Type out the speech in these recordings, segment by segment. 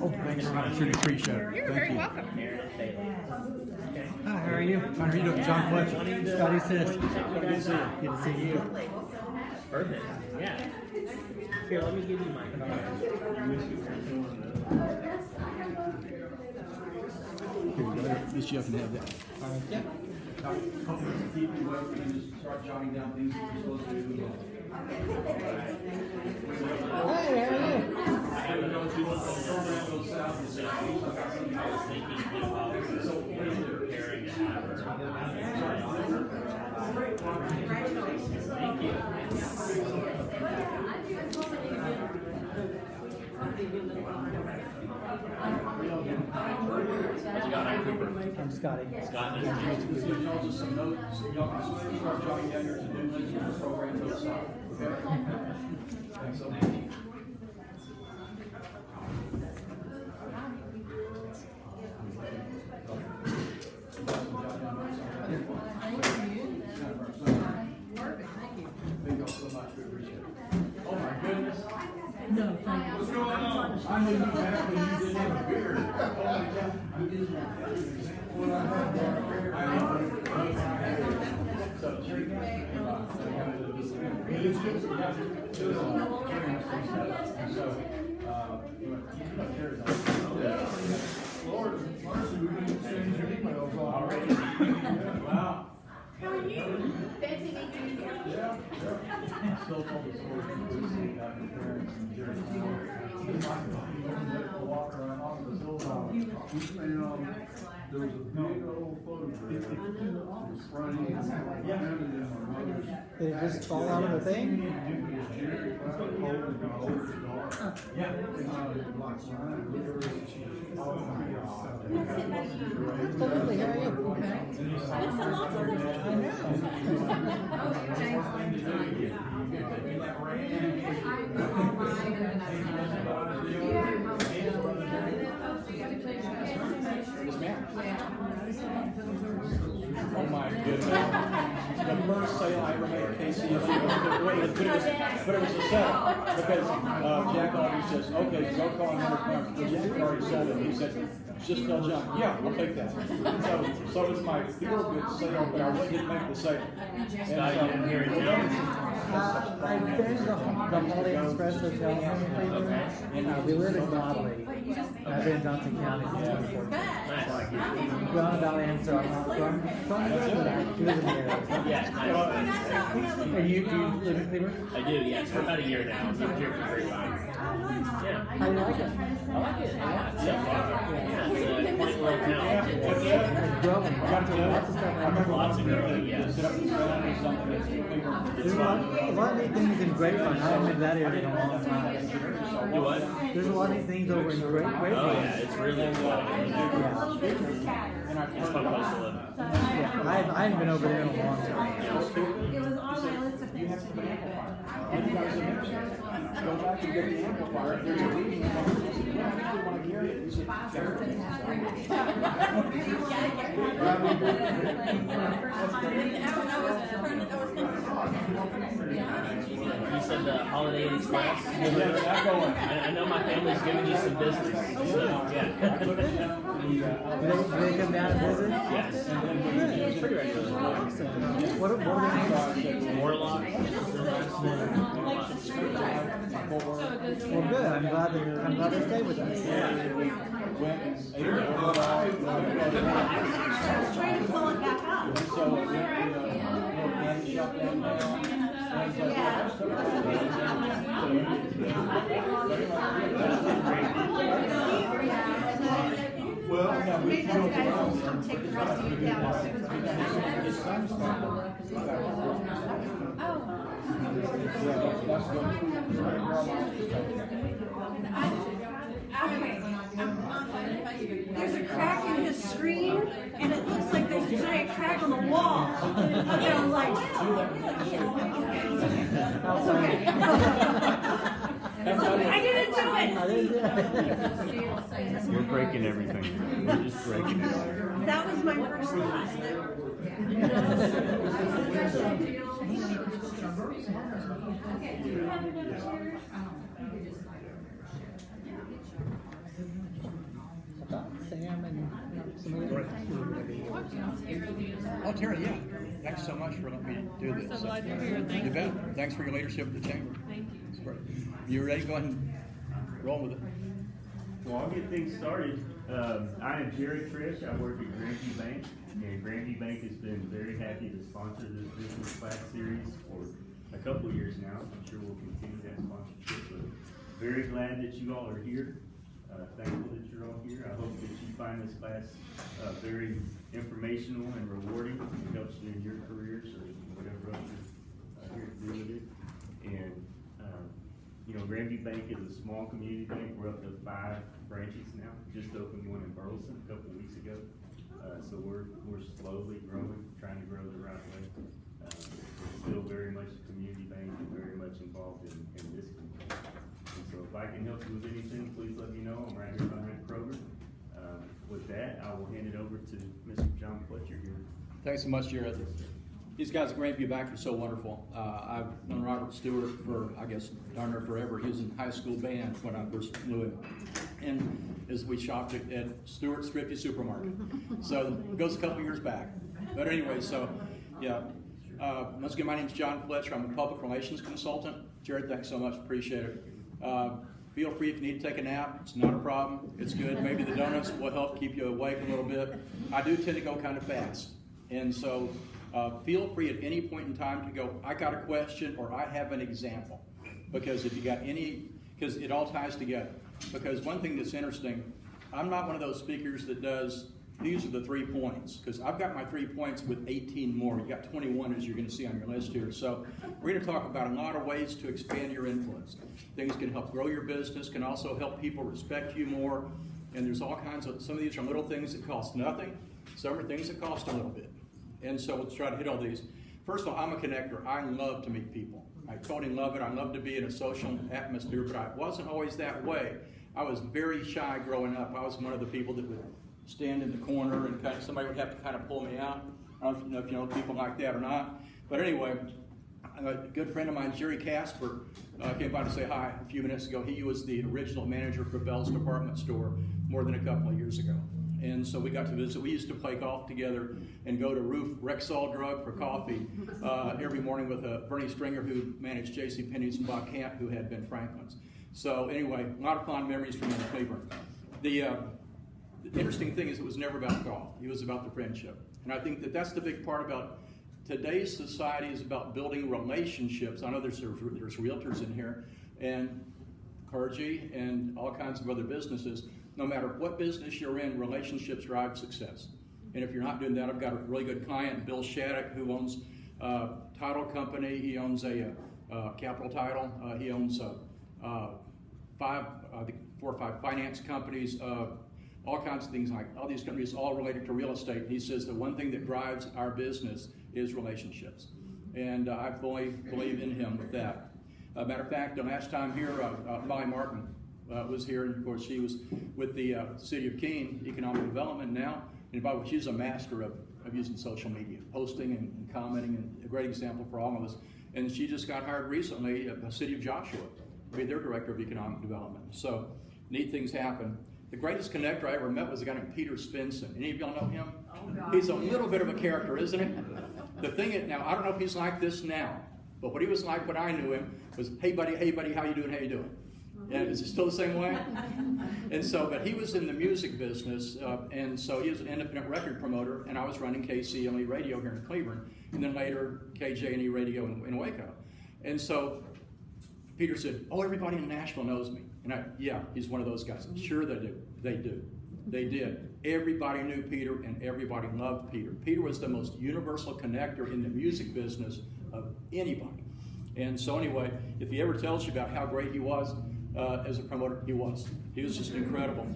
Oh, thanks. Sure appreciate it. You're very welcome. Hi, how are you? How are you doing? John Fletcher. Scotty says. Good to see you. Good to see you. Perfect. Yeah. Here, let me give you my card. Here we go. At least you can have that. Yeah. Hey, how are you? I'm Scotty. Scott, nice to meet Oh my goodness. No, thank you. What's going on? I knew you back when you didn't have a beard. Oh my God. Lord, mercy, we need to send your emails already. Wow. How are you? Fancy meeting you. Yeah. Still told the story from Lucy about your parents and Jerry. Walk around on the hilltop. And there was a big old photograph. It was running in my mother's. Did it just fall out of the thing? Jerry holding my older daughter. Yeah. Absolutely. How are you? Okay. It's a lot of I know. Oh my goodness. The first sale I ever made at KCLE, but it was a setup. Because Jack always says, okay, go call another company. Jack already sold it. He said, just tell John, yeah, I'll take that. So it was my feel good sale, but I really didn't make the sale. Scott, you didn't hear it now? I've been to the Holiday Express Hotel in Cleburne. We live in Godley. I've been in Johnson County since 2014. Nice. We're on the Valley End, so I'm not from the road, but I do live in the area. Yeah, nice. And you live in Cleburne? I do, yes. For about a year now. I've been here for 35. Yeah. How do you like it? I like it a lot so far. Yeah, it's a quaint little town. It's growing. Lots of stuff. I remember lots of growing, yes. There's a lot of neat things in Grapevine. I haven't been to that area in a long time. Do what? There's a lot of neat things over in Grapevine. Oh yeah, it's really cool. It's fun place to live. Yeah, I haven't been over there in a long time. It was on my list of things to do. Go back and get the amplifier. There's a reading. Yeah, I actually want to carry it. He said, You said the Holiday Inn Express? I know my family's giving you some business. So, yeah. Do they come down and visit? Yes. Pretty regularly. What are their names? Warlock. Well, good. I'm glad they stay with us. I was trying to pull it back up. Well, Maybe those guys will come take the rest of you down as soon as we're done. There's a crack in his screen, and it looks like there's a giant crack on the wall. And I'm like, it's okay. I didn't do it. I didn't do it. We're breaking everything. We're just breaking it all. That was my first thought. Sam and some other Oh, Terry, yeah. Thanks so much for letting me do this. So glad you're here. Thank You you. bet. Thanks for your leadership at the chamber. Thank you. It's great. You ready? Go ahead and roll with it. Well, I'll get things started. I am Jerry Trish. I work at Grandview Bank, and Grandview Bank has been very happy to sponsor this business class series for a couple of years now. I'm sure we'll continue that sponsorship, but very glad that you all are here. Thankful that you're all here. I hope that you find this class very informational and rewarding. It helps you in your careers or whatever else you're here to do with it. And you know, Grandview Bank is a small community bank. We're up to 5 branches now. Just opened one in Burleson a couple of weeks ago. So we're slowly growing, trying to grow the right way. We're still very much a community bank and very much involved in this community. And so if I can help you with anything, please let me know. I'm right here behind Kroger. With that, I will hand it over to Mr. John Fletcher here. Thanks so much, Jared. These guys at Grandview Bank are so wonderful. I've known Robert Stewart for, I guess, darn near forever. He was in high school band when I first knew him. And as we shopped at Stewart's Thrifty Supermarket. So it goes a couple years back. But anyway, so, yeah. Once again, my name's John Fletcher. I'm a public relations consultant. Jared, thanks so much. Appreciate it. Feel free if you need to take a nap. It's not a problem. It's good. Maybe the donuts will help keep you awake a little bit. I do tend to go kind of fast. And so feel free at any point in time to go, I got a question or I have an example. Because if you got any, because it all ties together. Because one thing that's interesting, I'm not one of those speakers that does, these are the 3 points. Because I've got my 3 points with 18 more. You got 21 as you're going to see on your list here. So we're going to talk about a lot of ways to expand your influence. Things can help grow your business, can also help people respect you more. And there's all kinds of, some of these are little things that cost nothing. Some are things that cost a little bit. And so let's try to hit all these. First of all, I'm a connector. I love to meet people. I totally love it. I love to be in a social atmosphere, but I wasn't always that way. I was very shy growing up. I was one of the people that would stand in the corner and kind of, somebody would have to kind of pull me out. I don't know if you know people like that or not. But anyway, a good friend of mine, Jerry Casper, came by to say hi a few minutes ago. He was the original manager for Bell's department store more than a couple of years ago. And so we got to visit. We used to play golf together and go to Rexall Drug for coffee every morning with Bernie Stringer, who managed JCPenney's and Bob Camp, who had Ben Franklin's. So anyway, a lot of fond memories from him in Cleburne. The interesting thing is it was never about golf. It was about the friendship. And I think that that's the big part about today's society is about building relationships. I know there's realtors in here and clergy and all kinds of other businesses. No matter what business you're in, relationships drive success. And if you're not doing that, I've got a really good client, Bill Shattuck, who owns a title company. He owns a Capital Title. He owns 4 or 5 finance companies, all kinds of things like all these companies, all related to real estate. He says the one thing that drives our business is relationships. And I fully believe in him with that. Matter of fact, the last time here, Molly Martin was here, and of course she was with the City of Keene Economic Development now, and by the way, she's a master of using social media, posting and commenting, and a great example for all of us. And she just got hired recently at the City of Joshua to be their Director of Economic Development. So neat things happen. The greatest connector I ever met was a guy named Peter Svensson. Any of y'all know him? He's a little bit of a character, isn't he? The thing is, now, I don't know if he's like this now, but what he was like when I knew him was, hey buddy, how you doing? And is it still the same way? And so, but he was in the music business, and so he was an independent record promoter, and I was running KCLE radio here in Cleburne, and then later KJNE radio in Waco. And so Peter said, oh, everybody in Nashville knows me. And yeah, he's one of those guys. Sure they do. They did. Everybody knew Peter, and everybody loved Peter. Peter was the most universal connector in the music business of anybody. And so anyway, if he ever tells you about how great he was, as a promoter, he was just incredible.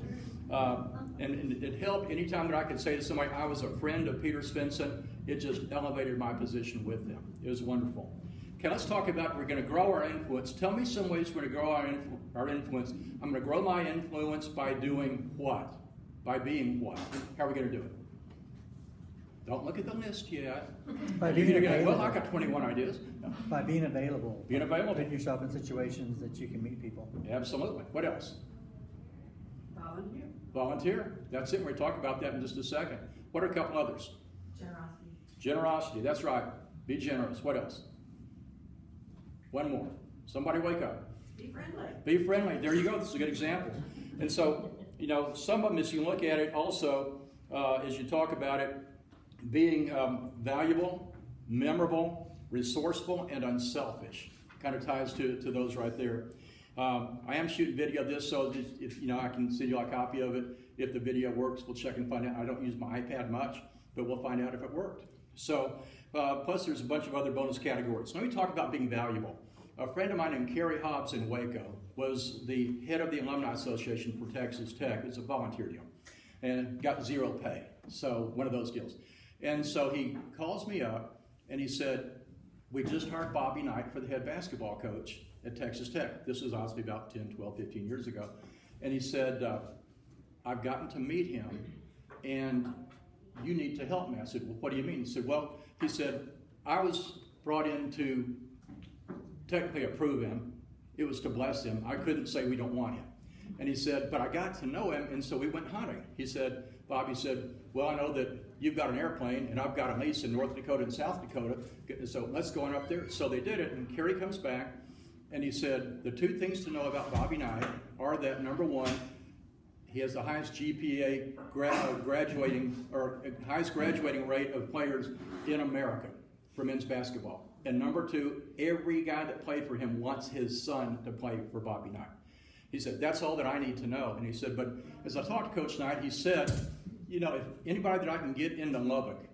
And it helped anytime that I could say to somebody, I was a friend of Peter Svensson, it just elevated my position with him. It was wonderful. Okay, let's talk about we're going to grow our influence. Tell me some ways we're going to grow our influence. I'm going to grow my influence by doing what? By being what? How are we going to do it? Don't look at the list yet. By being You're gonna, available. well, I got 21 ideas. No. By being available. Being available. Putting yourself in situations that you can meet people. Absolutely. What else? Volunteer. Volunteer. That's it. We're going to talk about that in just a second. What are a couple others? Generosity. Generosity. That's right. Be generous. What else? One more. Somebody wake up. Be friendly. Be friendly. There you go. This is a good example. And so, some of them, as you look at it also, as you talk about it, being valuable, memorable, resourceful, and unselfish. Kind of ties to those right there. I am shooting video of this, so if I can send you a copy of it. If the video works, we'll check and find out. I don't use my iPad much, but we'll find out if it worked. So, plus there's a bunch of other bonus categories. Let me talk about being valuable. A friend of mine named Kerry Hobbs in Waco was the head of the Alumni Association for Texas Tech. It's a volunteer deal, and got zero pay. So one of those deals. And so he calls me up and he said, we just hired Bobby Knight for the head basketball coach at Texas Tech. This was obviously about 10, 12, 15 years ago. And he said, I've gotten to meet him and you need to help me. I said, well, what do you mean? He said, I was brought in to technically approve him. It was to bless him. I couldn't say we don't want him. And he said, but I got to know him, and so we went hunting. Bobby said, well, I know that you've got an airplane, and I've got a lease in North Dakota and South Dakota, so let's go on up there. So they did it, and Kerry comes back, and he said, the two things to know about Bobby Knight are that, number one, he has the highest GPA highest graduating rate of players in America for men's basketball. And number two, every guy that played for him wants his son to play for Bobby Knight. He said, that's all that I need to know. And he said, but as I talked to Coach Knight, he said, if anybody that I can get into Lubbock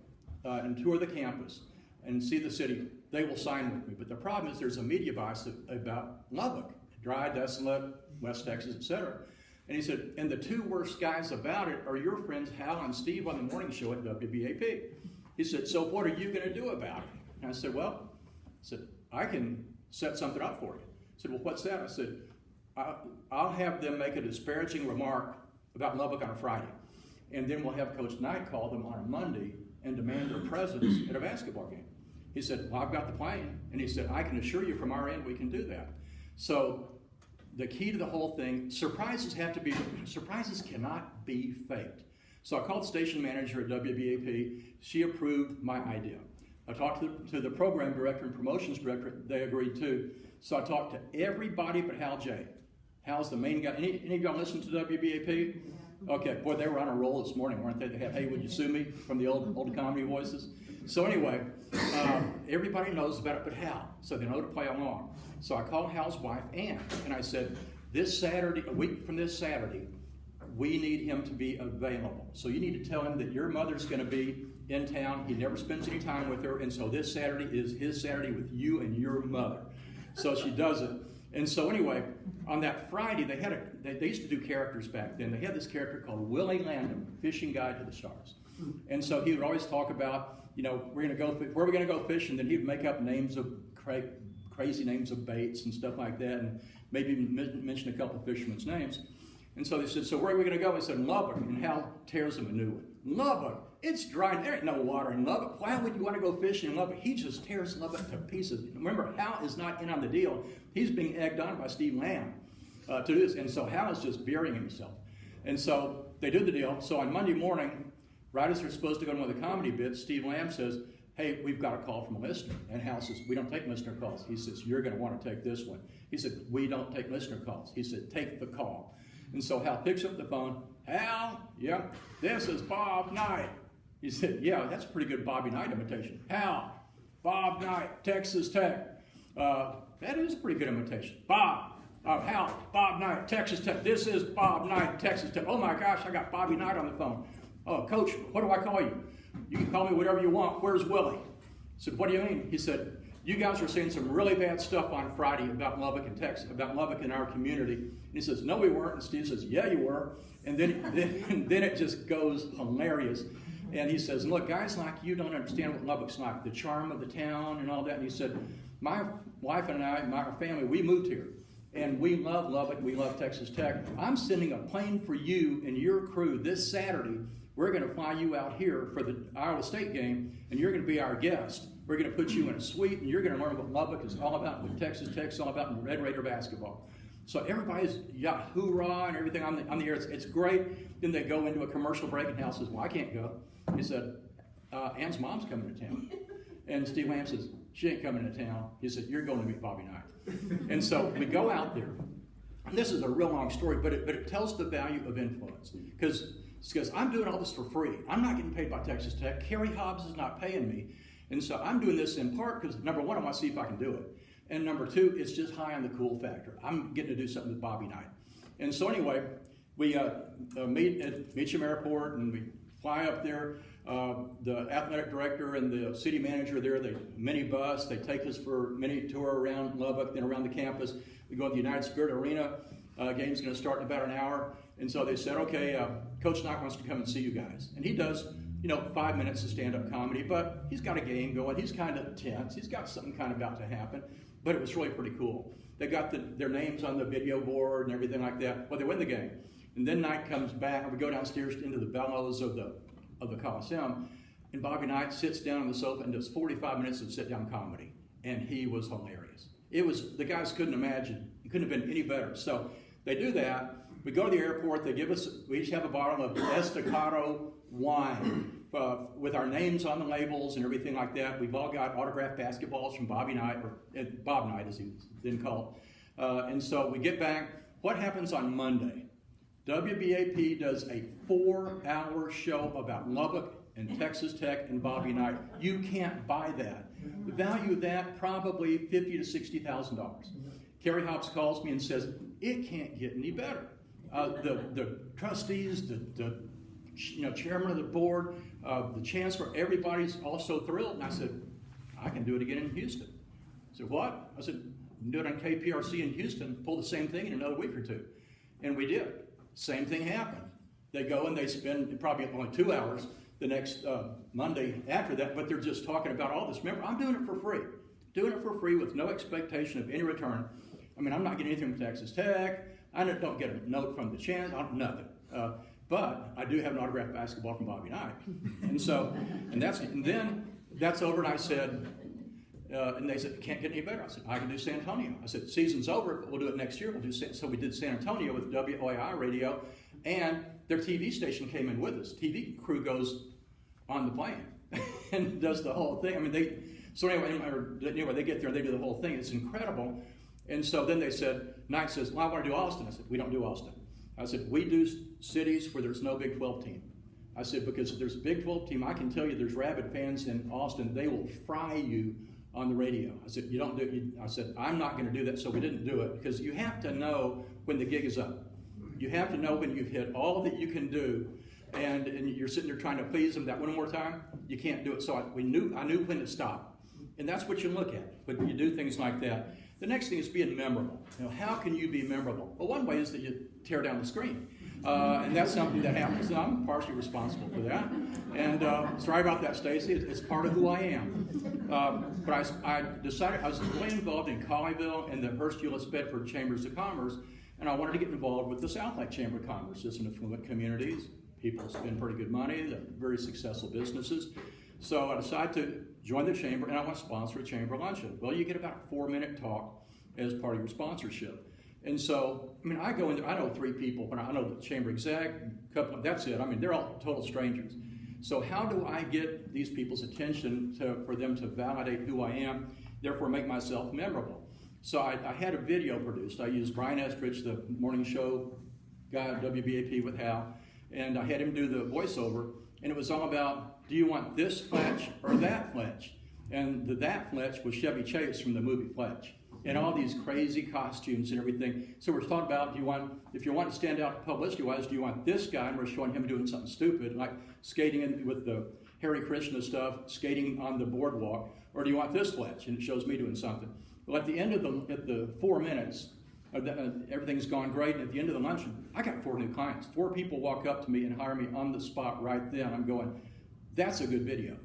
and tour the campus and see the city, they will sign with me. But the problem is there's a media bias about Lubbock, dry, desolate, West Texas, etc. And he said, and the two worst guys about it are your friends Hal and Steve on the morning show at WBAP. He said, so what are you going to do about it? And I said, I can set something up for you. He said, well, what's that? I said, I'll have them make a disparaging remark about Lubbock on a Friday. And then we'll have Coach Knight call them on a Monday and demand their presence at a basketball game. He said, well, I've got the plan. And he said, I can assure you from our end we can do that. So the key to the whole thing, surprises cannot be faked. So I called the station manager at WBAP. She approved my idea. I talked to the program director and promotions director. They agreed too. So I talked to everybody but Hal J. Hal's the main guy. Any of y'all listen to WBAP? Okay, boy, they were on a roll this morning, weren't they? They had, hey, would you sue me from the old comedy voices? So anyway, everybody knows about it but Hal, so they know to play along. So I called Hal's wife, Ann, and I said, this Saturday, a week from this Saturday, we need him to be available. So you need to tell him that your mother's going to be in town. He never spends any time with her, and so this Saturday is his Saturday with you and your mother. So she does it. And so anyway, on that Friday, they used to do characters back then. They had this character called Willie Landon, Fishing Guide to the Stars. And so he would always talk about, where are we going to go fishing? Then he'd make up names of crazy names of baits and stuff like that, and maybe even mention a couple of fishermen's names. And so they said, so where are we going to go? I said, Lubbock. And Hal tears him a new one. Lubbock, it's dry. There ain't no water in Lubbock. Why would you want to go fishing in Lubbock? He just tears Lubbock to pieces. Remember, Hal is not in on the deal. He's being egged on by Steve Lamb to do this. And so Hal is just burying himself. And so they do the deal. So on Monday morning, right as they're supposed to go to one of the comedy bits, Steve Lamb says, hey, we've got a call from a listener. And Hal says, we don't take listener calls. He says, you're going to want to take this one. He said, we don't take listener calls. He said, take the call. And so Hal picks up the phone. Hal, yeah, this is Bob Knight. He said, yeah, that's a pretty good Bobby Knight imitation. Hal, Bob Knight, Texas Tech. That is a pretty good imitation. Hal, Bob Knight, Texas Tech. This is Bob Knight, Texas Tech. Oh my gosh, I got Bobby Knight on the phone. Oh, Coach, what do I call you? You can call me whatever you want. Where's Willie? I said, what do you mean? He said, you guys were saying some really bad stuff on Friday about Lubbock and Texas, about Lubbock and our community. And he says, no, we weren't. And Steve says, yeah, you were. And then it just goes hilarious. And he says, look, guys like you don't understand what Lubbock's like, the charm of the town and all that. And he said, my wife and I, my family, we moved here. And we love Lubbock, we love Texas Tech. I'm sending a plane for you and your crew this Saturday. We're going to fly you out here for the Iowa State game, and you're going to be our guest. We're going to put you in a suite, and you're going to learn what Lubbock is all about, what Texas Tech's all about, and Red Raider basketball. So everybody's hoorah and everything on the air. It's great. Then they go into a commercial break, and Hal says, well, I can't go. He said, Ann's mom's coming to town. And Steve Lamb says, she ain't coming to town. He said, you're going to meet Bobby Knight. And so we go out there. And this is a real long story, but it tells the value of influence. Because I'm doing all this for free. I'm not getting paid by Texas Tech. Kerry Hobbs is not paying me. And so I'm doing this in part because, number one, I want to see if I can do it. And number two, it's just high on the cool factor. I'm getting to do something with Bobby Knight. And so anyway, we meet at Meacham Airport, and we fly up there. The athletic director and the city manager there, they minibus, they take us for a mini tour around Lubbock, then around the campus. We go to the United Spirit Arena. Game's going to start in about an hour. And so they said, okay, Coach Knight wants to come and see you guys. And he does, 5 minutes of stand-up comedy, but he's got a game going. He's kind of tense. He's got something kind of about to happen. But it was really pretty cool. They got their names on the video board and everything like that. Well, they win the game. And then Knight comes back, and we go downstairs into the bellows of the Coliseum, and Bobby Knight sits down on the sofa and does 45 minutes of sit-down comedy, and he was hilarious. The guys couldn't imagine. It couldn't have been any better. So they do that. We go to the airport. We each have a bottle of Estacado wine with our names on the labels and everything like that. We've all got autographed basketballs from Bobby Knight, or Bob Knight as he was then called. And so we get back. What happens on Monday? WBAP does a 4-hour show about Lubbock and Texas Tech and Bobby Knight. You can't buy that. The value of that, probably $50,000 to $60,000. Kerry Hobbs calls me and says, it can't get any better. The trustees, the chairman of the board, the chancellor, everybody's also thrilled. And I said, I can do it again in Houston. I said, what? I said, do it on KPRC in Houston, pull the same thing in another week or two. And we did. Same thing happened. They go and they spend probably only 2 hours the next Monday after that, but they're just talking about all this. Remember, I'm doing it for free. Doing it for free with no expectation of any return. I mean, I'm not getting anything from Texas Tech. I don't get a note from the chancellor, nothing. But I do have an autographed basketball from Bobby Knight. And then that's over, and I said, and they said, can't get any better. I said, I can do San Antonio. I said, season's over, but we'll do it next year. So we did San Antonio with WOAI radio, and their TV station came in with us. TV crew goes on the plane and does the whole thing. I mean, they get there and they do the whole thing. It's incredible. And so then they said, Knight says, well, I want to do Austin. I said, we don't do Austin. I said, we do cities where there's no Big 12 team. I said, because if there's a Big 12 team, I can tell you there's rabid fans in Austin. They will fry you on the radio. I said, you don't do it. I said, I'm not going to do that, so we didn't do it, because you have to know when the gig is up. You have to know when you've hit all that you can do, and you're sitting there trying to please them that one more time. You can't do it. So I knew when to stop. And that's what you look at when you do things like that. The next thing is being memorable. How can you be memorable? Well, one way is that you tear down the screen. And that's something that happens, and I'm partially responsible for that. And sorry about that, Stacy. It's part of who I am. But I decided I was really involved in Colleyville and the Hearst Euless Bedford Chambers of Commerce, and I wanted to get involved with the South Lake Chamber of Commerce. It's an affluent community. People spend pretty good money. They're very successful businesses. So I decided to join the chamber, and I want to sponsor a chamber luncheon. Well, you get about a 4-minute talk as part of your sponsorship. And so, I mean, I go in there, I know 3 people, but I know the chamber exec, a couple, that's it. I mean, they're all total strangers. So how do I get these people's attention for them to validate who I am, therefore make myself memorable? So I had a video produced. I used Brian Estridge, the morning show guy at WBAP with Hal, and I had him do the voiceover, and it was all about, do you want this Fletch or that Fletch? And that Fletch was Chevy Chase from the movie Fletch, and all these crazy costumes and everything. So we're talking about, if you want to stand out publicity-wise, do you want this guy, and we're showing him doing something stupid, like skating with the Hare Krishna stuff, skating on the boardwalk, or do you want this Fletch? And it shows me doing something. Well, at the end of the 4 minutes, everything's gone great, and at the end of the luncheon, I got 4 new clients. 4 people walk up to me and hire me on the spot right then. I'm going, that's a good video.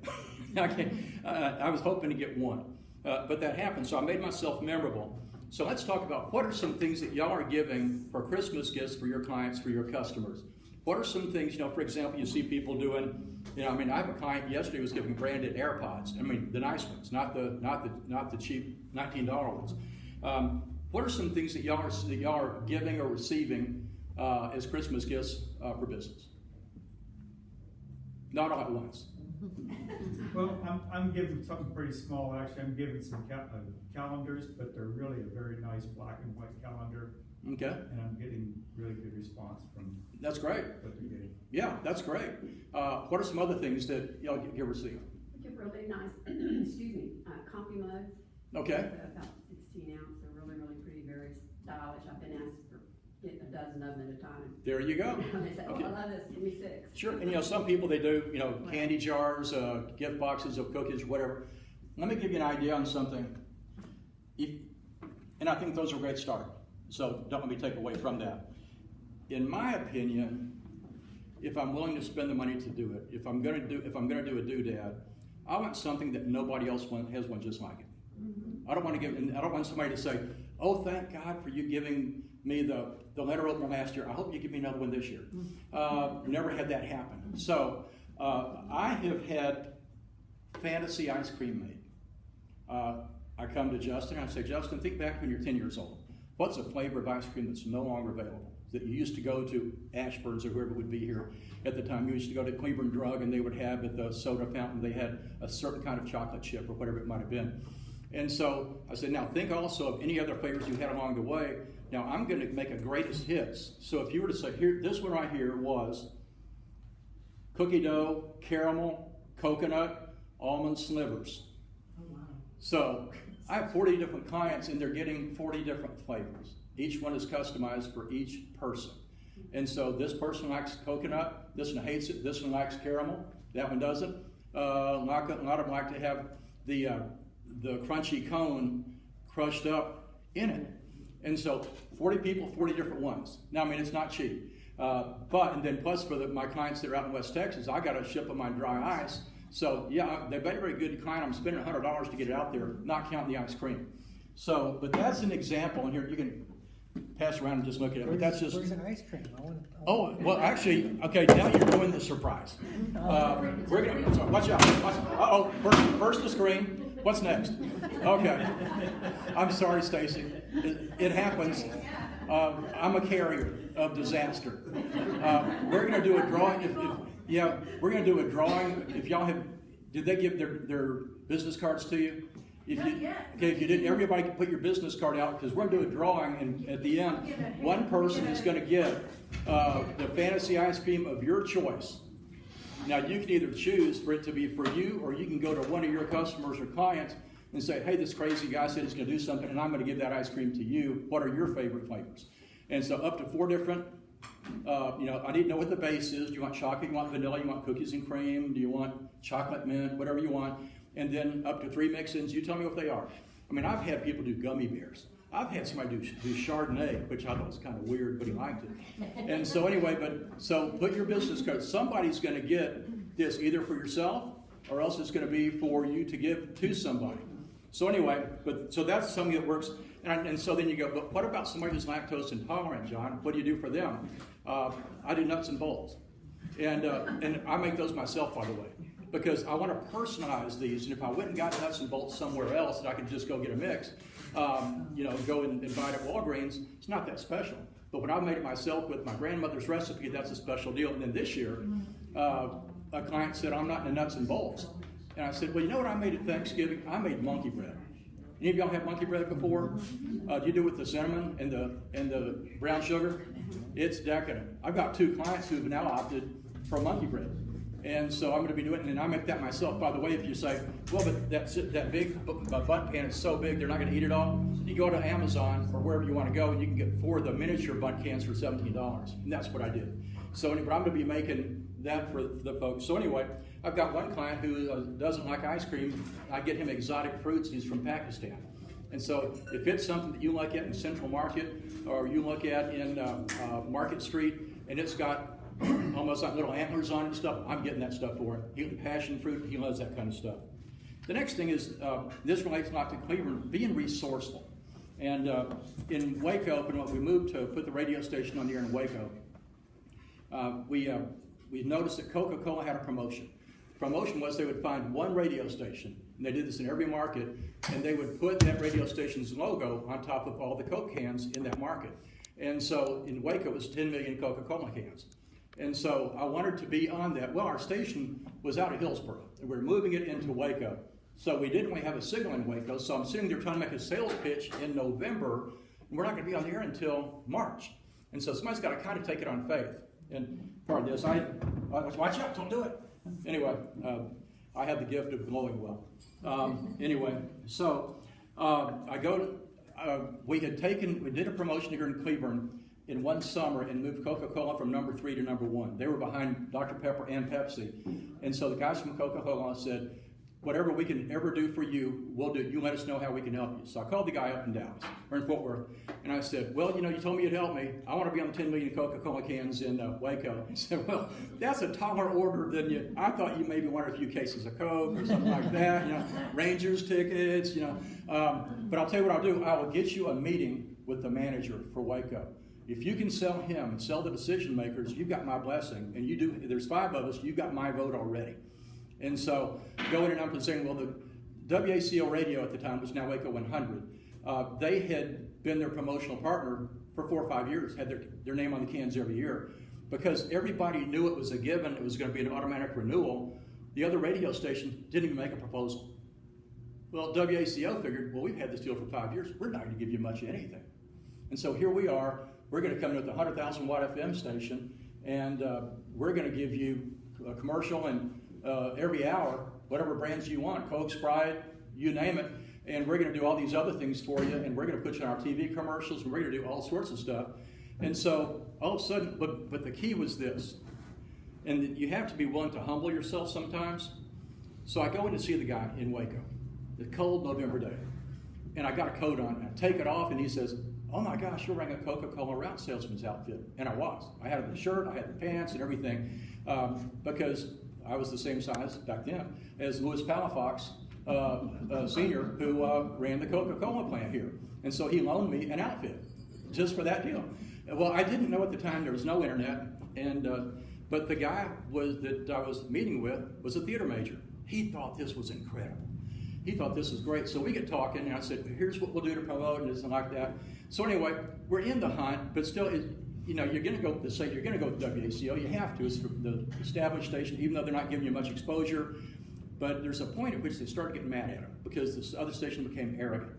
I was hoping to get 1. but that happened. So I made myself memorable. So let's talk about what are some things that y'all are giving for Christmas gifts for your clients, for your customers. What are some things, for example, you see people doing, I have a client yesterday who was giving branded AirPods. The nice ones, not the cheap $19 ones. What are some things that y'all are giving or receiving as Christmas gifts for business? Not all at once. Well, I'm giving something pretty small, actually. I'm giving some calendars, but they're really a very nice black and white calendar. Okay. And I'm getting really good response from That's great. what they're getting. Yeah, that's great. What are some other things that y'all give receive? We give really nice, coffee mugs. Okay. About 16 ounce. They're really, really pretty, very stylish. I've been asked for getting a dozen of them at a time. There you go. They say, Okay. I love this, give me 6. Sure, and some people they do, candy jars, gift boxes of cookies, whatever. Let me give you an idea on something. And I think those are a great start. So don't let me take away from that. In my opinion, if I'm willing to spend the money to do it, if I'm gonna do a doodad, I want something that nobody else has one just like it. I don't want somebody to say, "Oh, thank God for you giving me the letter opener last year. I hope you give me another one this year." Never had that happen. So I have had fantasy ice cream made. I come to Justin and I say, "Justin, think back when you're 10 years old. What's a flavor of ice cream that's no longer available? That you used to go to Ashburn's or whoever would be here at the time. You used to go to Cleburne Drug and they would have at the soda fountain, they had a certain kind of chocolate chip or whatever it might have been." And so I said, now think also of any other flavors you had along the way. Now I'm going to make a greatest hits. So if you were to say, here, this one right here was cookie dough, caramel, coconut, almond slivers. Oh, wow. So I have 40 different clients and they're getting 40 different flavors. Each one is customized for each person. And so this person likes coconut, this one hates it, this one likes caramel, that one doesn't. A lot of them like to have the crunchy cone crushed up in it. And so 40 people, 40 different ones. Now, it's not cheap. And then plus for my clients that are out in West Texas, I got to ship them my dry ice. So yeah, they're very good client. I'm spending $100 to get it out there, not counting the ice cream. So, but that's an example, and here you can pass around and just look at it. But that's just. Where's an ice cream? Oh, well, actually, okay, now you're doing the surprise. We're gonna, sorry, watch out. Uh-oh, first the screen. What's next? Okay. I'm sorry, Stacy. It happens. I'm a carrier of disaster. We're gonna do a drawing. We're gonna do a drawing. If y'all have, did they give their business cards to you? If you didn't, everybody can put your business card out because we're going to do a drawing, and at the end, one person is going to get the fantasy ice cream of your choice. Now, you can either choose for it to be for you, or you can go to one of your customers or clients and say, "Hey, this crazy guy said he's going to do something, and I'm going to give that ice cream to you. What are your favorite flavors?" And so up to 4 different, I need to know what the base is. Do you want chocolate? You want vanilla? You want cookies and cream? Do you want chocolate mint? Whatever you want. And then up to 3 mix-ins, you tell me what they are. I've had people do gummy bears. I've had somebody do Chardonnay, which I thought was kind of weird, but he liked it. And so anyway, so put your business card. Somebody's going to get this either for yourself or else it's going to be for you to give to somebody. So anyway, so that's something that works. And so then you go, but what about somebody who's lactose intolerant, John? What do you do for them? I do nuts and bolts. And I make those myself, by the way. Because I want to personalize these, and if I went and got nuts and bolts somewhere else that I could just go get a mix, go and buy it at Walgreens, it's not that special. But when I made it myself with my grandmother's recipe, that's a special deal. And then this year, a client said, "I'm not into nuts and bolts." And I said, "Well, you know what I made at Thanksgiving? I made monkey bread. Any of y'all have monkey bread before? Do you do it with the cinnamon and the brown sugar? It's decadent. I've got 2 clients who have now opted for monkey bread. And so I'm going to be doing it, and I make that myself. By the way, if you say, "Well, but that big bundt pan is so big, they're not going to eat it all," you go to Amazon or wherever you want to go, and you can get 4 of the miniature bundt cans for $17. And that's what I did. So anyway, I'm going to be making that for the folks. So anyway, I've got one client who doesn't like ice cream. I get him exotic fruits. He's from Pakistan. And so if it's something that you look at in Central Market or you look at in Market Street, and it's got almost like little antlers on it and stuff, I'm getting that stuff for him. Passion fruit, he loves that kind of stuff. The next thing is, this relates not to Cleburne, being resourceful. And in Waco, when we moved to put the radio station on the air in Waco, we noticed that Coca-Cola had a promotion. The promotion was they would find one radio station, and they did this in every market, and they would put that radio station's logo on top of all the Coke cans in that market. And so in Waco, it was 10 million Coca-Cola cans. And so I wanted to be on that. Well, our station was out of Hillsboro, and we're moving it into Waco. So we didn't really have a signal in Waco, so I'm sitting there trying to make a sales pitch in November, and we're not going to be on the air until March. And so somebody's got to kind of take it on faith. And part of this, I was, watch out, don't do it. Anyway, I have the gift of glowing well. Anyway, so I go to, we did a promotion here in Cleburne in one summer and moved Coca-Cola from number 3 to number 1. They were behind Dr. Pepper and Pepsi. And so the guys from Coca-Cola said, whatever we can ever do for you, we'll do. You let us know how we can help you. So I called the guy up in Dallas, or in Fort Worth, and I said, well, you know, you told me you'd help me. I want to be on the 10 million Coca-Cola cans in Waco. He said, well, that's a taller order than you. I thought you maybe wanted a few cases of Coke or something like that, you know, Rangers tickets, you know. But I'll tell you what I'll do. I will get you a meeting with the manager for Waco. If you can sell him and sell the decision makers, you've got my blessing. And you do. There's 5 of us. You've got my vote already. And so going and I'm saying, well, the WACO radio at the time was now Waco 100. They had been their promotional partner for 4 or 5 years, had their name on the cans every year. Because everybody knew it was a given, it was going to be an automatic renewal, the other radio station didn't even make a proposal. Well, WACO figured, well, we've had this deal for 5 years, we're not going to give you much of anything. And so here we are, we're going to come in with a 100,000 watt FM station, and we're going to give you a commercial and every hour, whatever brands you want, Coke, Sprite, you name it, and we're going to do all these other things for you, and we're going to put you on our TV commercials, and we're going to do all sorts of stuff. And so all of a sudden, but the key was this, and you have to be willing to humble yourself sometimes. So I go in to see the guy in Waco, the cold November day, and I got a coat on, and I take it off, and he says, oh my gosh, you're wearing a Coca-Cola route salesman's outfit. And I was. I had the shirt, I had the pants and everything, because I was the same size back then as Louis Palafox, Sr., who ran the Coca-Cola plant here. And so he loaned me an outfit just for that deal. Well, I didn't know at the time there was no internet, and but the guy that I was meeting with was a theater major. He thought this was incredible. He thought this was great. So we get talking, and I said, here's what we'll do to promote, and something like that. So anyway, we're in the hunt, but still, you know, you're going to go with WACO. You have to. It's the established station, even though they're not giving you much exposure. But there's a point at which they started getting mad at him because this other station became arrogant.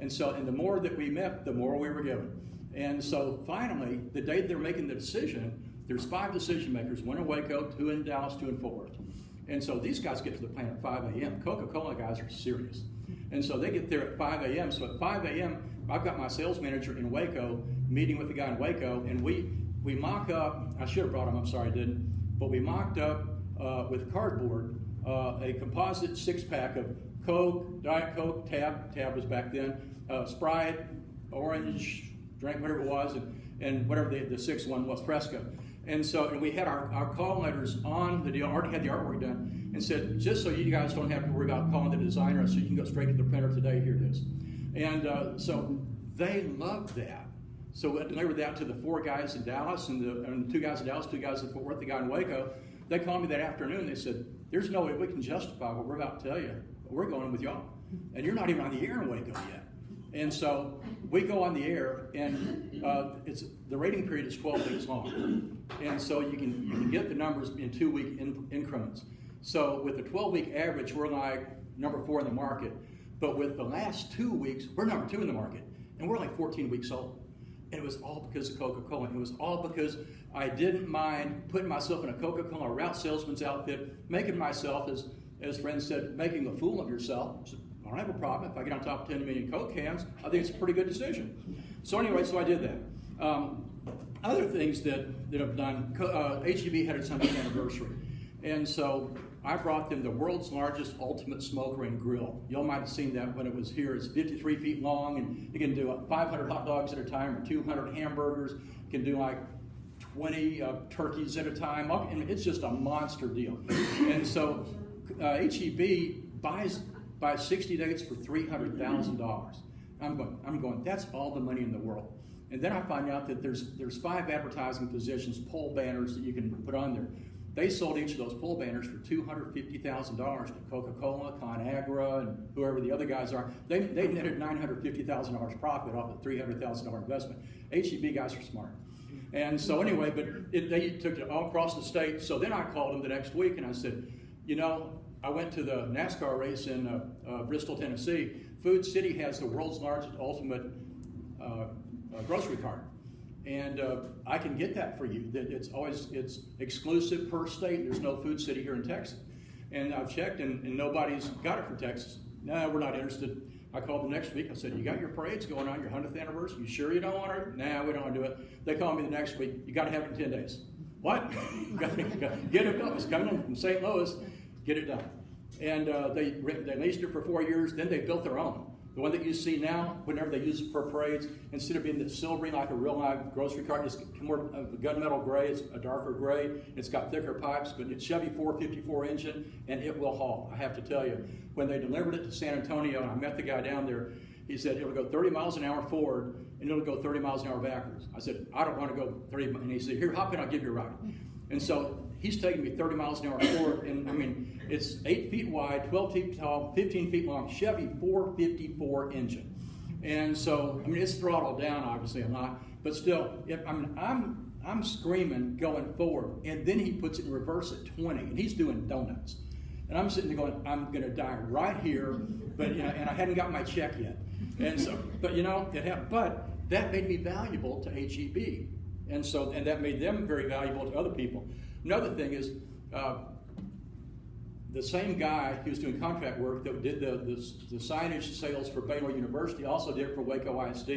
And the more that we met, the more we were given. And so finally, the day they're making the decision, there's 5 decision makers, 1 in Waco, 2 in Dallas, 2 in Fort Worth. And so these guys get to the plant at 5 a.m. Coca-Cola guys are serious. And so they get there at 5 a.m. So at 5 a.m., I've got my sales manager in Waco meeting with the guy in Waco, and we mock up, I should have brought him, I'm sorry I didn't, but we mocked up with cardboard a composite 6-pack of Coke, Diet Coke, Tab was back then, Sprite, Orange, drink whatever it was, and whatever the 6th one was, Fresca. And so we had our call letters on the deal, already had the artwork done, and said, just so you guys don't have to worry about calling the designer, so you can go straight to the printer today, here it is. And so they loved that. So I delivered that to the 4 guys in Dallas, and the 2 guys in Dallas, 2 guys in Fort Worth, the guy in Waco. They called me that afternoon, they said, there's no way we can justify what we're about to tell you. We're going with y'all. And you're not even on the air in Waco yet. And so we go on the air, and the rating period is 12 weeks long. And so you can get the numbers in 2-week increments. So with the 12-week average, we're like number 4 in the market. But with the last 2 weeks, we're number 2 in the market. And we're like 14 weeks old. And it was all because of Coca-Cola. It was all because I didn't mind putting myself in a Coca-Cola route salesman's outfit, making myself, as friends said, making a fool of yourself. So I don't have a problem. If I get on top of 10 million Coke cans, I think it's a pretty good decision. So anyway, so I did that. Other things that I've done, HEB had its 100th anniversary. And so I brought them the world's largest ultimate smoker and grill. Y'all might have seen that when it was here. It's 53 feet long, and you can do 500 hot dogs at a time, or 200 hamburgers. You can do like 20 turkeys at a time. And it's just a monster deal. And so HEB buys buy 60 dates for $300,000. I'm going, that's all the money in the world. And then I find out that there's 5 advertising positions, pole banners that you can put on there. They sold each of those pole banners for $250,000 to Coca-Cola, ConAgra, and whoever the other guys are. They netted $950,000 profit off a $300,000 investment. HEB guys are smart. And so anyway, they took it all across the state. So then I called them the next week and I said, you know, I went to the NASCAR race in Bristol, Tennessee. Food City has the world's largest ultimate grocery cart. And I can get that for you. It's exclusive per state. There's no Food City here in Texas. And I've checked and nobody's got it for Texas. No, we're not interested. I called them next week. I said, you got your parades going on, your 100th anniversary. You sure you don't want it? Nah, we don't want to do it. They called me the next week. You got to have it in 10 days. What? Get it done. It's coming in from St. Louis. Get it done. And they leased it for 4 years. Then they built their own. The one that you see now, whenever they use it for parades, instead of being the silvery like a real live grocery cart, it's more of a gunmetal gray. It's a darker gray. It's got thicker pipes, but it's Chevy 454 engine, and it will haul. I have to tell you, when they delivered it to San Antonio, and I met the guy down there, he said it'll go 30 miles an hour forward, and it'll go 30 miles an hour backwards. I said, I don't want to go 30, and he said, here, hop in, I'll give you a ride. And so he's taking me 30 miles an hour forward, and I mean, it's 8 feet wide, 12 feet tall, 15 feet long, Chevy 454 engine. And so, I mean, it's throttled down, obviously I'm not, but still, I'm screaming going forward, and then he puts it in reverse at 20, and he's doing donuts. And I'm sitting there going, I'm going to die right here, but you know, and I hadn't got my check yet. And so, but you know, it happened. But that made me valuable to HEB, and so, and that made them very valuable to other people. Another thing is, the same guy who was doing contract work that did the signage sales for Baylor University also did it for Waco ISD,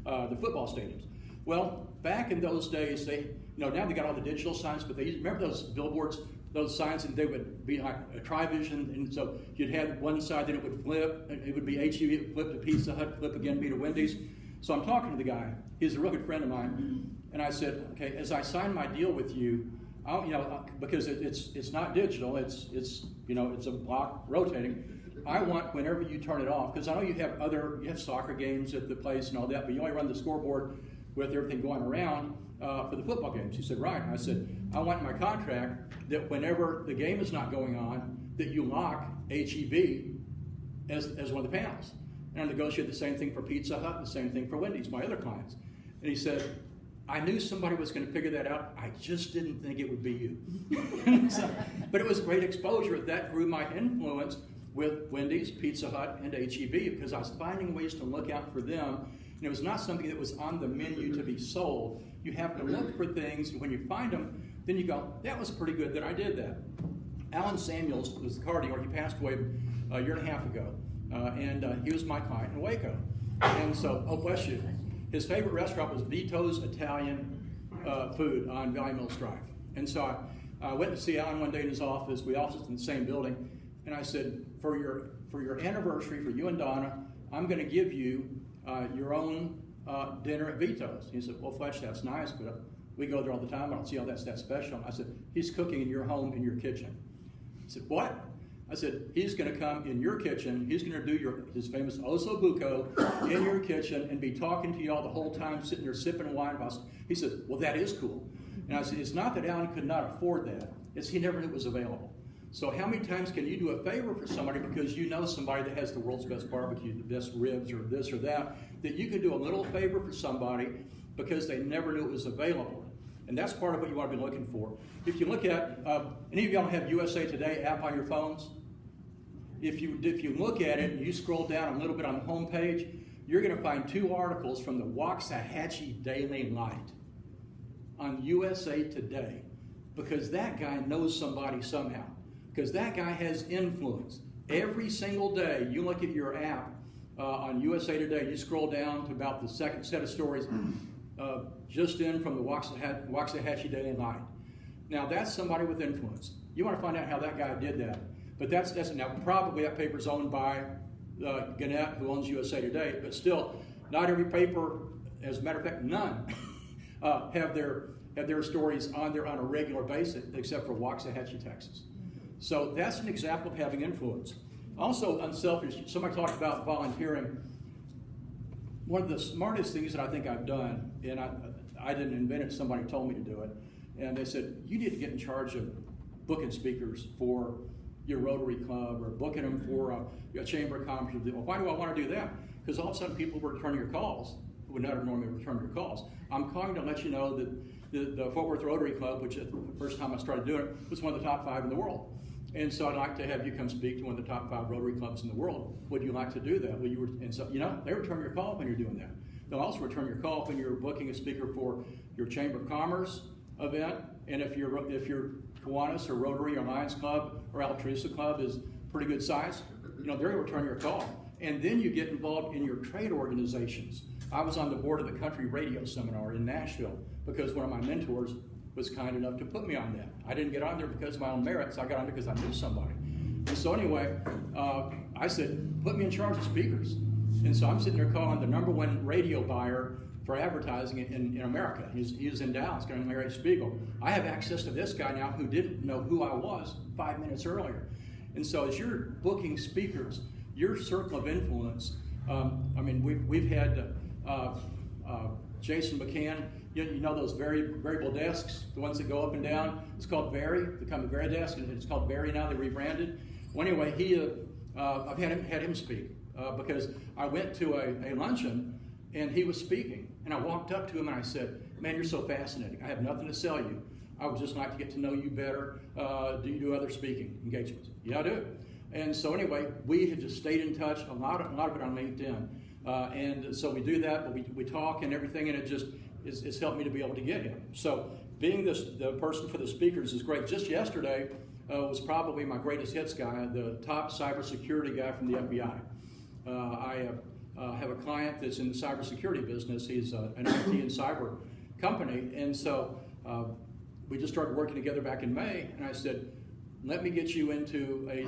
the football stadiums. Well, back in those days, now they got all the digital signs, but they remember those billboards, those signs, and they would be like a tri-vision, and so you'd have one side, then it would flip, and it would be HEB, it would flip to Pizza Hut, flip again, be to Wendy's. So I'm talking to the guy. He's a real good friend of mine, and I said, okay, as I sign my deal with you, because it's not digital, it's a block rotating. I want whenever you turn it off, because I know you have soccer games at the place and all that, but you only run the scoreboard with everything going around for the football games. He said, right. And I said, I want in my contract that whenever the game is not going on, that you lock HEB as one of the panels. And I negotiated the same thing for Pizza Hut, the same thing for Wendy's, my other clients. And he said, I knew somebody was going to figure that out. I just didn't think it would be you. But it was great exposure. That grew my influence with Wendy's, Pizza Hut, and HEB because I was finding ways to look out for them. And it was not something that was on the menu to be sold. You have to look for things, and when you find them, then you go, that was pretty good that I did that. Alan Samuels was the car dealer. He passed away a year and a half ago, and he was my client in Waco. And so, oh bless you. His favorite restaurant was Vito's Italian Food on Valley Mills Drive. And so I went to see Alan one day in his office. We officed in the same building. And I said, for your anniversary, for you and Donna, I'm going to give you your own dinner at Vito's. He said, well, Fletcher, that's nice, but we go there all the time. I don't see how that's that special. I said, he's cooking in your home, in your kitchen. He said, what? I said, he's going to come in your kitchen. He's going to do his famous osso buco in your kitchen and be talking to y'all the whole time, sitting there sipping wine. He said, well, that is cool. And I said, it's not that Alan could not afford that. It's he never knew it was available. So how many times can you do a favor for somebody because you know somebody that has the world's best barbecue, the best ribs, or this or that you can do a little favor for somebody because they never knew it was available. And that's part of what you want to be looking for. If you look at, any of y'all have USA Today app on your phones? If you look at it and you scroll down a little bit on the home page, you're going to find 2 articles from the Waxahachie Daily Light on USA Today because that guy knows somebody somehow. Because that guy has influence. Every single day, you look at your app on USA Today, you scroll down to about the second set of stories just in from the Waxahachie Daily Light. Now, that's somebody with influence. You want to find out how that guy did that. But that's now probably that paper's owned by Gannett, who owns USA Today. But still, not every paper, as a matter of fact, none, have their stories on there on a regular basis, except for Waxahachie, Texas. So that's an example of having influence. Also, unselfish. Somebody talked about volunteering. One of the smartest things that I think I've done, and I didn't invent it, somebody told me to do it, and they said, you need to get in charge of booking speakers for your Rotary Club or booking them for a Chamber of Commerce. Well, why do I want to do that? Because all of a sudden people will return your calls who would never normally return your calls. I'm calling to let you know that the Fort Worth Rotary Club, which the first time I started doing it, was one of the top 5 in the world. And so I'd like to have you come speak to one of the top 5 Rotary clubs in the world. Would you like to do that? And so, they return your call when you're doing that. They'll also return your call when you're booking a speaker for your Chamber of Commerce event. And if your Kiwanis or Rotary or Lions Club or Altruista Club is pretty good size, they're going to return your call. And then you get involved in your trade organizations. I was on the board of the Country Radio Seminar in Nashville because one of my mentors was kind enough to put me on that. I didn't get on there because of my own merits. I got on there because I knew somebody. And so anyway, I said, put me in charge of speakers. And so I'm sitting there calling the #1 radio buyer for advertising in America. He was in Dallas, going to marry Spiegel. I have access to this guy now who didn't know who I was 5 minutes earlier. And so as you're booking speakers, your circle of influence, we've had Jason McCann, you know those variable desks, the ones that go up and down? It's called Vary, become a Vary desk, and it's called Vary now, they rebranded. Well, anyway, I've had him speak because I went to a luncheon and he was speaking. And I walked up to him and I said, man, you're so fascinating. I have nothing to sell you. I would just like to get to know you better. Do you do other speaking engagements? Yeah, I do. And so anyway, we had just stayed in touch, a lot of it on LinkedIn. And so we do that, but we talk and everything, and it just it's helped me to be able to get him. So being the person for the speakers is great. Just yesterday was probably my greatest hits guy, the top cybersecurity guy from the FBI. I have a client that's in the cybersecurity business. He's an IT and cyber company, and so we just started working together back in May, and I said, let me get you into a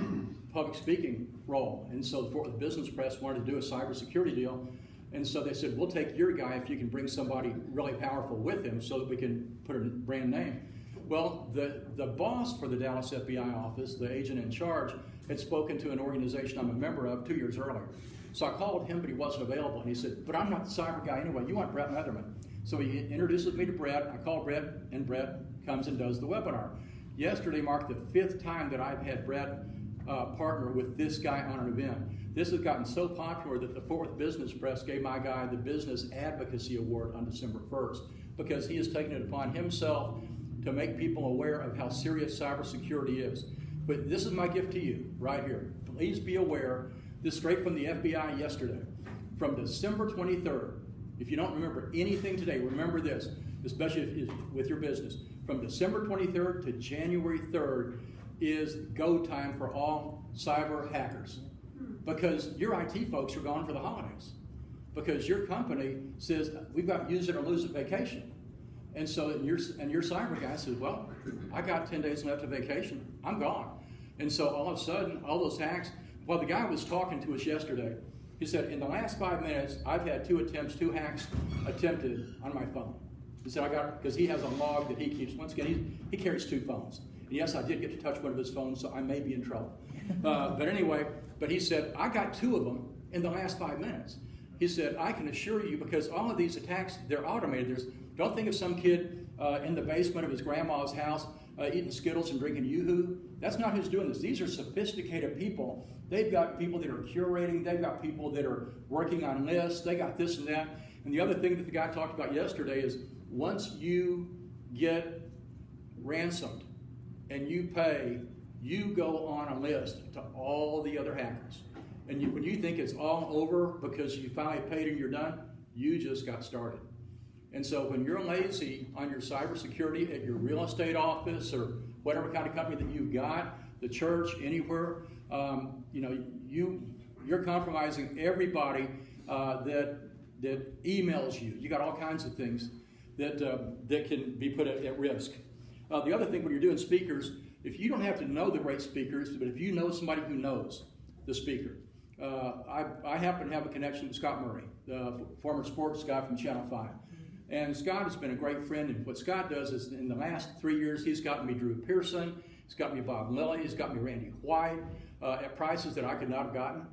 public speaking role. And so the business press wanted to do a cybersecurity deal. And so they said, we'll take your guy if you can bring somebody really powerful with him so that we can put a brand name. Well, the boss for the Dallas FBI office, the agent in charge, had spoken to an organization I'm a member of 2 years earlier. So I called him, but he wasn't available. And he said, but I'm not the cyber guy anyway. You want Brett Leatherman. So he introduces me to Brett. I call Brett, and Brett comes and does the webinar. Yesterday marked the 5th time that I've had Brett partner with this guy on an event. This has gotten so popular that the Fort Worth Business Press gave my guy the Business Advocacy Award on December 1st because he has taken it upon himself to make people aware of how serious cybersecurity is. But this is my gift to you right here. Please be aware, this is straight from the FBI yesterday. From December 23rd, if you don't remember anything today, remember this, especially if with your business. From December 23rd to January 3rd is go time for all cyber hackers. Because your IT folks are gone for the holidays. Because your company says, we've got use it or lose it vacation. And so your cyber guy says, well, I got 10 days left of vacation, I'm gone. And so all of a sudden, all those hacks, well, the guy was talking to us yesterday. He said, in the last 5 minutes, I've had 2 hacks attempted on my phone. He said, because he has a log that he keeps. Once again, he carries 2 phones. And yes, I did get to touch one of his phones, so I may be in trouble. But anyway, he said, I got 2 of them in the last 5 minutes. He said, I can assure you, because all of these attacks, they're automated. Don't think of some kid in the basement of his grandma's house eating Skittles and drinking Yoo-Hoo. That's not who's doing this. These are sophisticated people. They've got people that are curating. They've got people that are working on lists. They got this and that. And the other thing that the guy talked about yesterday is once you get ransomed and you pay, you go on a list to all the other hackers. And when you think it's all over because you finally paid and you're done, you just got started. And so when you're lazy on your cybersecurity at your real estate office or whatever kind of company that you've got, the church, anywhere, you're compromising everybody that emails you. You got all kinds of things that can be put at risk. The other thing when you're doing speakers, if you don't have to know the great speakers, but if you know somebody who knows the speaker. I happen to have a connection with Scott Murray, the former sports guy from Channel 5. And Scott has been a great friend, and what Scott does is in the last 3 years, he's gotten me Drew Pearson, He's got me Bob Lilly. He's got me Randy White at prices that I could not have gotten.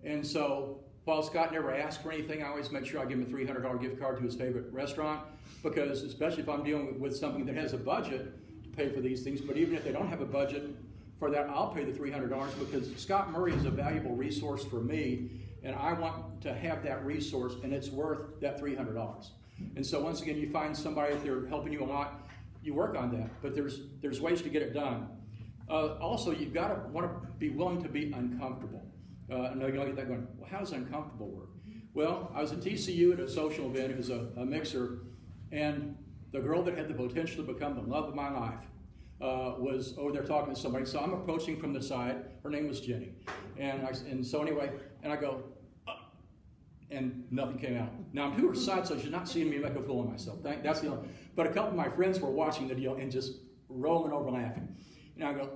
And so while Scott never asked for anything, I always make sure I give him a $300 gift card to his favorite restaurant, because especially if I'm dealing with something that has a budget to pay for these things, but even if they don't have a budget for that, I'll pay the $300 because Scott Murray is a valuable resource for me, and I want to have that resource, and it's worth that $300. And so once again, you find somebody that they're helping you a lot, you work on that, but there's ways to get it done. Also, you've got to want to be willing to be uncomfortable. I know you'll get that going, well, how does uncomfortable work? Well, I was at TCU at a social event. It was a mixer, and the girl that had the potential to become the love of my life was over there talking to somebody. So I'm approaching from the side. Her name was Jenny. And so anyway, and I go, and nothing came out. Now I'm to her side, so she's not seeing me make a fool of myself. That's the only. But a couple of my friends were watching the deal and just rolling over laughing. And I go,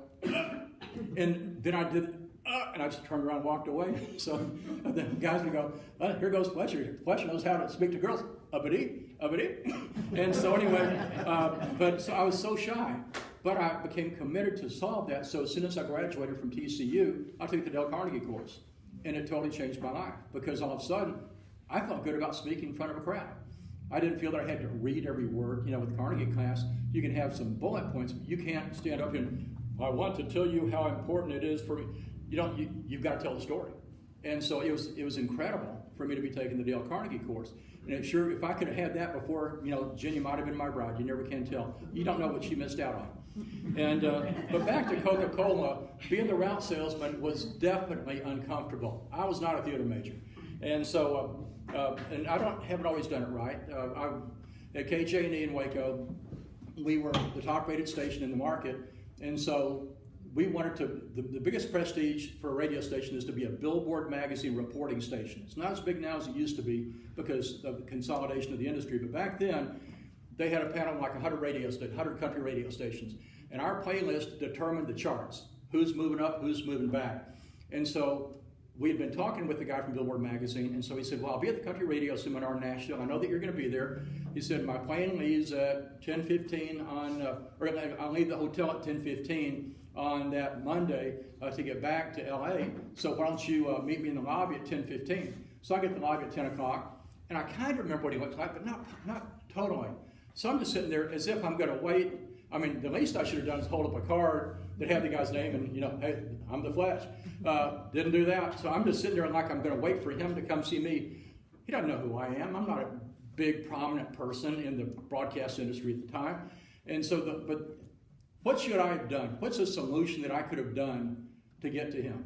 and then I did, and I just turned around and walked away. So the guys would go, here goes Fletcher. Fletcher knows how to speak to girls. Uppity, uppity. And so anyway, but so I was so shy. But I became committed to solve that. So as soon as I graduated from TCU, I took the Dale Carnegie course. And it totally changed my life, because all of a sudden, I felt good about speaking in front of a crowd. I didn't feel that I had to read every word. You know, with Carnegie class, you can have some bullet points, but you can't stand up and, I want to tell you how important it is for me. You've got to tell the story. And so it was incredible for me to be taking the Dale Carnegie course. And it sure, if I could have had that before, Jenny might have been my bride. You never can tell. You don't know what she missed out on. And but back to Coca-Cola, being the route salesman was definitely uncomfortable. I was not a theater major, and so and I haven't always done it right. At KJNE in Waco, we were the top-rated station in the market, and so we wanted to. The biggest prestige for a radio station is to be a Billboard magazine reporting station. It's not as big now as it used to be because of the consolidation of the industry, but back then, they had a panel of like 100 country radio stations. And our playlist determined the charts. Who's moving up, who's moving back. And so we had been talking with the guy from Billboard magazine, and so he said, well, I'll be at the country radio seminar in Nashville. I know that you're going to be there. He said, my plane leaves at 10:15 or I'll leave the hotel at 10:15 on that Monday to get back to LA. So why don't you meet me in the lobby at 10:15? So I get to the lobby at 10 o'clock, and I kind of remember what he looked like, but not totally. So I'm just sitting there as if I'm going to wait. I mean, the least I should have done is hold up a card that had the guy's name and, hey, I'm the Fletch. Didn't do that. So I'm just sitting there like I'm going to wait for him to come see me. He doesn't know who I am. I'm not a big, prominent person in the broadcast industry at the time. And so, but what should I have done? What's a solution that I could have done to get to him?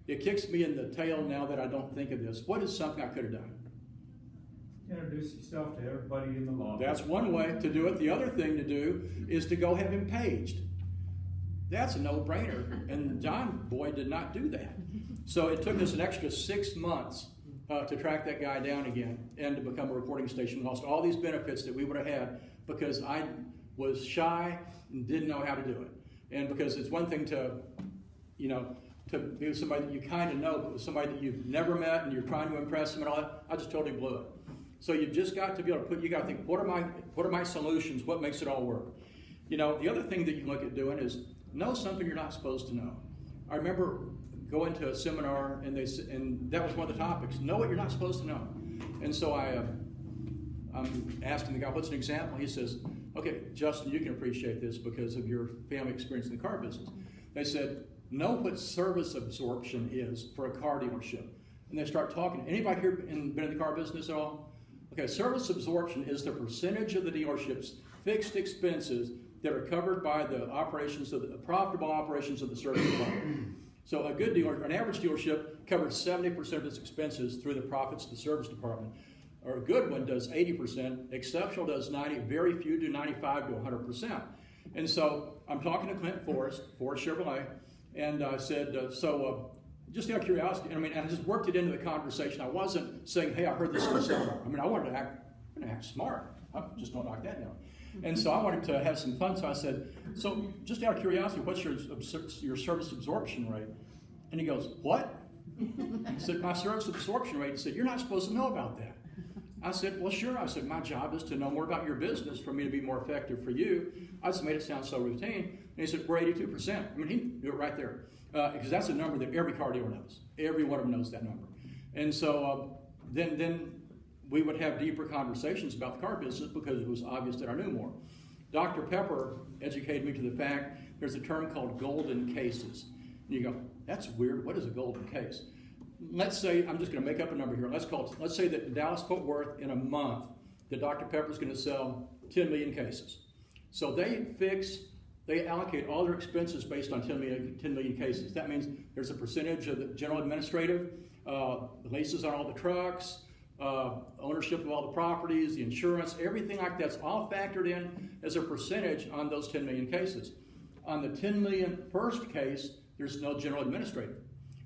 It kicks me in the tail now that I don't think of this. What is something I could have done? Introduce yourself to everybody in the lobby. That's one way to do it. The other thing to do is to go have him paged. That's a no-brainer. And John Boyd did not do that. So it took us an extra 6 months to track that guy down again and to become a reporting station. We lost all these benefits that we would have had because I was shy and didn't know how to do it. And because it's one thing to be with somebody that you kind of know, but with somebody that you've never met and you're trying to impress them and all that, I just totally blew it. So you've just got to be able to you got to think, what are my solutions? What makes it all work? The other thing that you look at doing is know something you're not supposed to know. I remember going to a seminar and that was one of the topics. Know what you're not supposed to know. And so I'm asking the guy, what's an example? He says, okay, Justin, you can appreciate this because of your family experience in the car business. They said, know what service absorption is for a car dealership. And they start talking. Anybody here been in the car business at all? Okay, service absorption is the percentage of the dealership's fixed expenses that are covered by the profitable operations of the service department. So a good dealer, an average dealership covers 70% of its expenses through the profits of the service department. Or a good one does 80%, exceptional does 90%, very few do 95 to 100%. And so I'm talking to Clint Forrest Chevrolet, and I said, just out of curiosity, I just worked it into the conversation. I wasn't saying, hey, I heard this from seminar. I wanted to act smart. I just don't knock that down. And so I wanted to have some fun. So I said, so just out of curiosity, what's your service absorption rate? And he goes, what? He said, my service absorption rate. He said, you're not supposed to know about that. I said, well, sure. I said, my job is to know more about your business for me to be more effective for you. I just made it sound so routine. And he said, we're 82%. I mean, he knew it right there. Because that's a number that every car dealer knows. Every one of them knows that number. And so then we would have deeper conversations about the car business because it was obvious that I knew more. Dr. Pepper educated me to the fact there's a term called golden cases. And you go, that's weird. What is a golden case? Let's say, I'm just going to make up a number here. Let's say that in Dallas-Fort Worth in a month, that Dr. Pepper's going to sell 10 million cases. So they allocate all their expenses based on 10 million cases. That means there's a percentage of the general administrative, the leases on all the trucks, ownership of all the properties, the insurance, everything like that's all factored in as a percentage on those 10 million cases. On the 10 million first case, there's no general administrative.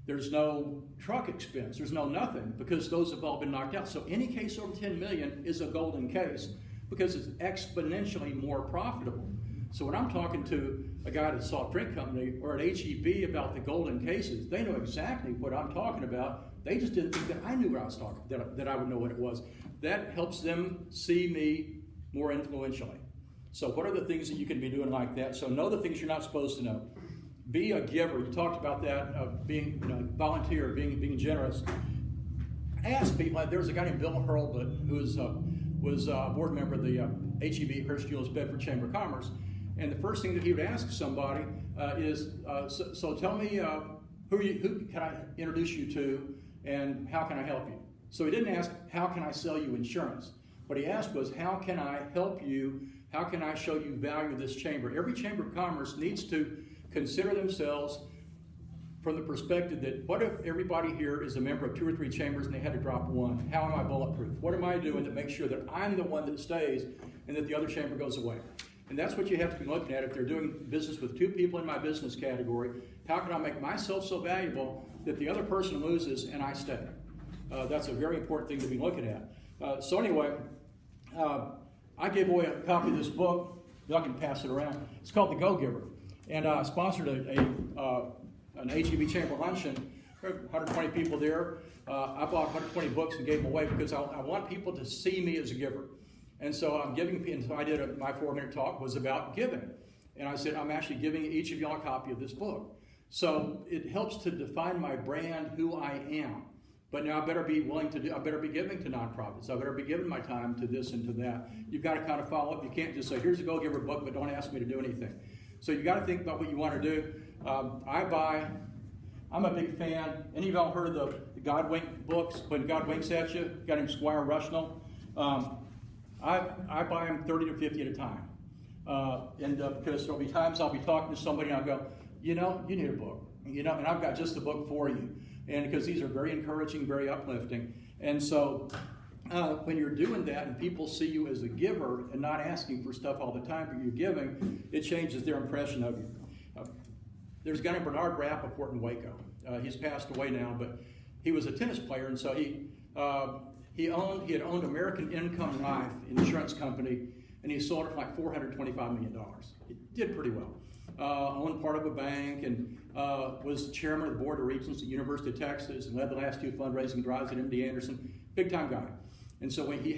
There's no truck expense. There's no nothing because those have all been knocked out. So any case over 10 million is a golden case because it's exponentially more profitable. So when I'm talking to a guy at a soft drink company or at HEB about the golden cases, they know exactly what I'm talking about. They just didn't think that I knew what I was talking about, that I would know what it was. That helps them see me more influentially. So what are the things that you can be doing like that? So know the things you're not supposed to know. Be a giver. You talked about that, being volunteer, being generous. Ask people. There's a guy named Bill Hurlbut who was a board member of the HEB, Hearst Julius Bedford Chamber of Commerce. And the first thing that he would ask somebody is, so tell me who can I introduce you to and how can I help you? So he didn't ask, how can I sell you insurance? What he asked was, how can I help you? How can I show you value of this chamber? Every Chamber of Commerce needs to consider themselves from the perspective that what if everybody here is a member of 2 or 3 chambers and they had to drop one? How am I bulletproof? What am I doing to make sure that I'm the one that stays and that the other chamber goes away? And that's what you have to be looking at if they're doing business with 2 people in my business category. How can I make myself so valuable that the other person loses and I stay? That's a very important thing to be looking at. So anyway, I gave away a copy of this book. Y'all can pass it around. It's called The Go-Giver. And I sponsored an HEB Chamber luncheon. 120 people there. I bought 120 books and gave them away because I want people to see me as a giver. And so I'm giving, and so I did my 4-minute talk was about giving. And I said, I'm actually giving each of y'all a copy of this book. So it helps to define my brand, who I am. But now I better be giving to nonprofits. I better be giving my time to this and to that. You've got to kind of follow up. You can't just say, here's a Go-Giver book, but don't ask me to do anything. So you got to think about what you want to do. I'm a big fan. Any of y'all heard of the God Wink books, When God Winks at You? A guy named Squire Rushnell. I buy them 30 to 50 at a time. Because there'll be times I'll be talking to somebody and I'll go, you need a book. And I've got just the book for you. And because these are very encouraging, very uplifting. And so when you're doing that and people see you as a giver and not asking for stuff all the time, but you're giving, it changes their impression of you. There's a guy named Bernard Rappaport in Waco. He's passed away now, but he was a tennis player, and so he had owned American Income Life Insurance Company, and he sold it for like $425 million. He did pretty well. Owned part of a bank and was chairman of the Board of Regents at University of Texas and led the last 2 fundraising drives at MD Anderson. Big time guy. And so when he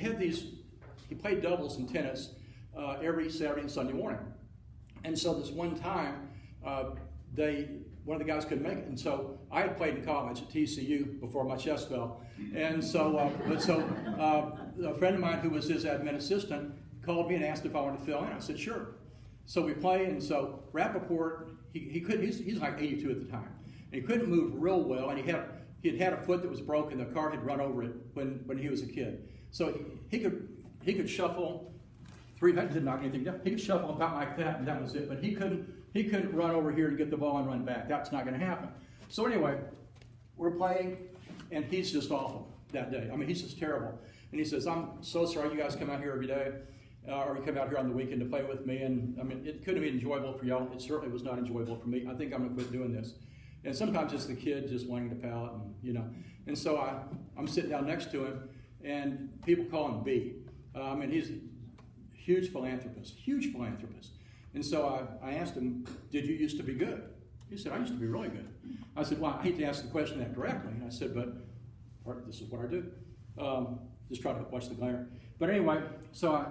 played doubles in tennis every Saturday and Sunday morning. And so this one time, one of the guys couldn't make it. And so I had played in college at TCU before my chest fell. And so, a friend of mine who was his admin assistant called me and asked if I wanted to fill in. I said, sure. So we play, and so Rappaport, he's like 82 at the time. And he couldn't move real well, and he had a foot that was broken. The car had run over it when he was a kid. So he could shuffle didn't knock anything down. He could shuffle about like that, and that was it. But he couldn't run over here to get the ball and run back. That's not going to happen. So anyway, we're playing, and he's just awful that day. I mean, he's just terrible. And he says, I'm so sorry you guys come out here every day, or you come out here on the weekend to play with me. And I mean, it couldn't be enjoyable for y'all. It certainly was not enjoyable for me. I think I'm going to quit doing this. And sometimes it's the kid just wanting to pal it, And so I'm sitting down next to him, and people call him B. I mean, he's a huge philanthropist. And so I asked him, did you used to be good? He said, I used to be really good. I said, well, I hate to ask the question that directly. And I said, but this is what I do. just trying to watch the glare. But anyway, so I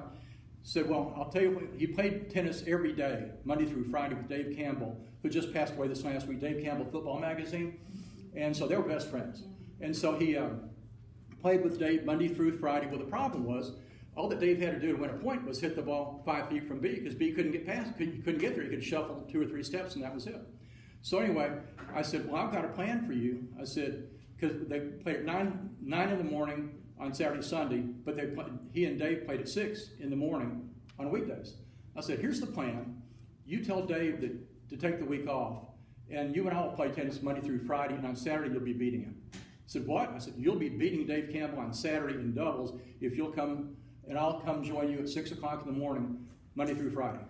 said, well, I'll tell you what, he played tennis every day, Monday through Friday, with Dave Campbell, who just passed away this last week, Dave Campbell Football Magazine. And so they were best friends. And so he played with Dave Monday through Friday. Well, the problem was, all that Dave had to do to win a point was hit the ball 5 feet from B, because B couldn't get past, couldn't get there. He could shuffle 2 or 3 steps, and that was it. So anyway, I said, well, I've got a plan for you. I said, because they played at 9 in the morning on Saturday, Sunday, but he and Dave played at 6 in the morning on weekdays. I said, here's the plan. You tell Dave to take the week off, and you and I will play tennis Monday through Friday, and on Saturday you'll be beating him. I said, what? I said, you'll be beating Dave Campbell on Saturday in doubles if you'll come, and I'll come join you at 6 o'clock in the morning, Monday through Friday.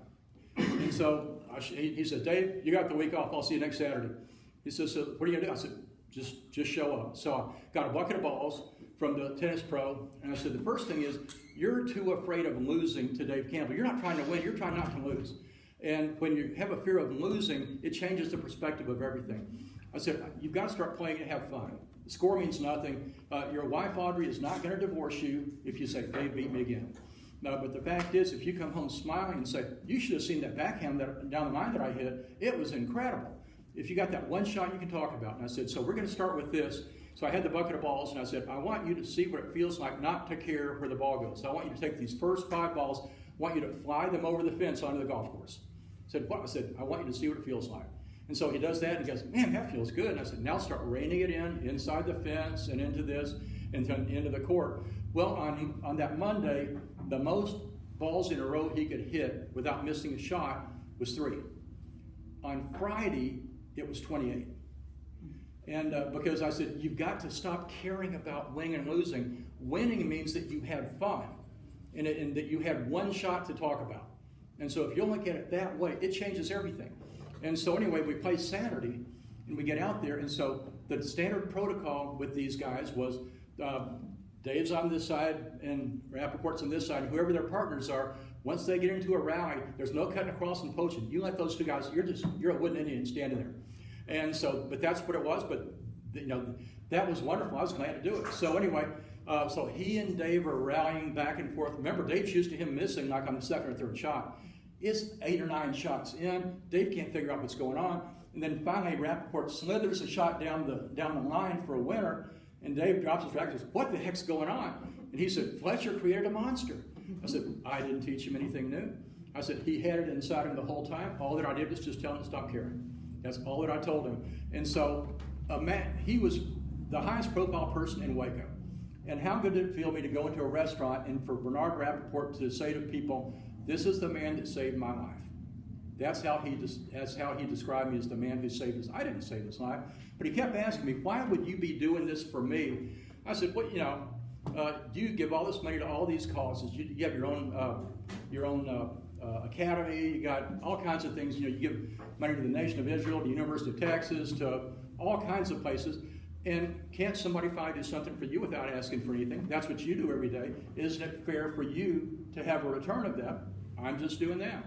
And so he said, Dave, you got the week off. I'll see you next Saturday. He says, so what are you going to do? I said, just show up. So I got a bucket of balls from the tennis pro, and I said, the first thing is, you're too afraid of losing to Dave Campbell. You're not trying to win, you're trying not to lose. And when you have a fear of losing, it changes the perspective of everything. I said, you've got to start playing and have fun. The score means nothing. Your wife, Audrey, is not going to divorce you if you say, Dave beat me again. No, but the fact is, if you come home smiling and say, you should have seen that backhand down the line that I hit, it was incredible. If you got that one shot you can talk about. And I said, so we're going to start with this. So I had the bucket of balls, and I said, I want you to see what it feels like not to care where the ball goes. So I want you to take these first 5 balls, I want you to fly them over the fence onto the golf course. I said, what? I said, I want you to see what it feels like. And so he does that, and he goes, man, that feels good. And I said, now start reining it in, inside the fence, and into this, and then into the court. Well, on that Monday, the most balls in a row he could hit without missing a shot was 3. On Friday, it was 28. And because I said, you've got to stop caring about winning and losing. Winning means that you had fun, and that you had one shot to talk about. And so if you look at it that way, it changes everything. And so anyway, we play Saturday, and we get out there, and so the standard protocol with these guys was Dave's on this side, and Rappaport's on this side, and whoever their partners are, once they get into a rally, there's no cutting across and poaching. You let those 2 guys, you're a wooden Indian standing there. And so, but that's what it was, but that was wonderful. I was glad to do it. So anyway, so he and Dave are rallying back and forth. Remember, Dave's used to him missing like on the 2nd or 3rd shot. It's 8 or 9 shots in. Dave can't figure out what's going on. And then finally, Rappaport slithers a shot down the line for a winner, and Dave drops his racket and says, what the heck's going on? And he said, Fletcher created a monster. I said, I didn't teach him anything new. I said, he had it inside him the whole time. All that I did was just tell him to stop caring. That's all that I told him. And so he was the highest profile person in Waco. And how good did it feel me to go into a restaurant and for Bernard Rappaport to say to people, this is the man that saved my life. That's how he described me, as the man who saved his. I didn't save his life, but he kept asking me, why would you be doing this for me? I said, well, you give all this money to all these causes. You have your own academy. You got all kinds of things. You give money to the Nation of Israel, to the University of Texas, to all kinds of places. And can't somebody finally do something for you without asking for anything? That's what you do every day. Isn't it fair for you to have a return of that? I'm just doing that.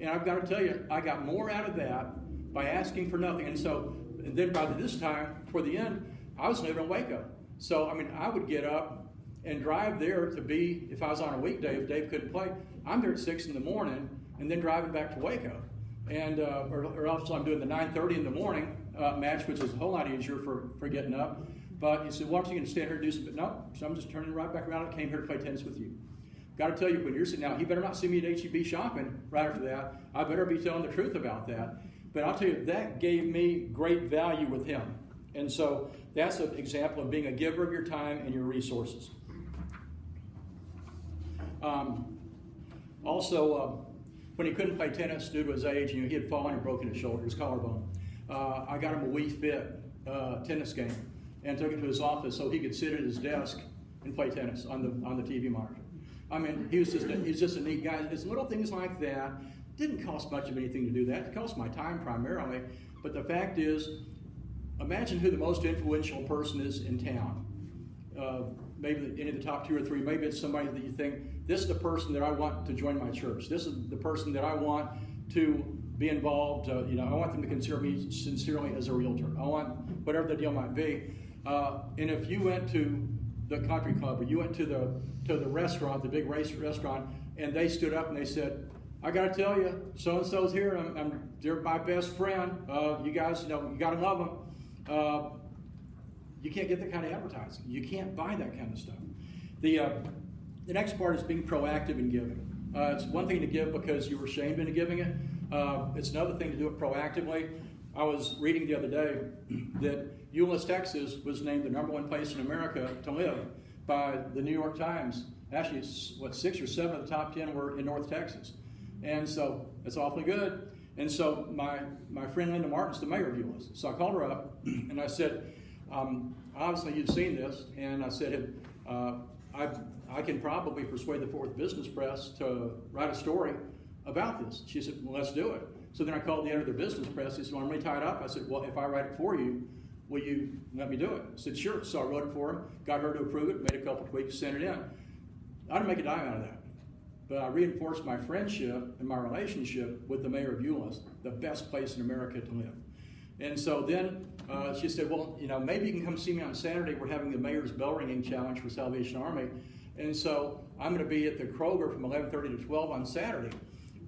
And I've got to tell you, I got more out of that by asking for nothing. And then by this time, toward the end, I was living in Waco. So, I would get up and drive there to be, if I was on a weekday, if Dave couldn't play, I'm there at 6 in the morning and then driving back to Waco. And, or else I'm doing the 9:30 in the morning match, which is a whole lot easier for getting up. But he said, well, aren't you going to stand here and do something? No, so I'm just turning right back around and came here to play tennis with you. Got to tell you, when you're sitting out, he better not see me at HEB shopping right after that. I better be telling the truth about that. But I'll tell you, that gave me great value with him. And so that's an example of being a giver of your time and your resources. Also, when he couldn't play tennis due to his age, he had fallen and broken his shoulder, his collarbone. I got him a Wii Fit tennis game and took it to his office so he could sit at his desk and play tennis on the TV monitor. He's just a neat guy. It's little things like that. Didn't cost much of anything to do that. It cost my time primarily. But the fact is, imagine who the most influential person is in town. Maybe any of the top 2 or 3. Maybe it's somebody that you think, this is the person that I want to join my church. This is the person that I want to be involved. I want them to consider me sincerely as a realtor. I want whatever the deal might be. And if you went to the country club, or you went to the restaurant, the big race restaurant, and they stood up and they said, I got to tell you, so and so's here. They're my best friend. You guys, you got to love them. You can't get that kind of advertising. You can't buy that kind of stuff. The next part is being proactive in giving. It's one thing to give because you were shamed into giving it. It's another thing to do it proactively. I was reading the other day that Euless, Texas was named the #1 place in America to live by the New York Times. Actually, 6 or 7 of the top 10 were in North Texas. And so it's awfully good. And so my friend Linda Martin's the mayor of Euless. So I called her up and I said, obviously you've seen this. And I said, I can probably persuade the Fort Worth Business Press to write a story about this. She said, well, let's do it. So then I called the editor of the Business Press. He said, well, I'm really tied up. I said, well, if I write it for you, will you let me do it? I said, sure. So I wrote it for him, got her to approve it, made a couple tweaks, sent it in. I didn't make a dime out of that. But I reinforced my friendship and my relationship with the mayor of Euless, the best place in America to live. And so then she said, well, maybe you can come see me on Saturday. We're having the mayor's bell ringing challenge for Salvation Army. And so I'm going to be at the Kroger from 11:30 to 12 on Saturday.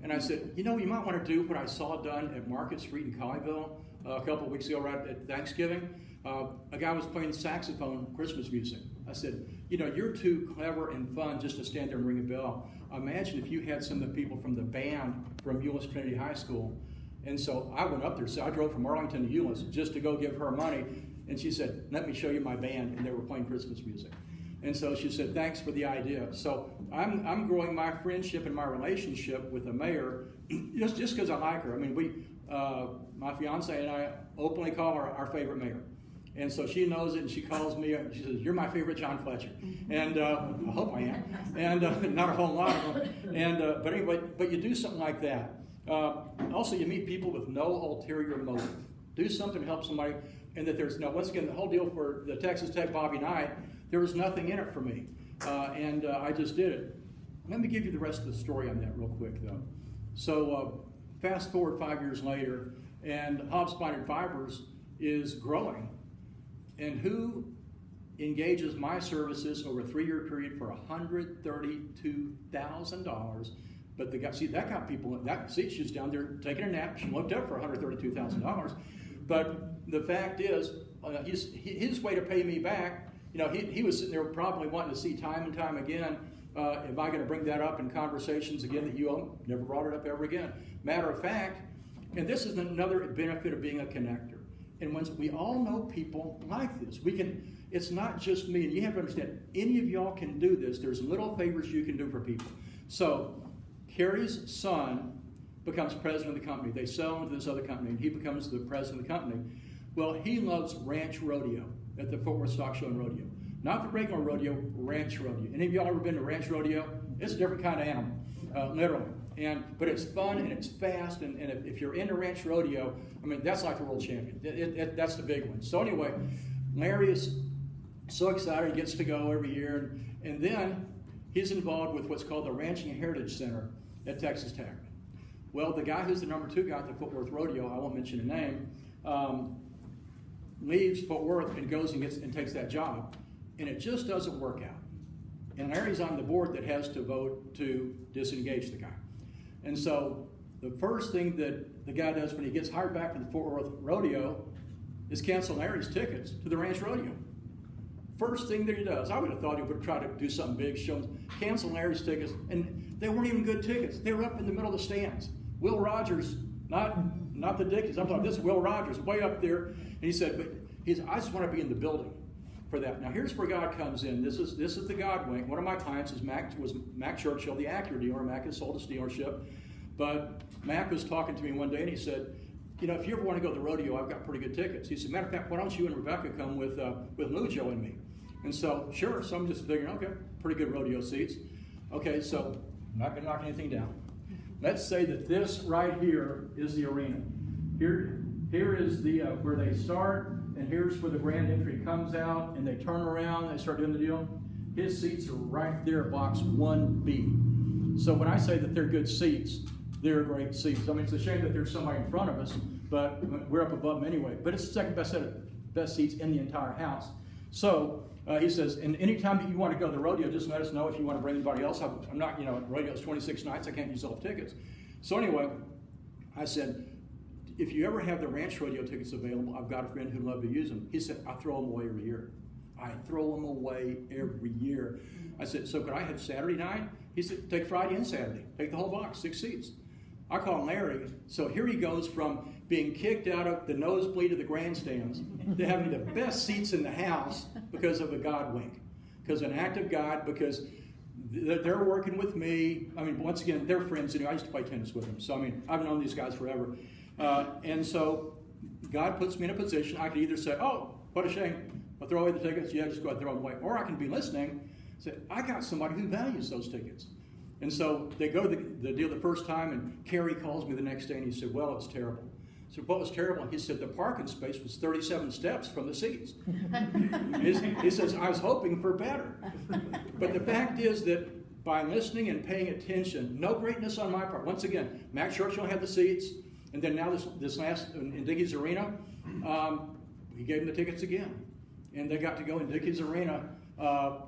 And I said, you might want to do what I saw done at Market Street in Colleyville a couple of weeks ago, right at Thanksgiving. A guy was playing saxophone Christmas music. I said, you're too clever and fun just to stand there and ring a bell. Imagine if you had some of the people from the band from Euless Trinity High School. And so I went up there. So I drove from Arlington to Euless just to go give her money. And she said, let me show you my band. And they were playing Christmas music. And so she said, thanks for the idea. So I'm growing my friendship and my relationship with the mayor just because I like her. I mean, my fiance and I openly call her our favorite mayor. And so she knows it, and she calls me, and she says, you're my favorite John Fletcher. And I hope I am. And not a whole lot of them. But anyway, but you do something like that. Also, you meet people with no ulterior motive. Do something to help somebody, and that there's once again, the whole deal for the Texas Tech Bobby Knight, there was nothing in it for me. And I just did it. Let me give you the rest of the story on that real quick, though. So fast forward 5 years later, and Hobbs Spine Fibers is growing. And who engages my services over a 3-year period for $132,000? But that got people, she was down there taking a nap. She looked up for $132,000. But the fact is, his way to pay me back, he was sitting there probably wanting to see time and time again, am I going to bring that up in conversations again that you own? Never brought it up ever again. Matter of fact, and this is another benefit of being a connector. And once we all know people like this, it's not just me, and you have to understand, any of y'all can do this. There's little favors you can do for people. So Carrie's son becomes president of the company. They sell into this other company, and he becomes the president of the company. Well, he loves ranch rodeo at the Fort Worth Stock Show and Rodeo. Not the regular rodeo, ranch rodeo. Any of y'all ever been to ranch rodeo? It's a different kind of animal, literally. But it's fun and it's fast, and if you're into ranch rodeo, I mean, that's like the world champion. That's the big one. So anyway, Larry is so excited. He gets to go every year, and then he's involved with what's called the Ranching and Heritage Center at Texas Tech. Well, the guy who's the #2 guy at the Fort Worth Rodeo, I won't mention the name, leaves Fort Worth and goes and takes that job, and it just doesn't work out. And Larry's on the board that has to vote to disengage the guy. And so the first thing that the guy does when he gets hired back to the Fort Worth Rodeo is cancel Larry's tickets to the Ranch Rodeo. First thing that he does. I would have thought he would try to do something big, cancel Larry's tickets, and they weren't even good tickets. They were up in the middle of the stands. Will Rogers, not the Dickies, I'm talking this is Will Rogers, way up there, and he said, I just want to be in the building for that. Now here's where God comes in. This is the God wing. One of my clients was Mack Churchill, the Acura dealer. Mack has sold his dealership. But Mack was talking to me one day and he said, if you ever want to go to the rodeo, I've got pretty good tickets. He said, matter of fact, why don't you and Rebecca come with Lujo and me? And so, sure, so I'm just figuring, okay, pretty good rodeo seats. Okay, so I'm not going to knock anything down. Let's say that this right here is the arena. Here is the where they start, and here's where the grand entry comes out, and they turn around, and they start doing the deal. His seats are right there, box 1B. So when I say that they're good seats, they're great seats. I mean, it's a shame that there's somebody in front of us, but we're up above them anyway. But it's the second best set of best seats in the entire house. So He says, and anytime that you want to go to the rodeo, just let us know if you want to bring anybody else. I'm not, rodeo's 26 nights. I can't use all the tickets. So anyway, I said, if you ever have the ranch rodeo tickets available, I've got a friend who'd love to use them. He said, I throw them away every year. I throw them away every year. I said, so could I have Saturday night? He said, take Friday and Saturday. Take the whole box, 6 seats. I call him Larry. So here he goes from being kicked out of the nosebleed of the grandstands to having the best seats in the house because of a God wink. Because an act of God, because they're working with me. I mean, once again, they're friends. I used to play tennis with them. So, I mean, I've known these guys forever. And so God puts me in a position. I could either say, oh, what a shame. I'll throw away the tickets. Yeah, just go ahead and throw them away. Or I can be listening. Say, I got somebody who values those tickets. And so they go to the deal the first time, and Kerry calls me the next day, and he said, well, it was terrible. I said, what was terrible? He said, the parking space was 37 steps from the seats. He says, I was hoping for better. But the fact is that by listening and paying attention, no greatness on my part. Once again, Max Churchill had the seats, and then now this last, in Dickey's Arena, he gave them the tickets again. And they got to go in Dickey's Arena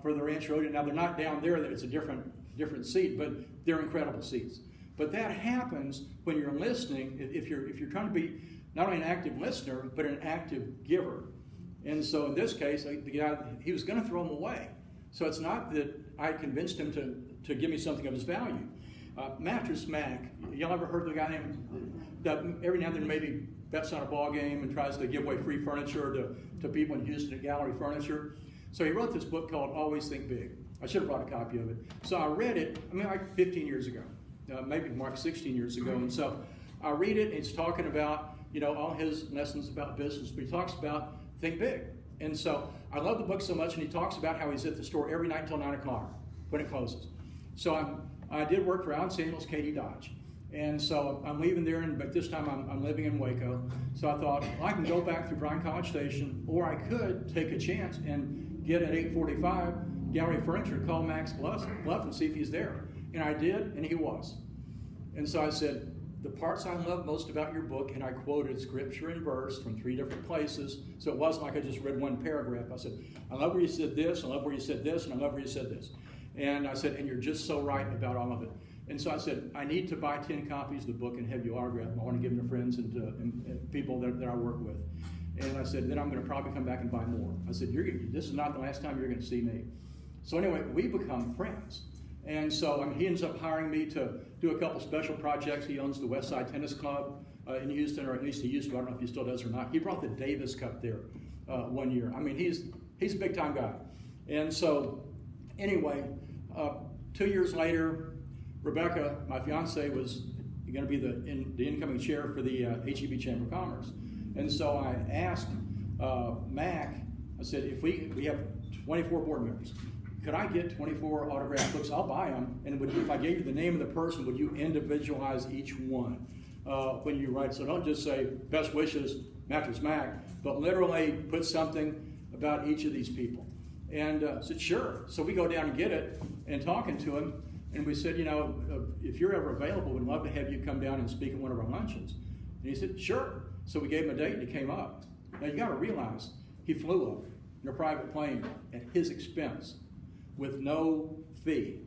for the Ranch Rodeo. Now, they're not down there. It's a different seat, but they're incredible seats. But that happens when you're listening, if you're trying to be not only an active listener, but an active giver. And so in this case, the guy, he was going to throw them away. So it's not that I convinced him to give me something of his value. Mattress Mack, y'all ever heard of the guy that every now and then maybe bets on a ball game and tries to give away free furniture to people in Houston at Gallery Furniture? So he wrote this book called Always Think Big. I should have brought a copy of it. So I read it, like 15 years ago, maybe more like 16 years ago. And so I read it, and it's talking about, all his lessons about business, but he talks about think big. And so I love the book so much, and he talks about how he's at the store every night until 9 o'clock when it closes. So I did work for Alan Samuels, Katie Dodge. And so I'm leaving there, but this time I'm living in Waco. So I thought, well, I can go back through Bryan College Station, or I could take a chance and get at 8:45 Gallery Furniture, call Max Bluff and see if he's there. And I did, and he was. And so I said, the parts I love most about your book, and I quoted scripture and verse from 3 different places, so it wasn't like I just read one paragraph. I said, I love where you said this, I love where you said this, and I love where you said this. And I said, and you're just so right about all of it. And so I said, I need to buy 10 copies of the book and have you autograph them. I want to give them to friends and people that I work with. And I said, then I'm going to probably come back and buy more. I said, this is not the last time you're going to see me. So anyway, we become friends. And so he ends up hiring me to do a couple special projects. He owns the West Side Tennis Club in Houston, or at least he used to. I don't know if he still does or not. He brought the Davis Cup there one year. He's a big-time guy. And so anyway, 2 years later, Rebecca, my fiance, was going to be the incoming chair for the HEB Chamber of Commerce. And so I asked Mac, I said, if we have 24 board members, could I get 24 autographed books? I'll buy them. And if I gave you the name of the person, would you individualize each one when you write? So don't just say, best wishes, Mattress Mack, but literally put something about each of these people. And I said, sure. So we go down and get it, and talking to him, and we said, if you're ever available, we'd love to have you come down and speak at one of our luncheons. And he said, sure. So we gave him a date, and he came up. Now you got to realize, he flew up in a private plane at his expense with no fee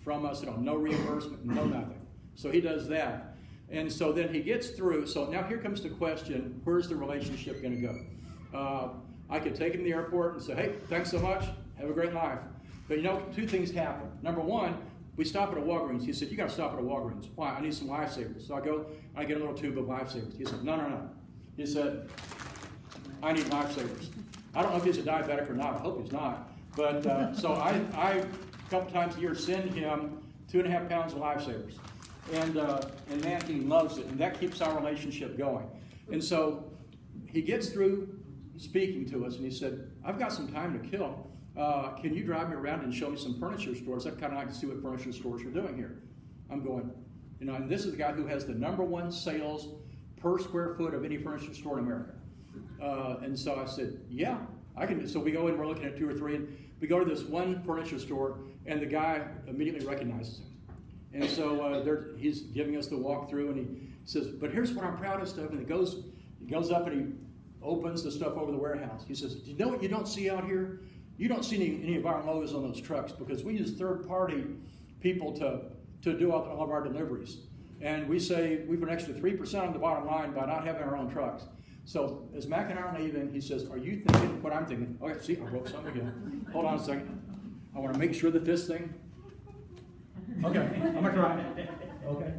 from us at all, no reimbursement, no nothing. So he does that. And so then he gets through. So now here comes the question, where's the relationship going to go? I could take him to the airport and say, hey, thanks so much. Have a great life. But 2 things happen. Number one, we stop at a Walgreens. He said, you got to stop at a Walgreens. Why? I need some lifesavers. So I go, I get a little tube of lifesavers. He said, no. He said, I need lifesavers. I don't know if he's a diabetic or not. I hope he's not. But so I a couple times a year send him 2.5 pounds of lifesavers. And man, he loves it. And that keeps our relationship going. And so he gets through speaking to us, and he said, I've got some time to kill. Can you drive me around and show me some furniture stores? I'd kind of like to see what furniture stores are doing here. I'm going, and this is the guy who has the #1 sales per square foot of any furniture store in America. And so I said, yeah, I can. So we go in, we're looking at 2 or 3, and we go to this one furniture store, and the guy immediately recognizes him. And so he's giving us the walkthrough, and he says, but here's what I'm proudest of. And he goes up and he opens the stuff over the warehouse. He says, do you know what you don't see out here? you don't see any of our logos on those trucks because we use third-party people to do all of our deliveries. And we save an extra 3% on the bottom line by not having our own trucks. So as Mac and I are leaving, he says, are you thinking what I'm thinking? Okay, see, I broke something again. Hold on a second. I want to make sure that this thing, okay, I'm going to try. Okay.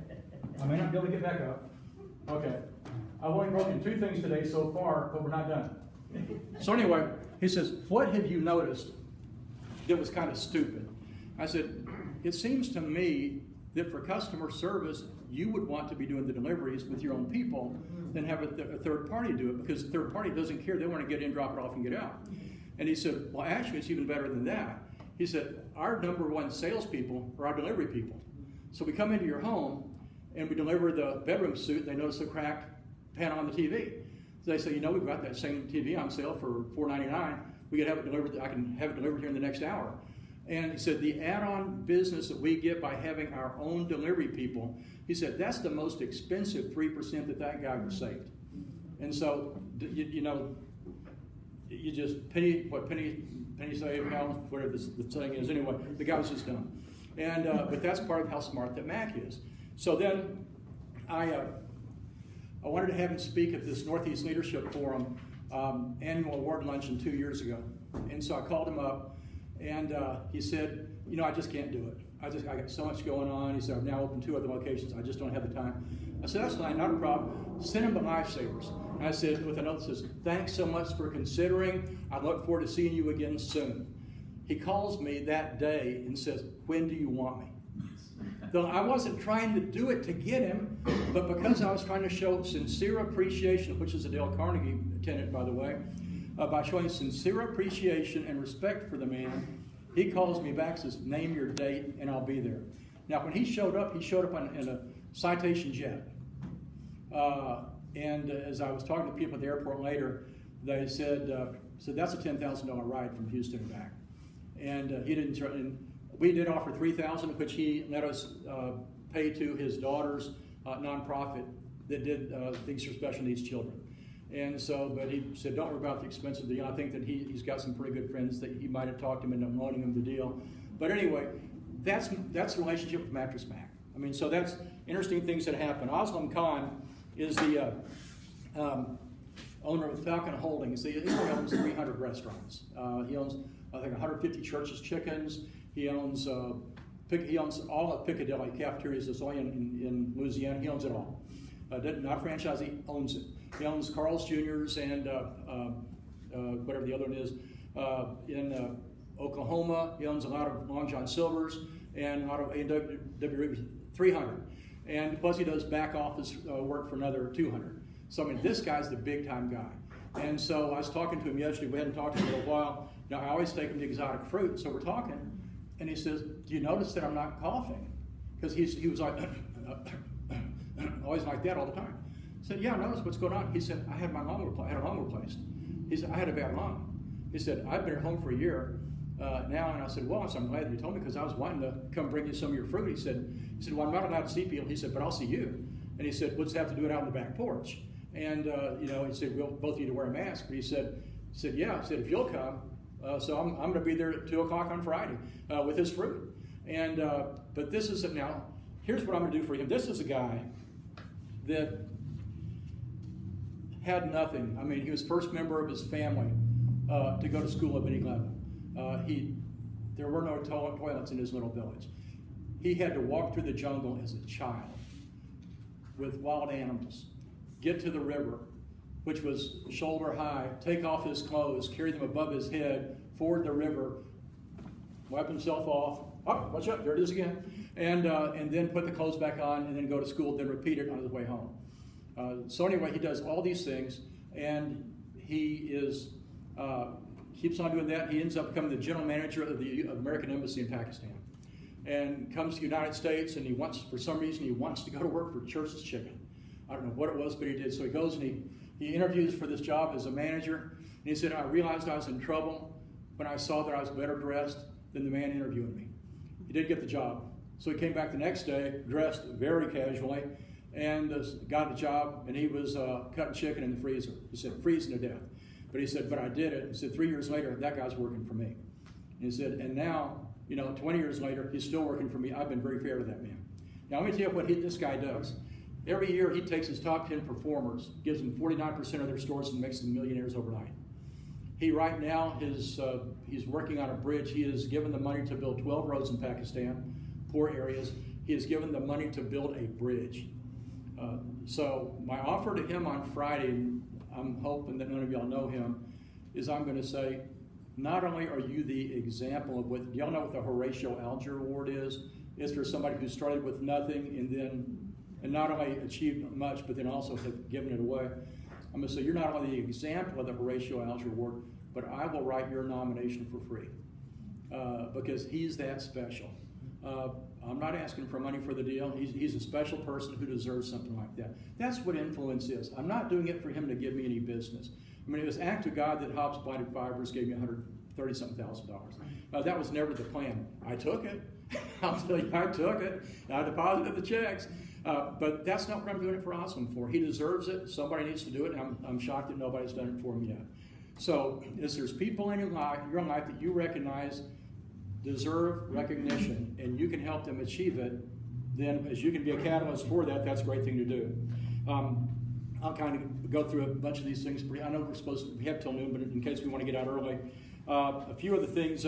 I may not be able to get back up. Okay. I've only broken 2 things today so far, but we're not done. So anyway, he says, what have you noticed that was kind of stupid? I said, it seems to me that for customer service, you would want to be doing the deliveries with your own people than have a third party do it, because the third party doesn't care. They want to get in, drop it off, and get out. And he said, well, actually, it's even better than that. He said, our #1 salespeople are our delivery people. So we come into your home, and we deliver the bedroom suite. They notice the cracked panel on the TV. So they say, you know, we've got that same TV on sale for $4.99. We could have it delivered. I can have it delivered here in the next hour. And he said, the add-on business that we get by having our own delivery people, he said, that's the most expensive 3% that guy was saved. And so, you know, you just penny save, whatever the saying is. Anyway, the guy was just done. And but that's part of how smart that Mac is. So then I wanted to have him speak at this Northeast Leadership Forum annual award luncheon 2 years ago. And so I called him up, and he said, you know, I just can't do it. I got so much going on. He said, I've now opened 2 other locations. I just don't have the time. I said, that's fine, not a problem. Send him the Lifesavers. And I said, with a note that says, thanks so much for considering. I look forward to seeing you again soon. He calls me that day and says, when do you want me? Though I wasn't trying to do it to get him, but because I was trying to show sincere appreciation, which is a Dale Carnegie tenet, by the way, by showing sincere appreciation and respect for the man, he calls me back and says, name your date and I'll be there. Now, when he showed up in a Citation jet. And as I was talking to people at the airport later, they said that's a $10,000 ride from Houston and back. And he didn't. And we did offer $3,000, which he let us pay to his daughter's nonprofit that did things for special needs children. And so, but he said, don't worry about the expense of the deal. I think that he's got some pretty good friends that he might have talked him into loaning him the deal. But anyway, that's the relationship with Mattress Mack. I mean, so that's interesting things that happen. Aslam Khan is the owner of Falcon Holdings. He owns 300 restaurants. He owns, I think, 150 Church's Chickens. He owns all of Piccadilly cafeterias that's all in Louisiana. He owns it all. Not a franchisee, owns it. He owns Carl's Jr.'s and whatever the other one is in Oklahoma. He owns a lot of Long John Silver's and a lot of A&W, 300. And plus he does back office work for another 200. So I mean, this guy's the big time guy. And so I was talking to him yesterday. We hadn't talked to him in a while. Now I always take him to exotic fruit. So we're talking, and he says, "Do you notice that I'm not coughing?" Because he was like, always like that all the time. I said, "Yeah, I noticed what's going on." He said, "I had my lung replaced. I had a lung replaced." He said, "I had a bad lung." He said, "I've been at home for a year now." And I said, "Well, I'm glad you told me because I was wanting to come bring you some of your fruit." He said, "Well, I'm not allowed to see people." He said, "But I'll see you." And he said, "We'll just have to do it out on the back porch." And he said, "We'll both need to wear a mask." But he said, "Yeah." He said, "If you'll come." So I'm going to be there at 2 o'clock on Friday with his fruit. And but this is now. Here's what I'm going to do for him. This is a guy that had nothing. I mean, he was first member of his family to go to school of any level. There were no toilets in his little village. He had to walk through the jungle as a child with wild animals, get to the river, which was shoulder high, take off his clothes, carry them above his head, ford the river, wipe himself off. Oh, watch out, there it is again. And then put the clothes back on and then go to school, then repeat it on his way home. So anyway, he does all these things, and he keeps on doing that. He ends up becoming the general manager of the American Embassy in Pakistan, and comes to the United States, and for some reason he wants to go to work for Church's Chicken. I don't know what it was, but he did. So he goes and he interviews for this job as a manager, and he said, "I realized I was in trouble when I saw that I was better dressed than the man interviewing me." He did get the job. So he came back the next day, dressed very casually, and got a job, and he was cutting chicken in the freezer. He said, freezing to death. But he said, but I did it. He said, 3 years later, that guy's working for me. And he said, and now, 20 years later, he's still working for me. I've been very fair to that man. Now, let me tell you what this guy does. Every year, he takes his top 10 performers, gives them 49% of their stores, and makes them millionaires overnight. He right now, he's working on a bridge. He has given the money to build 12 roads in Pakistan, poor areas. He has given the money to build a bridge. So my offer to him on Friday, I'm hoping that none of y'all know him, is I'm going to say, not only are you the example of what, do y'all know what the Horatio Alger Award is? It's for somebody who started with nothing and not only achieved much, but then also have given it away. I'm going to say, you're not only the example of the Horatio Alger Award, but I will write your nomination for free because he's that special. I'm not asking for money for the deal. He's a special person who deserves something like that. That's what influence is. I'm not doing it for him to give me any business. I mean, it was act of God that Hobbs Blighted Fibers gave me $130,000. That was never the plan. I took it. I'll tell you, I took it. I deposited the checks. But that's not what I'm doing it for Oslam for. He deserves it. Somebody needs to do it, and I'm shocked that nobody's done it for him yet. So, as there's people in your life that you recognize deserve recognition, and you can help them achieve it, then as you can be a catalyst for that, that's a great thing to do. I'll kind of go through a bunch of these things. I know we have till noon, but in case we want to get out early. A few of the things,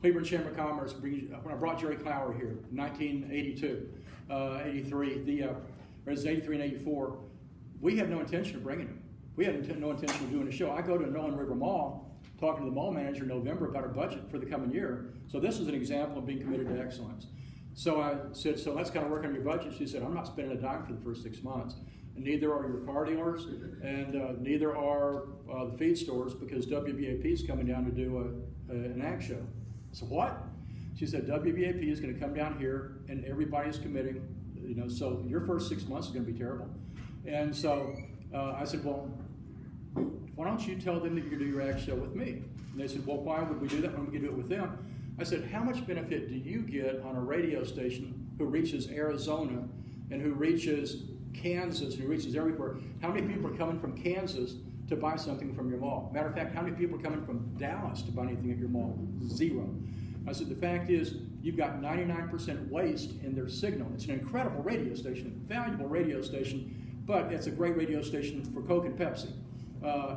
Cleburne Chamber of Commerce, when I brought Jerry Clower here, 1982, 83, it was 83 and 84, we had no intention of bringing him. We had no intention of doing a show. I go to Nolan River Mall, talking to the mall manager in November about our budget for the coming year. So this is an example of being committed to excellence. So I said, so let's kind of work on your budget. She said, I'm not spending a dime for the first 6 months. And neither are your car dealers, and neither are the feed stores, because WBAP is coming down to do an ag show. So what? She said, WBAP is going to come down here, and everybody's committing, so your first 6 months is going to be terrible. And so I said, well, why don't you tell them that you're going to do your ag show with me? And they said, well, why would we do that when we can do it with them? I said, how much benefit do you get on a radio station who reaches Arizona and who reaches Kansas, who reaches everywhere? How many people are coming from Kansas to buy something from your mall? Matter of fact, how many people are coming from Dallas to buy anything at your mall? 0. I said, the fact is, you've got 99% waste in their signal. It's an incredible radio station, a valuable radio station, but it's a great radio station for Coke and Pepsi,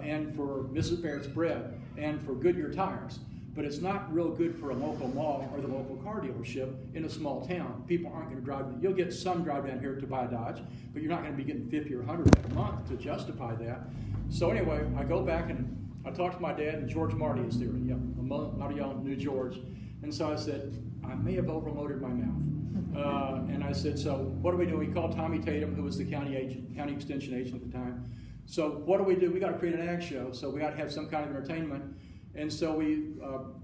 and for Mrs. Barrett's bread, and for Goodyear tires. But it's not real good for a local mall or the local car dealership in a small town. People aren't going to drive. You'll get some drive down here to buy a Dodge, but you're not going to be getting 50 or 100 a month to justify that. So anyway, I go back and I talked to my dad, and George Marty is there. Yeah, a lot of y'all knew George. And so I said, I may have overloaded my mouth. And I said, so what do we do? We called Tommy Tatum, who was the county extension agent at the time. So what do? We got to create an ag show. So we got to have some kind of entertainment. And so we,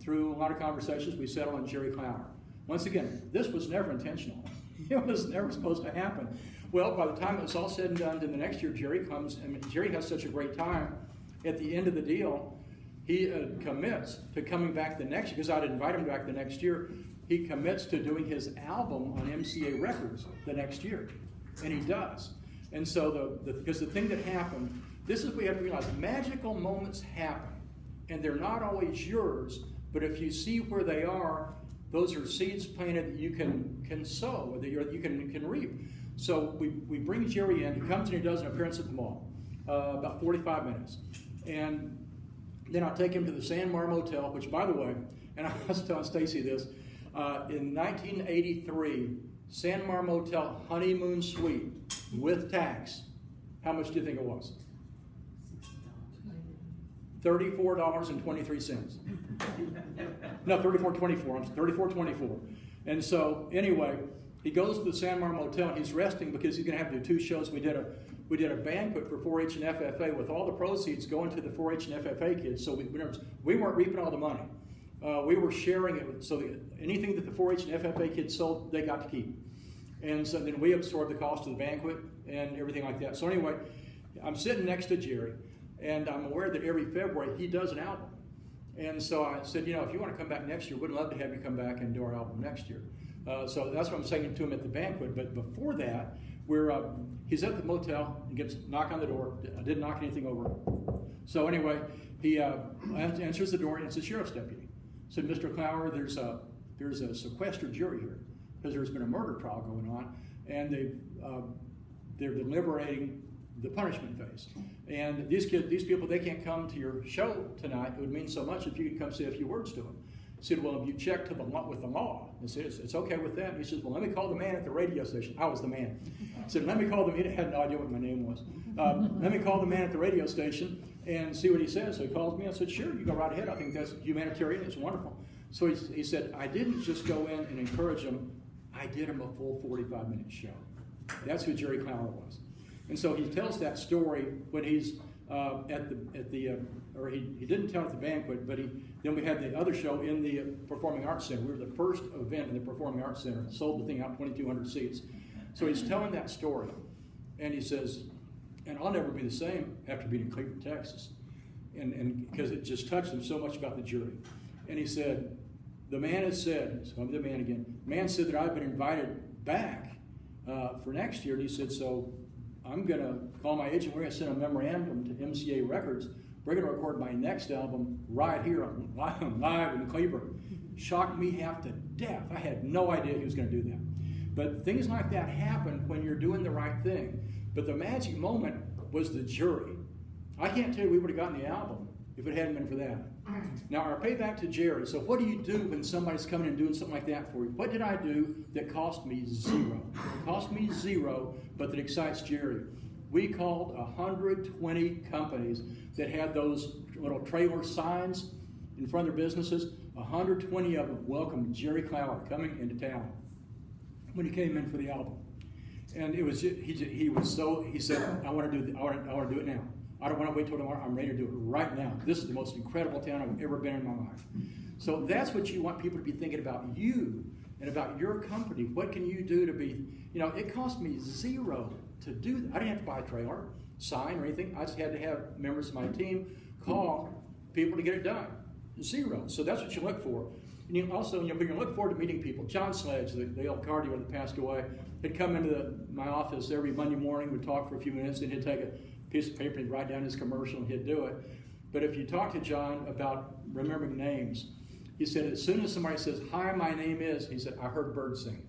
through a lot of conversations, we settled on Jerry Clower. Once again, this was never intentional. It was never supposed to happen. Well, by the time it was all said and done, then the next year Jerry comes, and Jerry has such a great time. At the end of the deal, he commits to coming back the next year, because I'd invite him back the next year. He commits to doing his album on MCA Records the next year, and he does. And so, because the thing that happened, this is what we have to realize, magical moments happen. And they're not always yours, but if you see where they are, those are seeds planted that you can sow, that you can reap. So we bring Jerry in. He comes and he does an appearance at the mall, about 45 minutes. And then I'll take him to the Sandmar Motel, which, by the way, and I was telling Stacy this, in 1983, Sandmar Motel honeymoon suite with tax, how much do you think it was? $34.23. No, $34.24. I'm $34.24. And so anyway, he goes to the Sandmar Motel and he's resting because he's going to have to do 2 shows. We did a banquet for 4-H and FFA with all the proceeds going to the 4-H and FFA kids. So we weren't reaping all the money. We were sharing it. So anything that the 4-H and FFA kids sold, they got to keep. And so then we absorbed the cost of the banquet and everything like that. So anyway, I'm sitting next to Jerry. And I'm aware that every February he does an album. And so I said, if you want to come back next year, we'd love to have you come back and do our album next year. So that's what I'm saying to him at the banquet. But before that, he's at the motel and gets knock on the door. I didn't knock anything over. So anyway, he answers the door, and it's a sheriff's deputy. Said, Mr. Clower, there's a sequestered jury here because there's been a murder trial going on, and they're deliberating the punishment phase. And these people, they can't come to your show tonight. It would mean so much if you could come say a few words to them. He said, well, have you checked with the law? He said, it's okay with that. He says, well, let me call the man at the radio station. I was the man. He said, let me call the man. He had no idea what my name was. Let me call the man at the radio station and see what he says. So he calls me. I said, sure, you go right ahead. I think that's humanitarian. It's wonderful. So he said, I didn't just go in and encourage him. I did him a full 45-minute show. That's who Jerry Clower was. And so he tells that story when he's he didn't tell it at the banquet, but then we had the other show in the Performing Arts Center. We were the first event in the Performing Arts Center. Sold the thing out 2,200 seats. So he's telling that story, and he says, and I'll never be the same after being in Cleburne, Texas, and because it just touched him so much about the jury. And he said, the man has said, so I'm the man again, the man said that I've been invited back for next year, and he said, so I'm going to call my agent. We're going to send a memorandum to MCA Records. We're going to record my next album right here live in Cleburne. Shocked me half to death. I had no idea he was going to do that. But things like that happen when you're doing the right thing. But the magic moment was the jury. I can't tell you we would have gotten the album if it hadn't been for that. Now, our payback to Jerry. So what do you do when somebody's coming and doing something like that for you? What did I do that cost me zero? It cost me zero, but that excites Jerry. We called 120 companies that had those little trailer signs in front of their businesses. 120 of them welcomed Jerry Clower coming into town when he came in for the album. And it was he said, I want to do it now. I don't want to wait till tomorrow. I'm ready to do it right now. This is the most incredible town I've ever been in my life. So that's what you want people to be thinking about you and about your company. What can you do to be, it cost me zero to do that. I didn't have to buy a trailer, sign, or anything. I just had to have members of my team call people to get it done. Zero. So that's what you look for. And you also, you're going to look forward to meeting people. John Sledge, the old cardio that passed away, he'd come into my office every Monday morning, would talk for a few minutes, and he'd take a piece of paper and write down his commercial, and he'd do it. But if you talk to John about remembering names, he said, as soon as somebody says, hi, my name is, he said, I heard birds sing.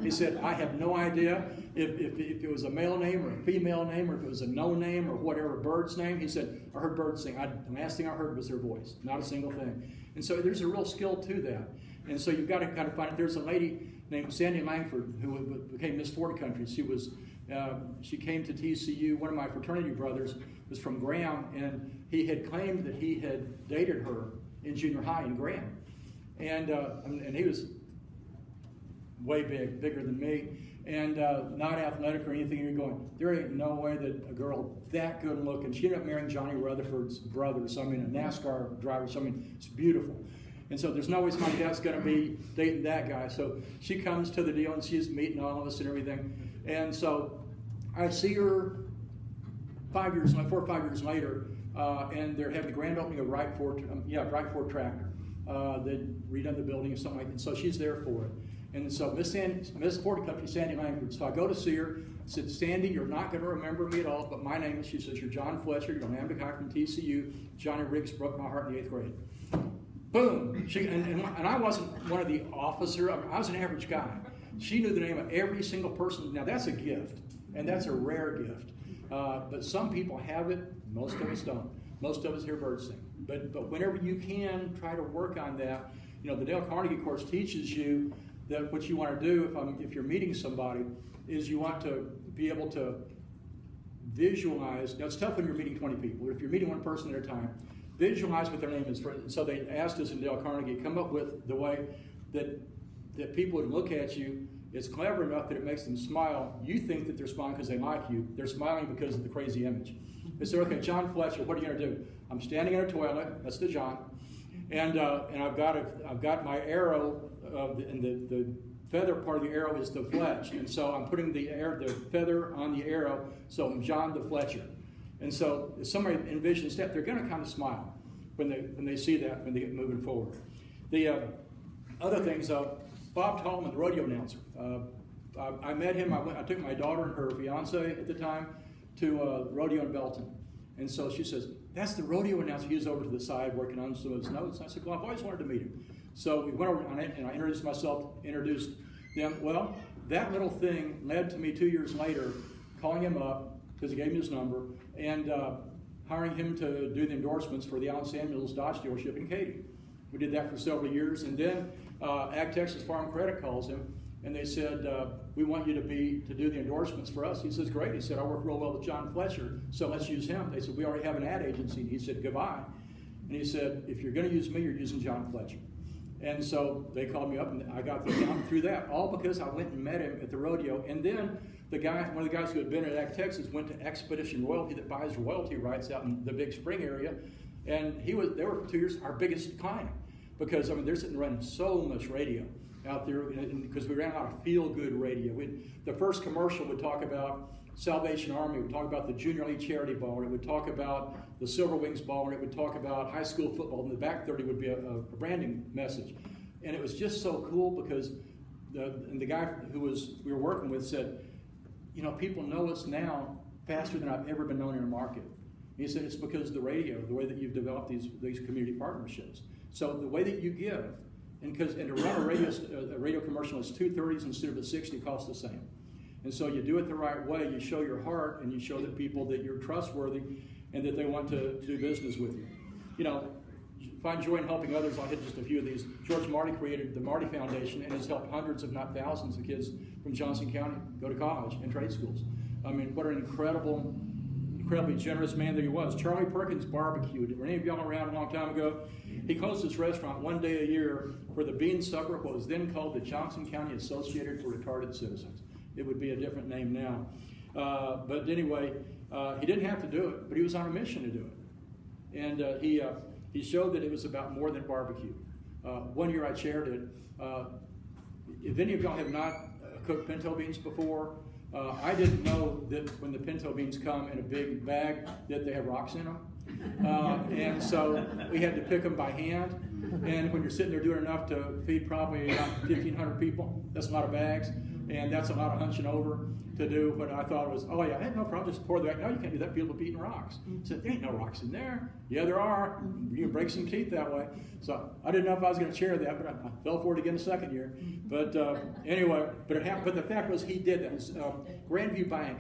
He said, I have no idea if it was a male name or a female name or if it was a no name or whatever, bird's name. He said, I heard birds sing. The last thing I heard was their voice, not a single thing. And so there's a real skill to that. And so you've got to kind of find it. There's a lady named Sandy Langford who became Miss Ford Country. She came to TCU. One of my fraternity brothers was from Graham, and he had claimed that he had dated her in junior high in Graham. And he was way bigger than me, and not athletic or anything. And you're going, there ain't no way that a girl that good looking, she ended up marrying Johnny Rutherford's brother, so I mean, a NASCAR driver, so I mean, it's beautiful. And so there's no way my dad's going to be dating that guy. So she comes to the deal, and she's meeting all of us and everything. And so I see her 4 or 5 years later, and they're having the grand opening of Right Ford Tractor. They'd redone the building or something like that. And so she's there for it. And so Miss Ford Country, Sandy Langford. So I go to see her. I said, Sandy, you're not going to remember me at all, but my name is, she says, you're John Fletcher. You're a Lambda guy from TCU. Johnny Riggs broke my heart in the 8th grade. Boom. And I wasn't one of the officers. I was an average guy. She knew the name of every single person. Now, that's a gift, and that's a rare gift. But some people have it. Most of us don't. Most of us hear birds sing. But whenever you can, try to work on that. The Dale Carnegie course teaches you that what you want to do if you're meeting somebody is you want to be able to visualize. Now, it's tough when you're meeting 20 people. If you're meeting one person at a time, visualize what their name is. So they asked us in Dale Carnegie, come up with the way that people would look at you. It's clever enough that it makes them smile. You think that they're smiling because they like you. They're smiling because of the crazy image. They say, okay, John Fletcher, what are you going to do? I'm standing in a toilet. That's the John. And I've got my arrow, and the feather part of the arrow is the Fletch. And so I'm putting the feather on the arrow, so I'm John the Fletcher. And so if somebody envisions that, they're going to kind of smile when they see that, when they get moving forward. The other things, Bob Tallman, the rodeo announcer. I met him. I took my daughter and her fiance at the time to rodeo in Belton. And so she says, that's the rodeo announcer. He was over to the side working on some of his notes. And I said, well, I've always wanted to meet him. So we went over on it, and I introduced myself, introduced them. Well, that little thing led to me 2 years later calling him up, because he gave me his number, and hiring him to do the endorsements for the Allen Samuels Dodge dealership in Katy. We did that for several years, and then Ag Texas Farm Credit calls him, and they said, we want you to do the endorsements for us. He says, great. He said, I work real well with John Fletcher, so let's use him. They said, we already have an ad agency. And he said, goodbye. And he said, if you're going to use me, you're using John Fletcher. And so they called me up, and I got the account through that, all because I went and met him at the rodeo. And then one of the guys who had been at Ag Texas went to Expedition Royalty that buys royalty rights out in the Big Spring area. And they were for 2 years our biggest client, because they're sitting running so much radio out there, because we ran a lot of feel-good radio. The first commercial would talk about Salvation Army, it would talk about the Junior League Charity Ball, it would talk about the Silver Wings Ball, and it would talk about high school football, and the back 30 would be a branding message. And it was just so cool, because the guy who we were working with said, people know us now faster than I've ever been known in a market. He said, it's because of the radio, the way that you've developed these community partnerships. So the way that you give, and to run a radio commercial is 2:30s instead of a 60 costs the same. And so you do it the right way, you show your heart, and you show the people that you're trustworthy and that they want to do business with you. Find joy in helping others. I'll hit just a few of these. George Marty created the Marty Foundation and has helped hundreds, if not thousands, of kids from Johnson County go to college and trade schools. I mean, what an incredibly generous man that he was. Charlie Perkins barbecued. Were any of y'all around a long time ago? He closed this restaurant one day a year for the Bean Supper, what was then called the Johnson County Associated for Retarded Citizens. It would be a different name now. But anyway, he didn't have to do it, but he was on a mission to do it. And he showed that it was about more than barbecue. One year I chaired it. If any of y'all have not cooked pinto beans before, I didn't know that when the pinto beans come in a big bag that they have rocks in them. And so we had to pick them by hand. And when you're sitting there doing enough to feed probably about 1,500 people, that's a lot of bags. And that's a lot of hunching over to do. But I thought it was, oh yeah, I had no problem, just pour the bag. No, you can't do that, people will be eating rocks. I said, there ain't no rocks in there. Yeah, there are. You can break some teeth that way. So I didn't know if I was going to chair that, but I fell for it again the second year. But anyway, but it happened. But the fact was, he did that. Grandview Bank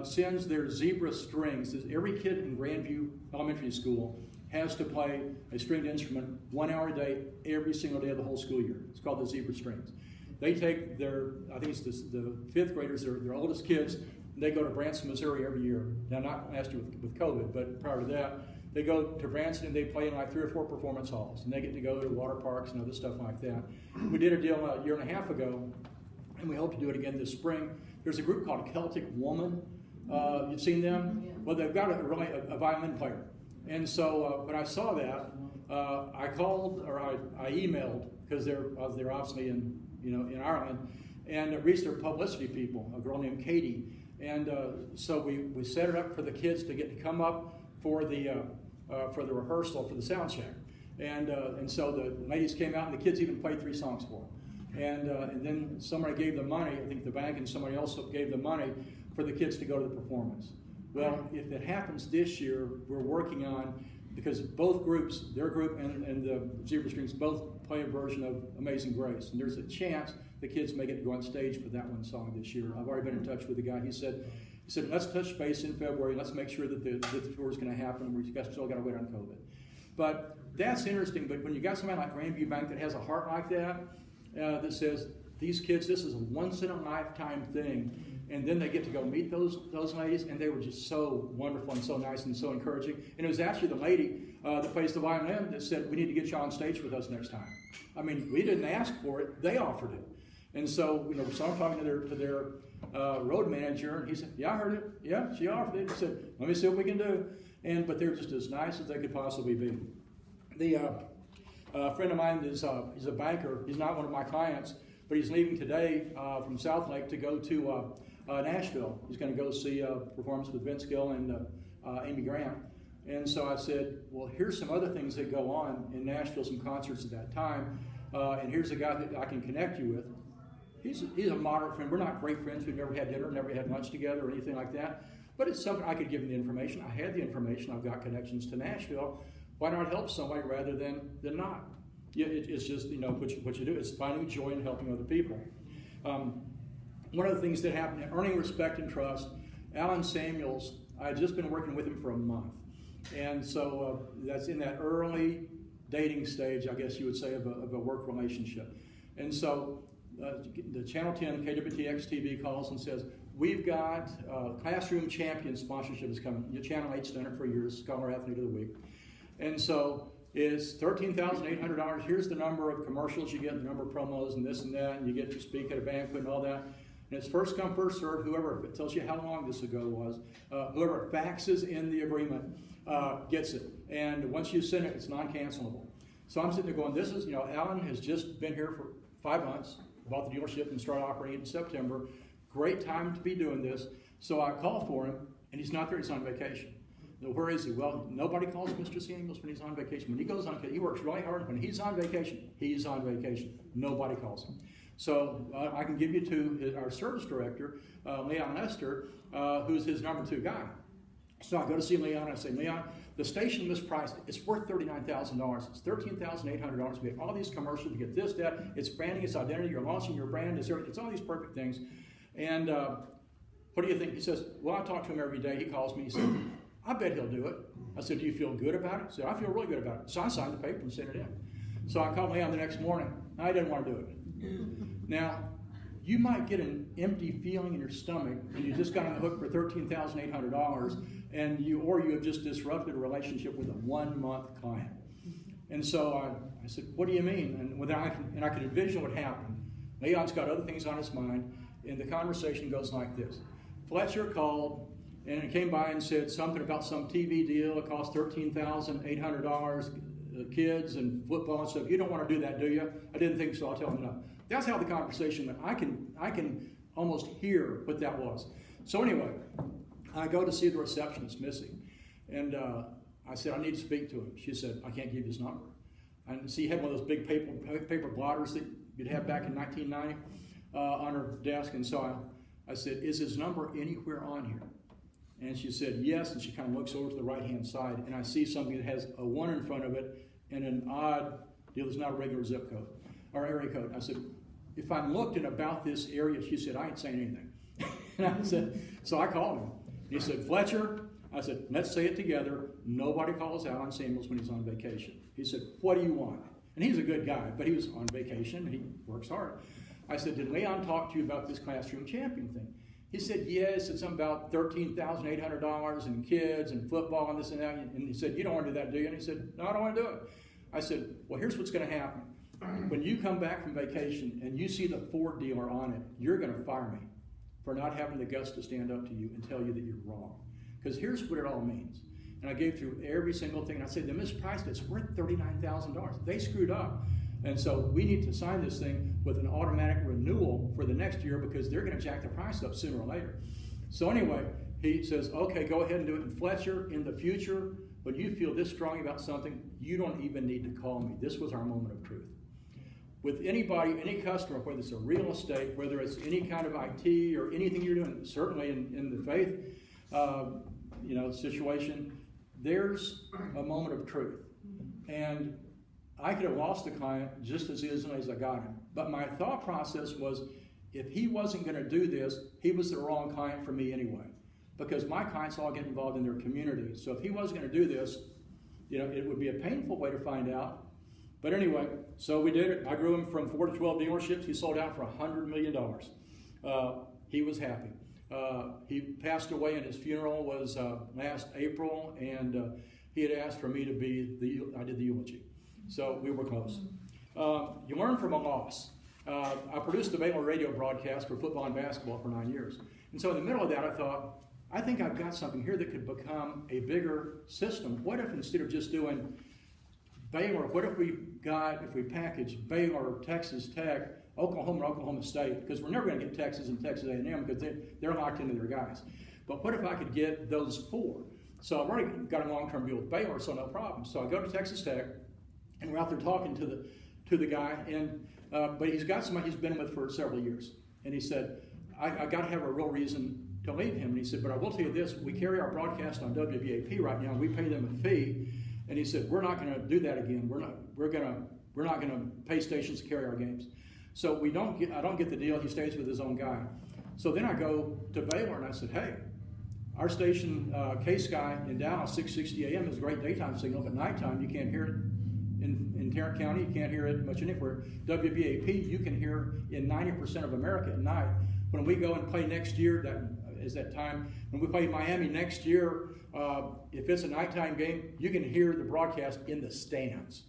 sends their zebra strings. Every kid in Grandview Elementary School has to play a stringed instrument 1 hour a day, every single day of the whole school year. It's called the zebra strings. They take I think it's the fifth graders, their oldest kids, and they go to Branson, Missouri every year. Now, not last year with COVID, but prior to that, they go to Branson and they play in like 3 or 4 performance halls, and they get to go to water parks and other stuff like that. We did a deal a year and a half ago, and we hope to do it again this spring. There's a group called Celtic Woman. You've seen them? Well, they've got a violin player. And so when I saw that, I called, or I emailed, because they're obviously in Ireland, and reached their publicity people, a girl named Katie. And so we set it up for the kids to get to come up for the rehearsal, for the sound check. And so the ladies came out, and the kids even played 3 songs for them. And then somebody gave the money, I think the bank and somebody else gave the money for the kids to go to the performance. Well, if it happens this year, we're working on, because both groups, their group and the Zebra Strings, both play a version of Amazing Grace. And there's a chance the kids may get to go on stage for that one song this year. I've already been in touch with the guy. He said, let's touch base in February. Let's make sure that the tour is going to happen. We've still got to wait on COVID. But that's interesting. But when you got somebody like Grandview Bank that has a heart like that, that says, these kids, this is a once-in-a-lifetime thing. And then they get to go meet those ladies, and they were just so wonderful and so nice and so encouraging. And it was actually the lady that plays the violin that said, we need to get you on stage with us next time. I mean, we didn't ask for it, they offered it. And so, so I'm talking to their road manager, and he said, yeah, I heard it. Yeah, she offered it. He said, let me see what we can do. But they're just as nice as they could possibly be. A friend of mine he's a banker. He's not one of my clients, but he's leaving today from South Lake to go to Nashville. He's going to go see a performance with Vince Gill and Amy Grant. And so I said, well, here's some other things that go on in Nashville, some concerts at that time. And here's a guy that I can connect you with. He's a moderate friend. We're not great friends. We've never had dinner, never had lunch together or anything like that. But it's something I could give them the information. I had the information. I've got connections to Nashville. Why not help somebody rather than not? Yeah, it's just, you know, what you do. It's finding joy in helping other people. One of the things that happened, earning respect and trust, Alan Samuels, I had just been working with him for a month. And so that's in that early dating stage, I guess you would say, of a work relationship. And so the Channel 10 KWTX TV calls and says, we've got Classroom Champion sponsorship is coming. Channel 8's done it for years, Scholar Athlete of the Week. And so it's $13,800. Here's the number of commercials you get, the number of promos and this and that, and you get to speak at a banquet and all that. And it's first come, first served. Whoever, if it tells you how long this ago was, whoever faxes in the agreement gets it. And once you send it, it's non-cancelable. So I'm sitting there going, this is, you know, Alan has just been here for 5 months, bought the dealership and started operating in September. Great time to be doing this. So I call for him, and he's not there, he's on vacation. So where is he? Well, nobody calls Mr. Samuels when he's on vacation. When he goes on vacation, he works really hard. When he's on vacation, he's on vacation. Nobody calls him. So I can give you to our service director, Leon Lester, who's his number 2 guy. So I go to see Leon, and I say, Leon, the station mispriced. It's worth $39,000. It's $13,800. We have all these commercials. You get this, that. It's branding, it's identity. You're launching your brand. It's all these perfect things. And what do you think? He says, well, I talk to him every day. He calls me. He said, I bet he'll do it. I said, do you feel good about it? He said, I feel really good about it. So I signed the paper and sent it in. So I called Leon the next morning. I didn't want to do it. Now, you might get an empty feeling in your stomach when you just got on the hook for $13,800 and you have just disrupted a relationship with a 1-month client. And so I said, what do you mean? And I could envision what happened. Leon's got other things on his mind, and the conversation goes like this. Fletcher called, and it came by and said something about some TV deal. It cost $13,800, kids and football and stuff. You don't want to do that, do you? I didn't think so. I'll tell him no. That's how the conversation went. I can almost hear what that was. So anyway, I go to see the receptionist, Missy, and I said, I need to speak to him. She said, I can't give you his number. And she had one of those big paper blotters that you'd have back in 1990 on her desk. And so I said, is his number anywhere on here? And she said, yes. And she kind of looks over to the right-hand side, and I see something that has a 1 in front of it and an odd deal that's not a regular zip code or area code. I said, if I looked in about this area, she said, I ain't saying anything. And I said, so I called him. He said, Fletcher, I said, let's say it together. Nobody calls Alan Samuels when he's on vacation. He said, what do you want? And he's a good guy, but he was on vacation. He works hard. I said, did Leon talk to you about this Classroom Champion thing? He said, yes, it's something about $13,800 and kids and football and this and that. And he said, you don't want to do that, do you? And he said, no, I don't want to do it. I said, well, here's what's going to happen. When you come back from vacation and you see the Ford dealer on it, you're going to fire me for not having the guts to stand up to you and tell you that you're wrong. Because here's what it all means. And I gave through every single thing. And I said, they mispriced it. It's worth $39,000. They screwed up. And so we need to sign this thing with an automatic renewal for the next year because they're going to jack the price up sooner or later. So anyway, he says, okay, go ahead and do it. And Fletcher, in the future, when you feel this strong about something, you don't even need to call me. This was our moment of truth. With anybody, any customer, whether it's a real estate, whether it's any kind of IT or anything you're doing, certainly in the faith situation, there's a moment of truth. And I could have lost the client just as easily as I got him. But my thought process was, if he wasn't going to do this, he was the wrong client for me anyway. Because my clients all get involved in their community. So if he wasn't going to do this, it would be a painful way to find out. But anyway, so we did it. I grew him from 4 to 12 dealerships. He sold out for $100 million. He was happy. He passed away, and his funeral was last April, and he had asked for me to be I did the eulogy. So we were close. You learn from a loss. I produced the Baylor radio broadcast for football and basketball for 9 years. And so in the middle of that, I thought, I think I've got something here that could become a bigger system. What if instead of just doing Baylor, what if we package Baylor, Texas Tech, Oklahoma, and Oklahoma State? Because we're never going to get Texas and Texas A&M because they're locked into their guys. But what if I could get those 4? So I've already got a long-term deal with Baylor, so no problem. So I go to Texas Tech, and we're out there talking to the guy, and but he's got somebody he's been with for several years. And he said, I got to have a real reason to leave him. And he said, but I will tell you this, we carry our broadcast on WBAP right now. We pay them a fee. And he said, we're not going to do that again. We're not going to pay stations to carry our games. So I don't get the deal. He stays with his own guy. So then I go to Baylor and I said, hey, our station, K-Sky in Dallas, 660 AM is a great daytime signal, but nighttime you can't hear it in Tarrant County. You can't hear it much anywhere. WBAP, you can hear in 90% of America at night. When we go and play next year, that is that time. When we play Miami next year, if it's a nighttime game, you can hear the broadcast in the stands.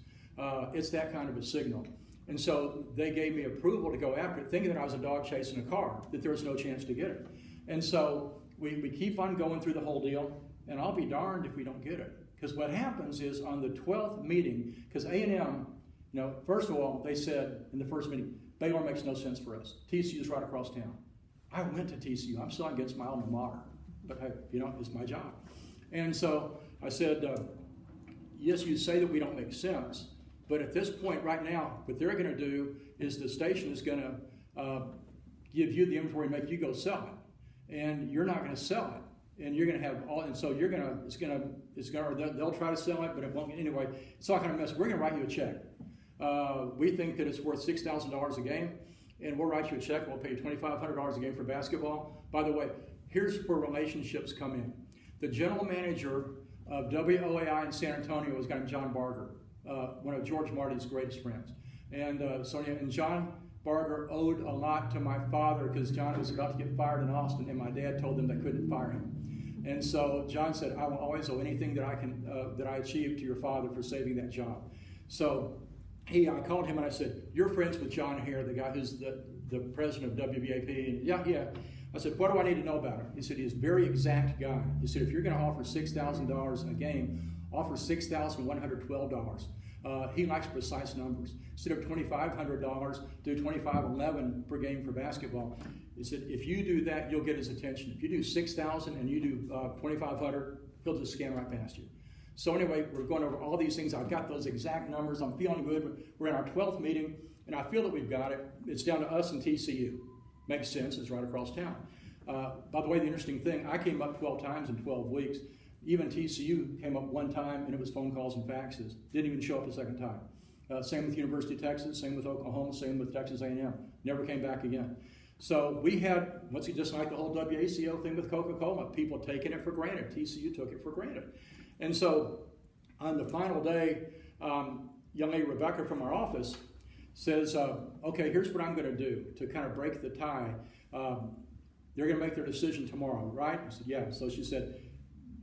It's that kind of a signal. And so they gave me approval to go after it, thinking that I was a dog chasing a car, that there was no chance to get it. And so we keep on going through the whole deal, and I'll be darned if we don't get it. Because what happens is on the 12th meeting, because A&M, first of all, they said in the first meeting, Baylor makes no sense for us. TCU is right across town. I went to TCU. I'm still against my alma mater. But hey, it's my job. And so I said, yes, you say that we don't make sense, but at this point right now, what they're going to do is the station is going to give you the inventory and make you go sell it. And you're not going to sell it. And you're going to have all, and so they'll try to sell it, but it won't. Anyway, it's all kind of mess. We're going to write you a check. We think that it's worth $6,000 a game, and we'll write you a check. We'll pay you $2,500 a game for basketball. By the way, here's where relationships come in. The general manager of WOAI in San Antonio was a guy named John Barger, one of George Marty's greatest friends. And John Barger owed a lot to my father because John was about to get fired in Austin, and my dad told them they couldn't fire him. And so John said, I will always owe anything that I achieved to your father for saving that job. So I called him and I said, you're friends with John Hare, the guy who's the president of WBAP. And yeah. I said, what do I need to know about him? He said, he's a very exact guy. He said, if you're going to offer $6,000 a game, offer $6,112. He likes precise numbers. Instead of $2,500, do $2,511 per game for basketball. He said, if you do that, you'll get his attention. If you do $6,000 and you do $2,500, he'll just scan right past you. So anyway, we're going over all these things. I've got those exact numbers. I'm feeling good. We're in our 12th meeting, and I feel that we've got it. It's down to us and TCU. Makes sense. It's right across town. By the way, the interesting thing, I came up 12 times in 12 weeks. Even TCU came up one time, and it was phone calls and faxes. Didn't even show up a second time. Same with University of Texas, same with Oklahoma, same with Texas A&M. Never came back again. So we had, just like the whole WACO thing with Coca-Cola, people taking it for granted. TCU took it for granted. And so on the final day, young lady Rebecca from our office says, okay, here's what I'm going to do to kind of break the tie. They're going to make their decision tomorrow, right? I said, yeah. So she said,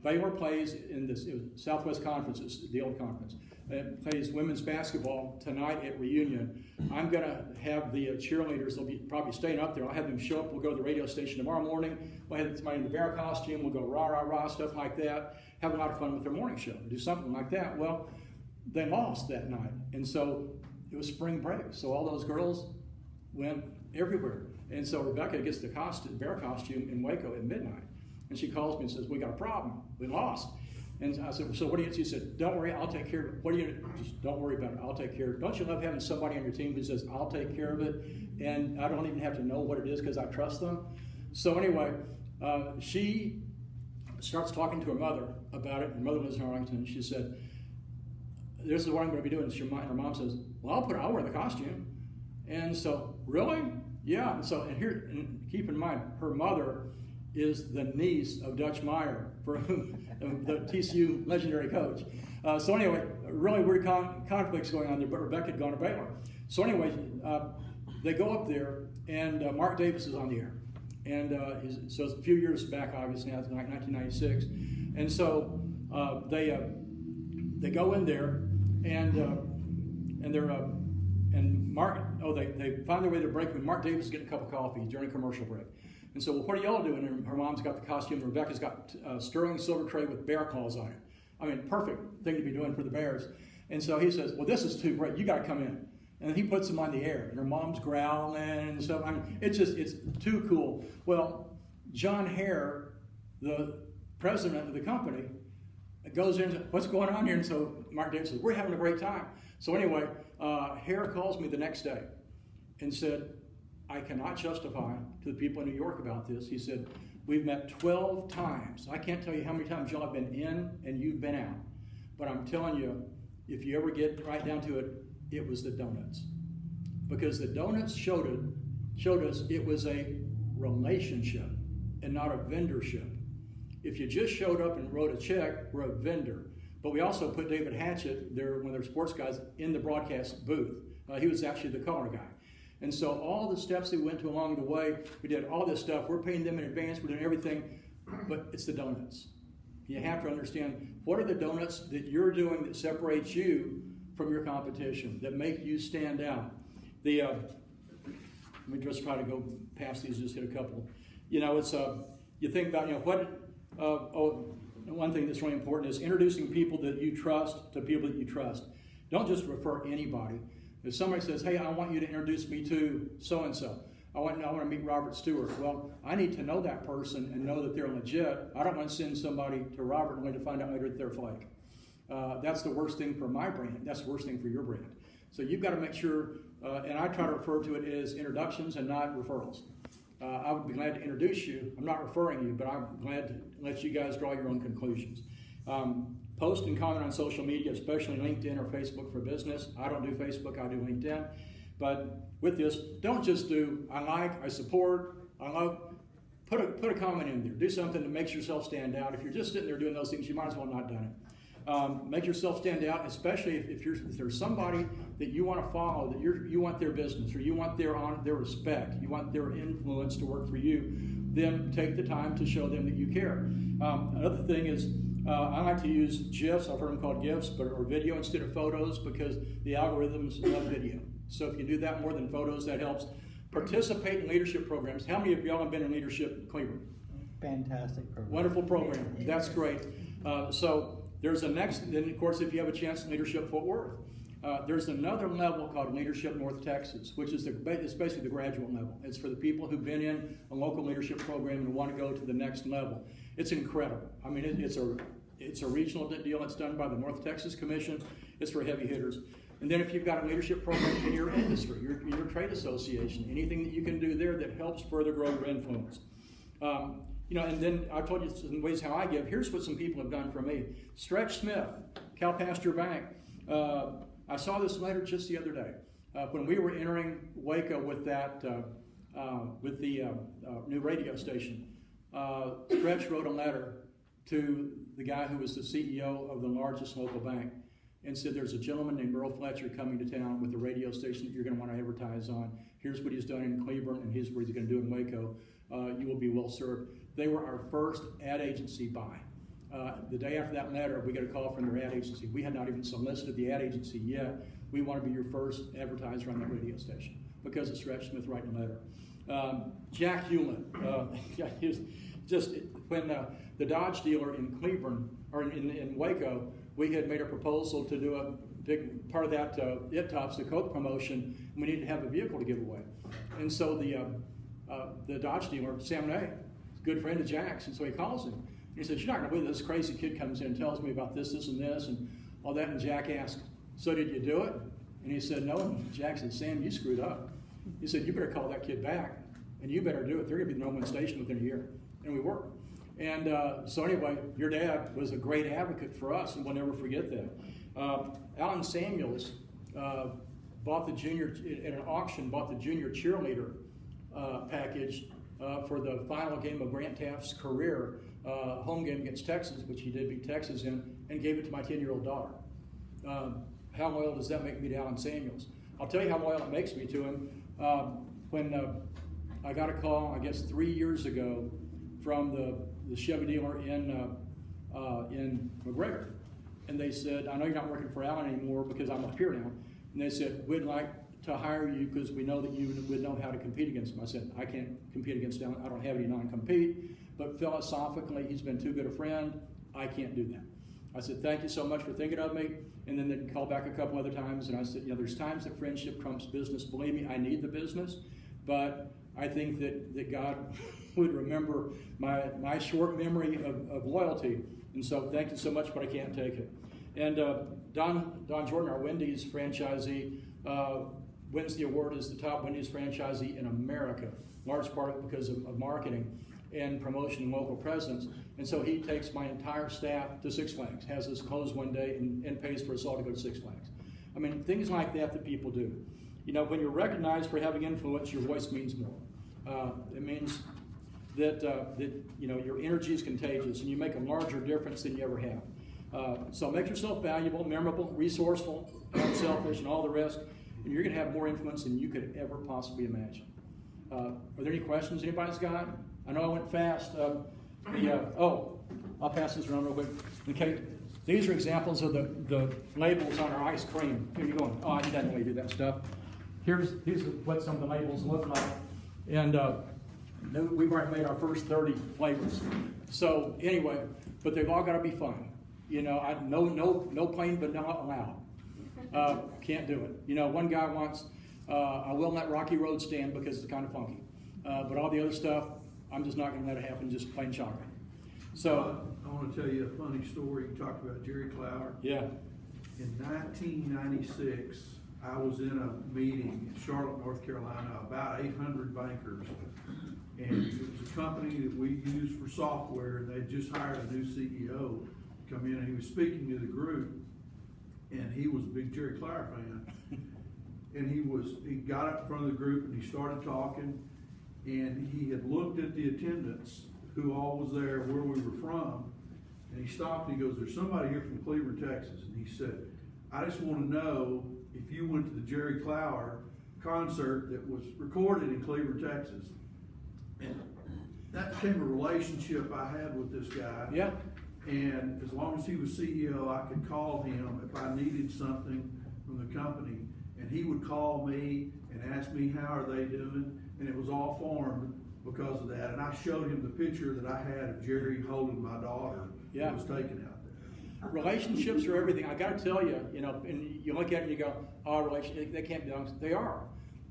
Baylor plays in this Southwest Conference, the old conference. It plays women's basketball tonight at Reunion. I'm going to have the cheerleaders, they'll be probably staying up there. I'll have them show up. We'll go to the radio station tomorrow morning. We'll have somebody in the bear costume. We'll go rah, rah, rah, stuff like that. Have a lot of fun with their morning show. Do something like that. Well, they lost that night. And so it was spring break. So all those girls went everywhere. And so Rebecca gets the bear costume in Waco at midnight. And she calls me and says, we got a problem. We lost. And I said, so what do you do? She said, don't worry, I'll take care of it. What do you do? Just don't worry about it. I'll take care of it. Don't you love having somebody on your team who says, I'll take care of it, and I don't even have to know what it is because I trust them? So anyway, she starts talking to her mother about it. Her mother lives in Arlington. She said, this is what I'm going to be doing. And her mom says, well, I'll wear the costume. And so, really? Yeah. And keep in mind, her mother is the niece of Dutch Meyer, for whom the TCU legendary coach. So anyway, really weird conflicts going on there, but Rebecca had gone to Baylor. So anyway, they go up there, and Mark Davis is on the air. And so it's a few years back, obviously, now it's like 1996. And so they go in there, they find their way to break. Mark Davis is getting a cup of coffee during a commercial break. And so, well, what are y'all doing? And her mom's got the costume. Rebecca's got a sterling silver tray with bear claws on it. I mean, perfect thing to be doing for the Bears. And so he says, well, this is too great. You got to come in. And he puts them on the air. And her mom's growling and stuff. I mean, it's too cool. Well, John Hare, the president of the company, goes in and says, what's going on here? And so Mark Davis says, we're having a great time. So anyway, Hare calls me the next day and said, I cannot justify to the people in New York about this. He said, We've met 12 times. I can't tell you how many times y'all have been in and you've been out. But I'm telling you, if you ever get right down to it, it was the donuts. Because the donuts showed us it was a relationship and not a vendorship. If you just showed up and wrote a check, we're a vendor. But we also put David Hatchett, one of their sports guys, in the broadcast booth. He was actually the color guy. And so all the steps that we went to along the way, we did all this stuff. We're paying them in advance. We're doing everything. But it's the donuts. You have to understand, what are the donuts that you're doing that separates you from your competition, that make you stand out? Let me just try to go past these, just hit a couple. You know, it's you think about, one thing that's really important is introducing people that you trust to people that you trust. Don't just refer anybody. If somebody says, hey, I want you to introduce me to so-and-so. I want to meet Robert Stewart. Well, I need to know that person and know that they're legit. I don't want to send somebody to Robert only to find out later that they're fake. That's the worst thing for my brand. That's the worst thing for your brand. So you've got to make sure, and I try to refer to it as introductions and not referrals. I would be glad to introduce you. I'm not referring you, but I'm glad to let you guys draw your own conclusions. Post and comment on social media, especially LinkedIn or Facebook for business. I don't do Facebook, I do LinkedIn. But with this, don't just do, I like, I support, I love. Put a comment in there. Do something that makes yourself stand out. If you're just sitting there doing those things, you might as well not done it. Make yourself stand out, especially if there's somebody that you want to follow, that you want their business, or you want their respect, you want their influence to work for you, then take the time to show them that you care. Another thing is, I like to use GIFs, I've heard them called GIFs, or video instead of photos, because the algorithms love video. So if you do that more than photos, that helps. Participate in leadership programs. How many of y'all have been in leadership in Cleburne? Fantastic program. Wonderful program. That's great. So there's a next, then of course if you have a chance in Leadership Fort Worth, there's another level called Leadership North Texas, which is it's basically the graduate level. It's for the people who've been in a local leadership program and want to go to the next level. It's incredible. I mean, it's a regional deal. It's done by the North Texas Commission. It's for heavy hitters. And then if you've got a leadership program in your industry, your trade association, anything that you can do there that helps further grow your influence. And then I told you some ways how I give. Here's what some people have done for me. Stretch Smith, Cal Pasture Bank. I saw this letter just the other day. When we were entering Waco with that, with the new radio station, Stretch wrote a letter to the guy who was the CEO of the largest local bank and said, there's a gentleman named Earl Fletcher coming to town with a radio station that you're going to want to advertise on. Here's what he's done in Cleburne, and here's what he's going to do in Waco. You will be well served. They were our first ad agency buy. The day after that letter, we got a call from their ad agency. We had not even solicited the ad agency yet. We want to be your first advertiser on that radio station because of Stretch Smith writing a letter. Jack Hewlett, just when the Dodge dealer in Cleburne, or in Waco, we had made a proposal to do a big part of that It Tops, the Coke promotion, and we needed to have a vehicle to give away. And so the Dodge dealer, Sam Nay, good friend of Jack's, and so he calls him. And he says, you're not going to believe this crazy kid comes in and tells me about this, and this, and all that. And Jack asked, so did you do it? And he said, no. And Jack said, Sam, you screwed up. He said, you better call that kid back, and you better do it. They're going to be the #1 station within a year. And we were. And so anyway, your dad was a great advocate for us, and we'll never forget that. Alan Samuels bought the junior, at an auction, bought the junior cheerleader package for the final game of Grant Taft's career, home game against Texas, which he did beat Texas in, and gave it to my 10-year-old daughter. How loyal does that make me to Alan Samuels? I'll tell you how loyal it makes me to him. When I got a call, I guess 3 years ago, from the Chevy dealer in McGregor, and they said, I know you're not working for Alan anymore because I'm up here now, and they said, we'd like to hire you because we know that you would know how to compete against him. I said, I can't compete against Alan. I don't have any non-compete, but philosophically, he's been too good a friend. I can't do that. I said, thank you so much for thinking of me. And then they called back a couple other times, and I said, there's times that friendship trumps business. Believe me, I need the business, but I think that God would remember my short memory of loyalty. And so thank you so much, but I can't take it. And Don Jordan, our Wendy's franchisee, wins the award as the top Wendy's franchisee in America, large part because of marketing. and promotion and local presence. And so he takes my entire staff to Six Flags, has us close one day, and pays for us all to go to Six Flags. I mean, things like that people do. You know, when you're recognized for having influence, your voice means more. It means that you know, your energy is contagious and you make a larger difference than you ever have. So make yourself valuable, memorable, resourceful, unselfish, and all the rest, and you're going to have more influence than you could ever possibly imagine. Are there any questions anybody's got? I know I went fast. I'll pass this around real quick. Okay, these are examples of the labels on our ice cream. Here you going? Oh, he doesn't really do that stuff. These are what some of the labels look like, and we've already made our first 30 flavors. So anyway, but they've all got to be fun. You know, no plain vanilla allowed. Can't do it. You know, one guy wants, I will let Rocky Road stand because it's kind of funky. But all the other stuff, I'm just not going to let it happen, just plain chocolate. So I want to tell you a funny story. You talked about Jerry Clower. Yeah. In 1996, I was in a meeting in Charlotte, North Carolina, about 800 bankers. And it was a company that we use for software, and they just hired a new CEO to come in, and he was speaking to the group, and he was a big Jerry Clower fan. And he got up in front of the group and he started talking, and he had looked at the attendants, who all was there, where we were from, and he stopped and he goes, "There's somebody here from Cleburne, Texas." And he said, "I just want to know if you went to the Jerry Clower concert that was recorded in Cleburne, Texas." And that became a relationship I had with this guy. Yeah. And as long as he was CEO, I could call him if I needed something from the company. And he would call me and ask me, "How are they doing?" And it was all formed because of that. And I showed him the picture that I had of Jerry holding my daughter that was taken out there. Relationships are everything. I got to tell you, you know, and you look at it and you go, "Oh, relationships, they can't be done." They are,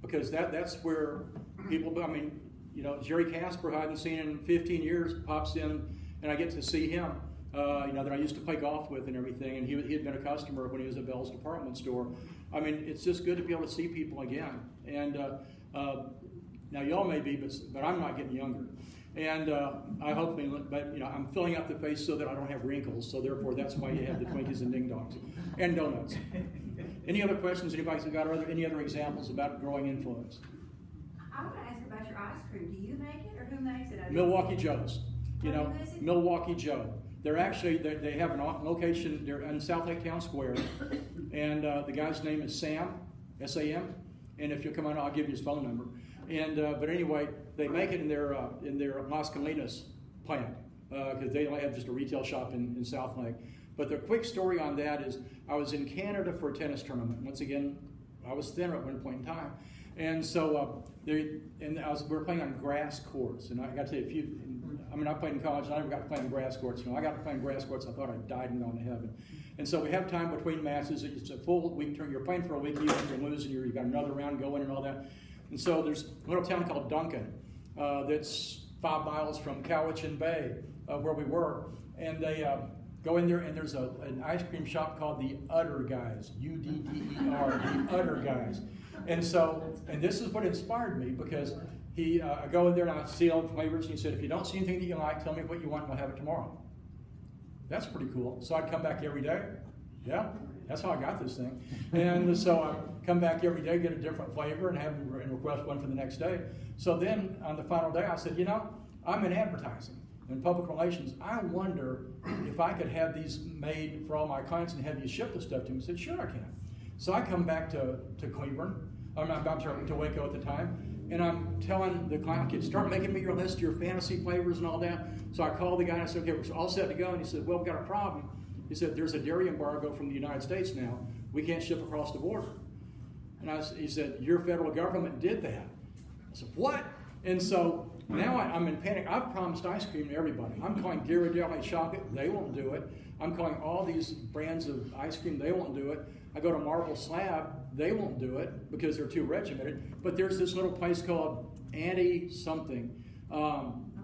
because that's where people. I mean, you know, Jerry Casper, who I hadn't seen in 15 years, pops in, and I get to see him. You know, that I used to play golf with and everything, and he had been a customer when he was at Bell's department store. I mean, it's just good to be able to see people again. And now y'all may be, but I'm not getting younger. And I hope, but you know, I'm filling out the face so that I don't have wrinkles. So therefore, that's why you have the Twinkies and Ding Dongs and donuts. Any other questions? Anybody's got any other examples about growing influence? I want to ask about your ice cream. Do you make it, or who makes it? Milwaukee Joe's. You know, Who is it? Milwaukee Joe. They're actually, they have an location, they're in South Lake Town Square, and the guy's name is Sam, S-A-M, and if you'll come on, I'll give you his phone number. And but anyway, they make it in their Las Colinas plant, because they only have just a retail shop in South Lake. But the quick story on that is, I was in Canada for a tennis tournament. Once again, I was thinner at one point in time. And so we were playing on grass courts, and I got to tell you, I played in college, and I never got to play on grass courts. You know, I got to play on grass courts, I thought I died and gone to heaven. And so we have time between matches. It's a full week. You're playing for a week, even if you're losing, you've got another round going and all that. And so there's a little town called Duncan that's 5 miles from Cowichan Bay, where we were. And they go in there, and there's an ice cream shop called the Udder Guys, U-D-D-E-R, the Udder Guys. And this is what inspired me, because I go in there and I see all the flavors, and he said, "If you don't see anything that you like, tell me what you want and we'll have it tomorrow." That's pretty cool. So I'd come back every day. Yeah, that's how I got this thing. And so I come back every day, get a different flavor, and have him request one for the next day. So then on the final day, I said, "You know, I'm in advertising and public relations. I wonder if I could have these made for all my clients and have you ship the stuff to them." He said, "Sure, I can." So I come back to Cleburne. I'm sorry, to Waco at the time, and I'm telling the client, "Okay, start making me your list of your fantasy flavors and all that." So I called the guy and I said, "Okay, we're all set to go." And he said, "Well, we've got a problem." He said, "There's a dairy embargo from the United States now. We can't ship across the border." And he said, "Your federal government did that." I said, "What?" And so now I'm in panic. I've promised ice cream to everybody. I'm calling Ghirardelli Chocolate. They won't do it. I'm calling all these brands of ice cream. They won't do it. I go to Marble Slab. They won't do it because they're too regimented. But there's this little place called Anti something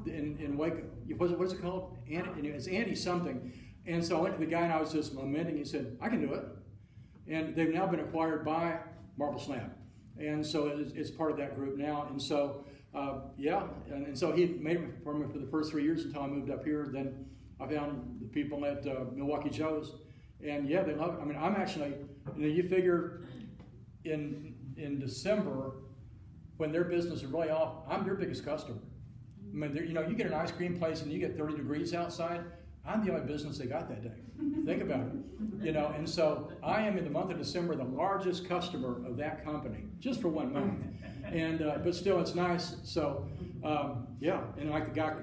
in Waco. What is it called? It's Anti something. And so I went to the guy and I was just lamenting. He said, "I can do it." And they've now been acquired by Marble Slab. And so it's part of that group now. And so yeah, and so he made it for me for the first 3 years until I moved up here. Then I found the people at Milwaukee Joe's, and yeah, they love it. I mean, I'm actually, you figure in December when their business is really off, I'm their biggest customer. I mean, you get an ice cream place and you get 30 degrees outside. I'm the only business they got that day. Think about it, and so I am in the month of December the largest customer of that company, just for 1 month. And but still, it's nice. So yeah, and like the guy,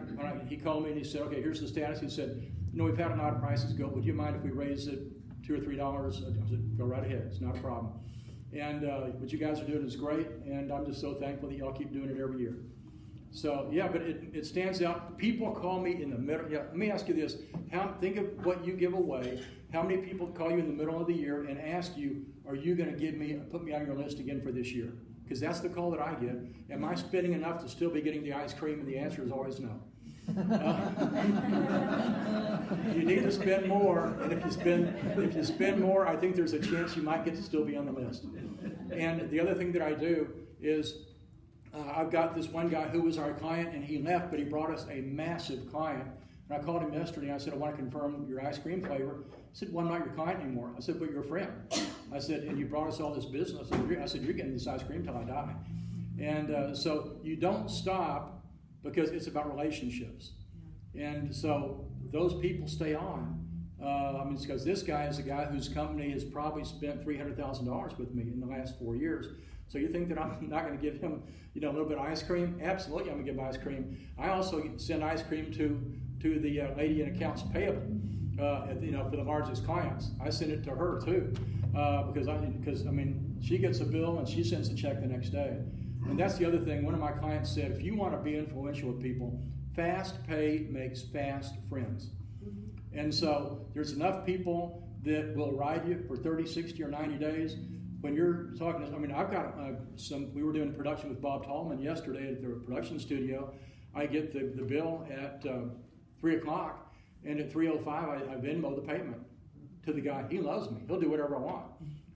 he called me and he said, okay, here's the status. He said, we've had a lot of prices go. Would you mind if we raise it $2 or $3? I said, go right ahead. It's not a problem. And what you guys are doing is great, and I'm just so thankful that y'all keep doing it every year. So yeah, but it stands out. People call me in the middle. Yeah, let me ask you this: think of what you give away. How many people call you in the middle of the year and ask you, "Are you going to put me on your list again for this year?" Because that's the call that I get. Am I spending enough to still be getting the ice cream? And the answer is always no. You need to spend more, and if you spend more, I think there's a chance you might get to still be on the list. And the other thing that I do is I've got this one guy who was our client, and he left, but he brought us a massive client. And I called him yesterday, and I said, I want to confirm your ice cream flavor. He said, well, I'm not your client anymore. I said, but you're a friend. I said, and you brought us all this business. I said, you're getting this ice cream till I die. And so you don't stop because it's about relationships. And so those people stay on. It's because this guy is a guy whose company has probably spent $300,000 with me in the last 4 years. So you think that I'm not going to give him, a little bit of ice cream? Absolutely, I'm going to give him ice cream. I also send ice cream to the lady in accounts payable, for the largest clients. I send it to her too, because she gets a bill and she sends a check the next day. And that's the other thing. One of my clients said, if you want to be influential with people, fast pay makes fast friends. And so there's enough people that will ride you for 30, 60, or 90 days. When you're talking, I've got we were doing production with Bob Tallman yesterday at the production studio. I get the bill at 3 o'clock, and at 3:05 I Venmo the payment to the guy. He loves me. He'll do whatever I want.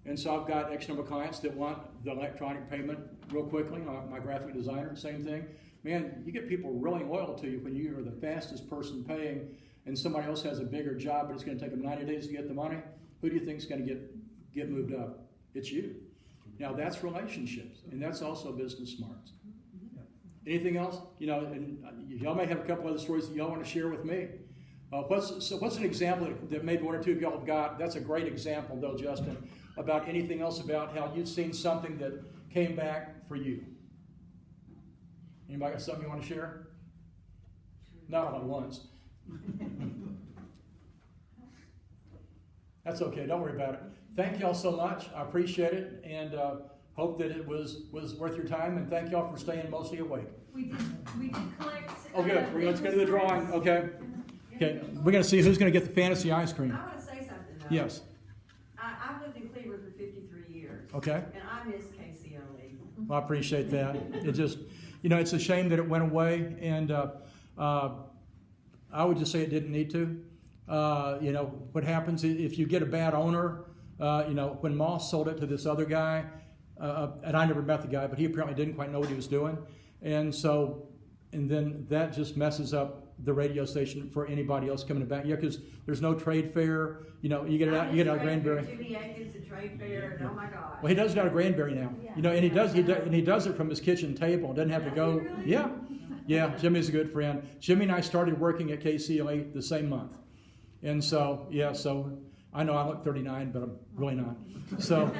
And so I've got X number of clients that want the electronic payment real quickly. My graphic designer, same thing. Man, you get people really loyal to you when you are the fastest person paying, and somebody else has a bigger job, but it's going to take them 90 days to get the money. Who do you think is going to get moved up? It's you. Now that's relationships, and that's also business smarts. Anything else? And y'all may have a couple other stories that y'all want to share with me. What's an example that maybe one or two of y'all have got? That's a great example, though, Justin, about anything else about how you've seen something that came back for you. Anybody got something you want to share? Not all at once. That's okay. Don't worry about it. Thank y'all so much. I appreciate it, and hope that it was worth your time. And thank y'all for staying mostly awake. We did collect. Oh, good. Let's go to the drawing. Okay. We're going to see who's going to get the fantasy ice cream. I want to say something, though. Yes. I've lived in Cleburne for 53 years. Okay. And I miss KCLE. Well, I appreciate that. It just, it's a shame that it went away, and I would just say it didn't need to. What happens if you get a bad owner? When Moss sold it to this other guy, and I never met the guy, but he apparently didn't quite know what he was doing, and then that just messes up the radio station for anybody else coming back. Yeah, because there's no trade fair. You get it out. You get out of Granbury. Jimmy Atkins, the trade fair, and oh my God. Well, he does it out of Granbury now. And he does it from his kitchen table. Doesn't have to go. Really? Yeah. Jimmy's a good friend. Jimmy and I started working at KCLE the same month, and so I know I look 39, but I'm really not. So,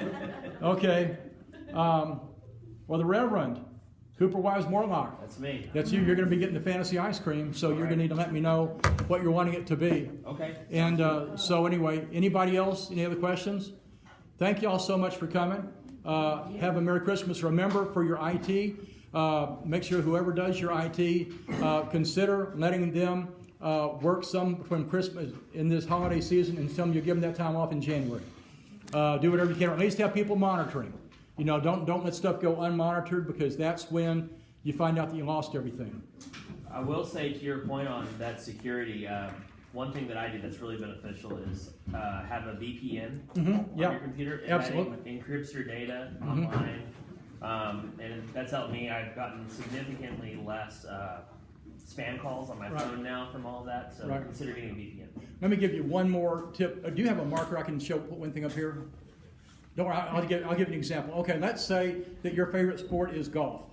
okay. Well, the Reverend Cooper Wise Morlock. That's me. That's you. You're going to be getting the fantasy ice cream, so you're going to need to let me know what you're wanting it to be. Okay. And so anyway, anybody else? Any other questions? Thank you all so much for coming. Have a Merry Christmas. Remember, for your IT, make sure whoever does your IT, consider letting them work some between Christmas in this holiday season and some you give them that time off in January. Do whatever you can, or at least have people monitoring. Don't let stuff go unmonitored, because that's when you find out that you lost everything. I will say, to your point on that security, one thing that I do that's really beneficial is have a VPN on your computer. Absolutely. That encrypts your data online. And that's helped me. I've gotten significantly less spam calls on my Right. phone now from all of that, so Right. consider getting a VPN. Let me give you one more tip. Do you have a marker I can put one thing up here? Don't worry, I'll give you an example. Okay, let's say that your favorite sport is golf.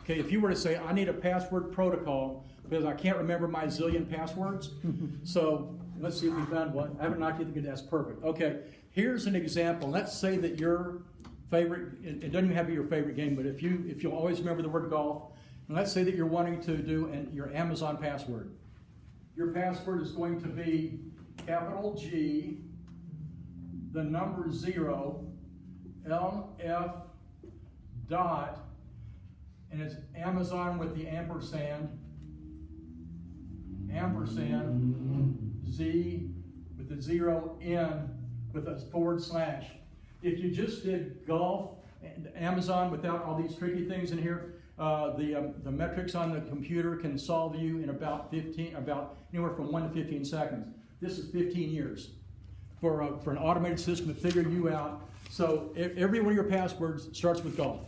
Okay, if you were to say, I need a password protocol because I can't remember my zillion passwords. So let's see if we found one. I haven't knocked you, that's perfect. Okay, here's an example. Let's say that your favorite, it doesn't even have to be your favorite game, but if you'll always remember the word golf, and let's say that you're wanting to do your Amazon password. Your password is going to be capital G, the number 0, LF dot, and it's Amazon with the ampersand, Z with the 0, N with a /. If you just did golf and Amazon without all these tricky things in here, the metrics on the computer can solve you in about anywhere from 1 to 15 seconds. This is 15 years for an automated system to figure you out. So every one of your passwords starts with golf,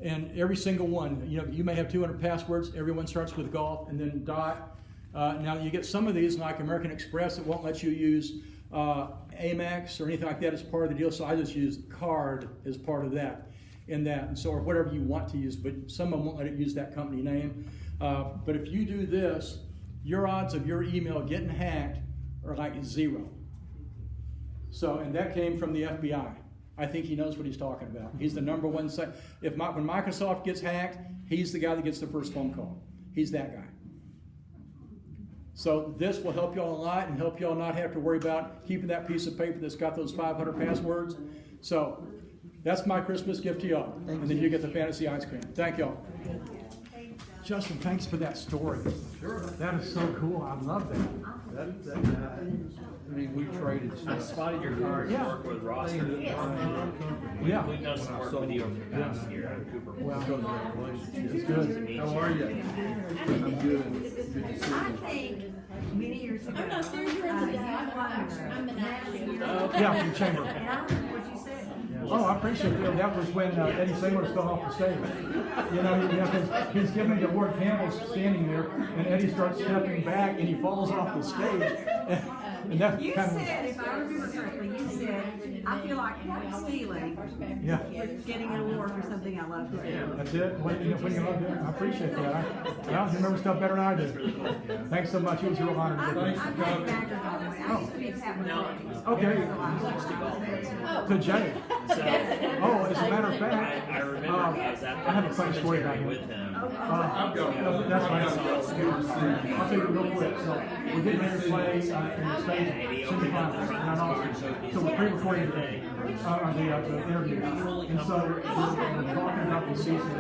and every single one. You may have 200 passwords. Everyone starts with golf, and then dot. Now you get some of these like American Express. It won't let you use Amex or anything like that as part of the deal. So I just use card as part of that. And so, or whatever you want to use, but some of them won't let it use that company name. But if you do this, your odds of your email getting hacked are like 0. So, and that came from the FBI. I think he knows what he's talking about. He's the number one. When Microsoft gets hacked, he's the guy that gets the first phone call. He's that guy. So this will help y'all a lot and help y'all not have to worry about keeping that piece of paper that's got those 500 passwords. So that's my Christmas gift to y'all. And then you get the fantasy ice cream. Thank y'all. Justin, thanks for that story. Sure. That is so cool. I love that. That guy, I mean, we traded I stuff. spotted your card. You work with Ross. Yeah. We've done some work with you over the past year at Cooper. Well, It's good. How are you? I'm good. Good to see I you. think many years ago. I'm not serious. I'm an actor. Yeah, from Chamber. And I remember what you said. Oh, I appreciate it. That was when Eddie Saylor fell off the stage. Because he's giving the Ward Campbell's standing there, and Eddie starts stepping back, and he falls off the stage. And that's You kind said, if I remember correctly, you said, I feel like stealing, yeah. getting an award for something I love to do. That's it. What do you love doing? I appreciate that. You remember stuff better than I do. Thanks so much. It was a real honor. I'm To be I'm Patty Badger, by the way. I used to be a Pat Okay. To Jay. Oh, as a matter of fact, I remember I was at I have a funny story about him. with him. That's fine. I'll tell you real quick. So we're getting ready to play in the state semifinals. So we're pre-recording today, the interview. And so we're talking about the season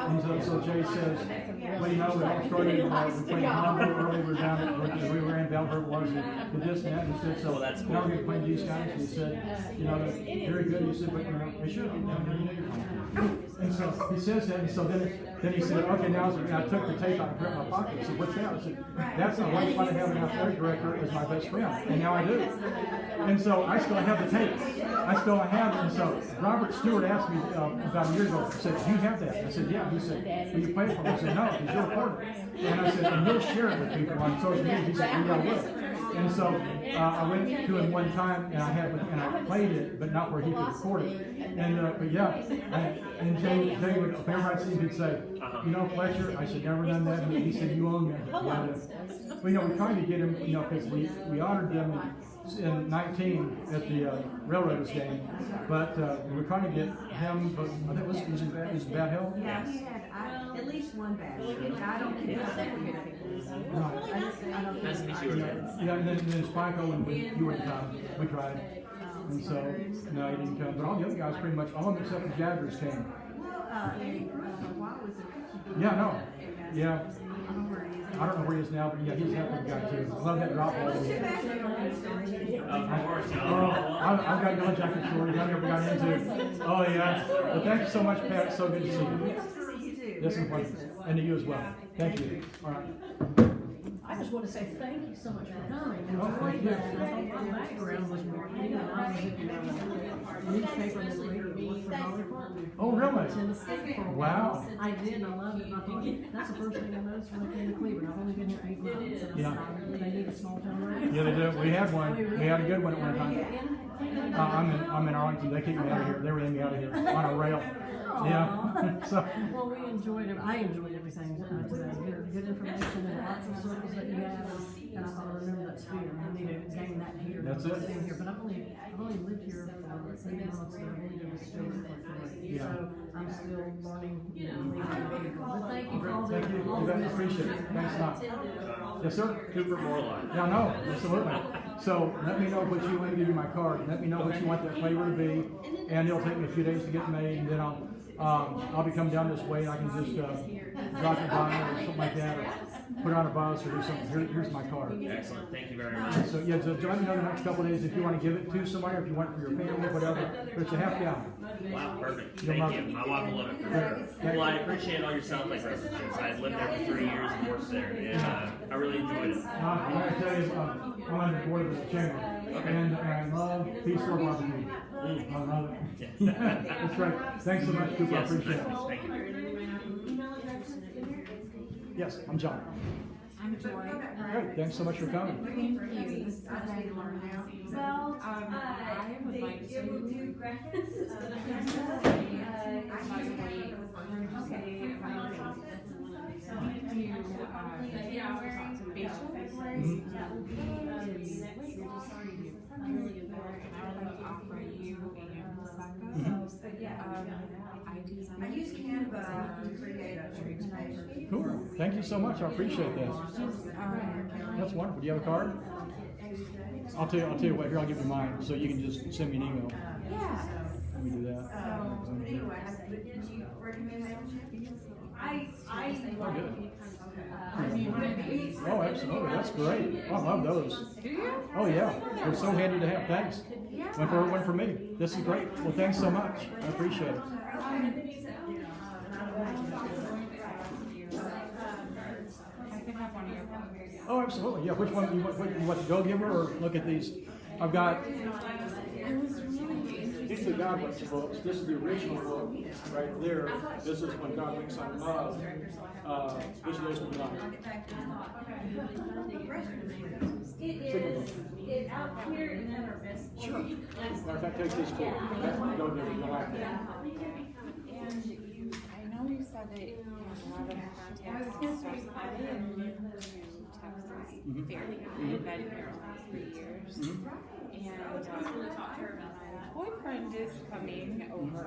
and so Jay says, well, we all started, we played Honolulu early, we were down at, we ran down where it was, and this and that, and he said, so now we're going to play these guys, and he said, very good, he said, but they should have. And so he says that, and so then he said, okay, now I took the tape out and put it in my pocket. I said, what's that? I said, that's not why I have an athletic director as my best friend, and now I do. And so I still have the tape. I still have it. And so Robert Stewart asked me about a year ago, he said, do you have that? I said, yeah. He said, will you play it for me? I said, no, because you're a reporter. And I said, and you'll share it with people on social media. He said, you gotta look. And so I went to him one time and I played it, but not where he could record it. And but yeah, and Jay would, if everybody seemed he'd say, Fletcher, I said, never done that. And he said, you own that. Well, we tried to get him, because we honored them in 19 at the Railroaders game, but we're trying to get him. But I think was it bad health? Yeah, he had at least one bad one. I don't think that's Right. I don't Nice to meet you. Yeah, and then Spiko, when you were in town, we tried. And so, no, he didn't come. But all the other guys, pretty much, all of them except the Jaggers came. Why was it? Yeah, no. Yeah. I don't know where he is now, but yeah, he's a heck of a guy too. I love that drop ball. I've got yellow jacket stories I never got into. Oh yeah. Well, thank you so much, Pat. It's so good to see you. You too. Yes, Merry and Christmas. and to you as well. Thank you. All right. I just want to say thank you so much for coming. And Oh, thank you. I thought my background was marketing, and I was in newspaper and radio work for Baylor Athletics. Oh, really? Tennessee for a while. Wow. I did, and I loved it. And I thought, that's the first thing I noticed when I came to Cleburne. I've only been here 8 months. And I Yeah. said, they need a small town radio. Yeah, they do. We had one. We had a good one at one time. I'm in Arlington. They kicked me out of here. They ran me out of here on a rail. Yeah. So. Well, we enjoyed it. I enjoyed everything today. Good information and lots of circles that you have. And I thought, I remember that sphere. I need to gain that here. That's it. Being here. But I've only lived here for 8 months. And I've only been a student for 3. Yeah. So I'm still learning. But thank you for all the. Thank you. all You the guys appreciate it. Thanks a lot. Yes, sir. Cooper Moreline. Yeah, no, absolutely. So let me know what you want to give you my card. Let me know what you want that flavor to be, and it'll take me a few days to get made, and then I'll be coming down this way, and I can just drop it by or something like that, or put it on a bus or do something. Here's my card. Excellent. Thank you very much. So yeah, so let me know the next couple of days if you want to give it to somebody, or if you want it for your family, whatever. But it's a half gallon. Wow, perfect. You're Thank welcome. you. My wife will love it for sure. Well, I appreciate all your South Lake references. I lived there for 3 years and worked there, and I really enjoyed it. I'm going to tell you, I'm on the board of the chamber, and I love Peace Corps barbecue. I love it. That's right. Thanks so much, Cooper. I Yes, appreciate it. thank you. Yes, I'm John. I'm Joy. Great, thanks so much for coming. Thank you. This is Baylor now. Well, I would like to. I use Canva to create a presentation. Cool. Thank you so much. I appreciate that. That's wonderful. Do you have a card? I'll tell you what. Here, I'll give you mine, so you can just send me an email. Yeah. Let me do that. Anyway, did you recommend membership? Oh, absolutely. That's great. Oh, I love those. Do you? Oh, yeah. They're so handy to have. Thanks. One for me. This is great. Well, thanks so much. I appreciate it. Oh, absolutely. Yeah. Which one you want the Go Giver or look at these? I've got. These are the God Winks books. This is the original book right there. This is when God Winks on Love. This is the one tonight. It out here in our best. Sure. Matter of fact, take this too. That's the Go Giver. You'll like that. And I know you said that you have a lot of contacts and stuff. I've been to Texas fairly. I've been here the last 3 years. And my boyfriend is coming over.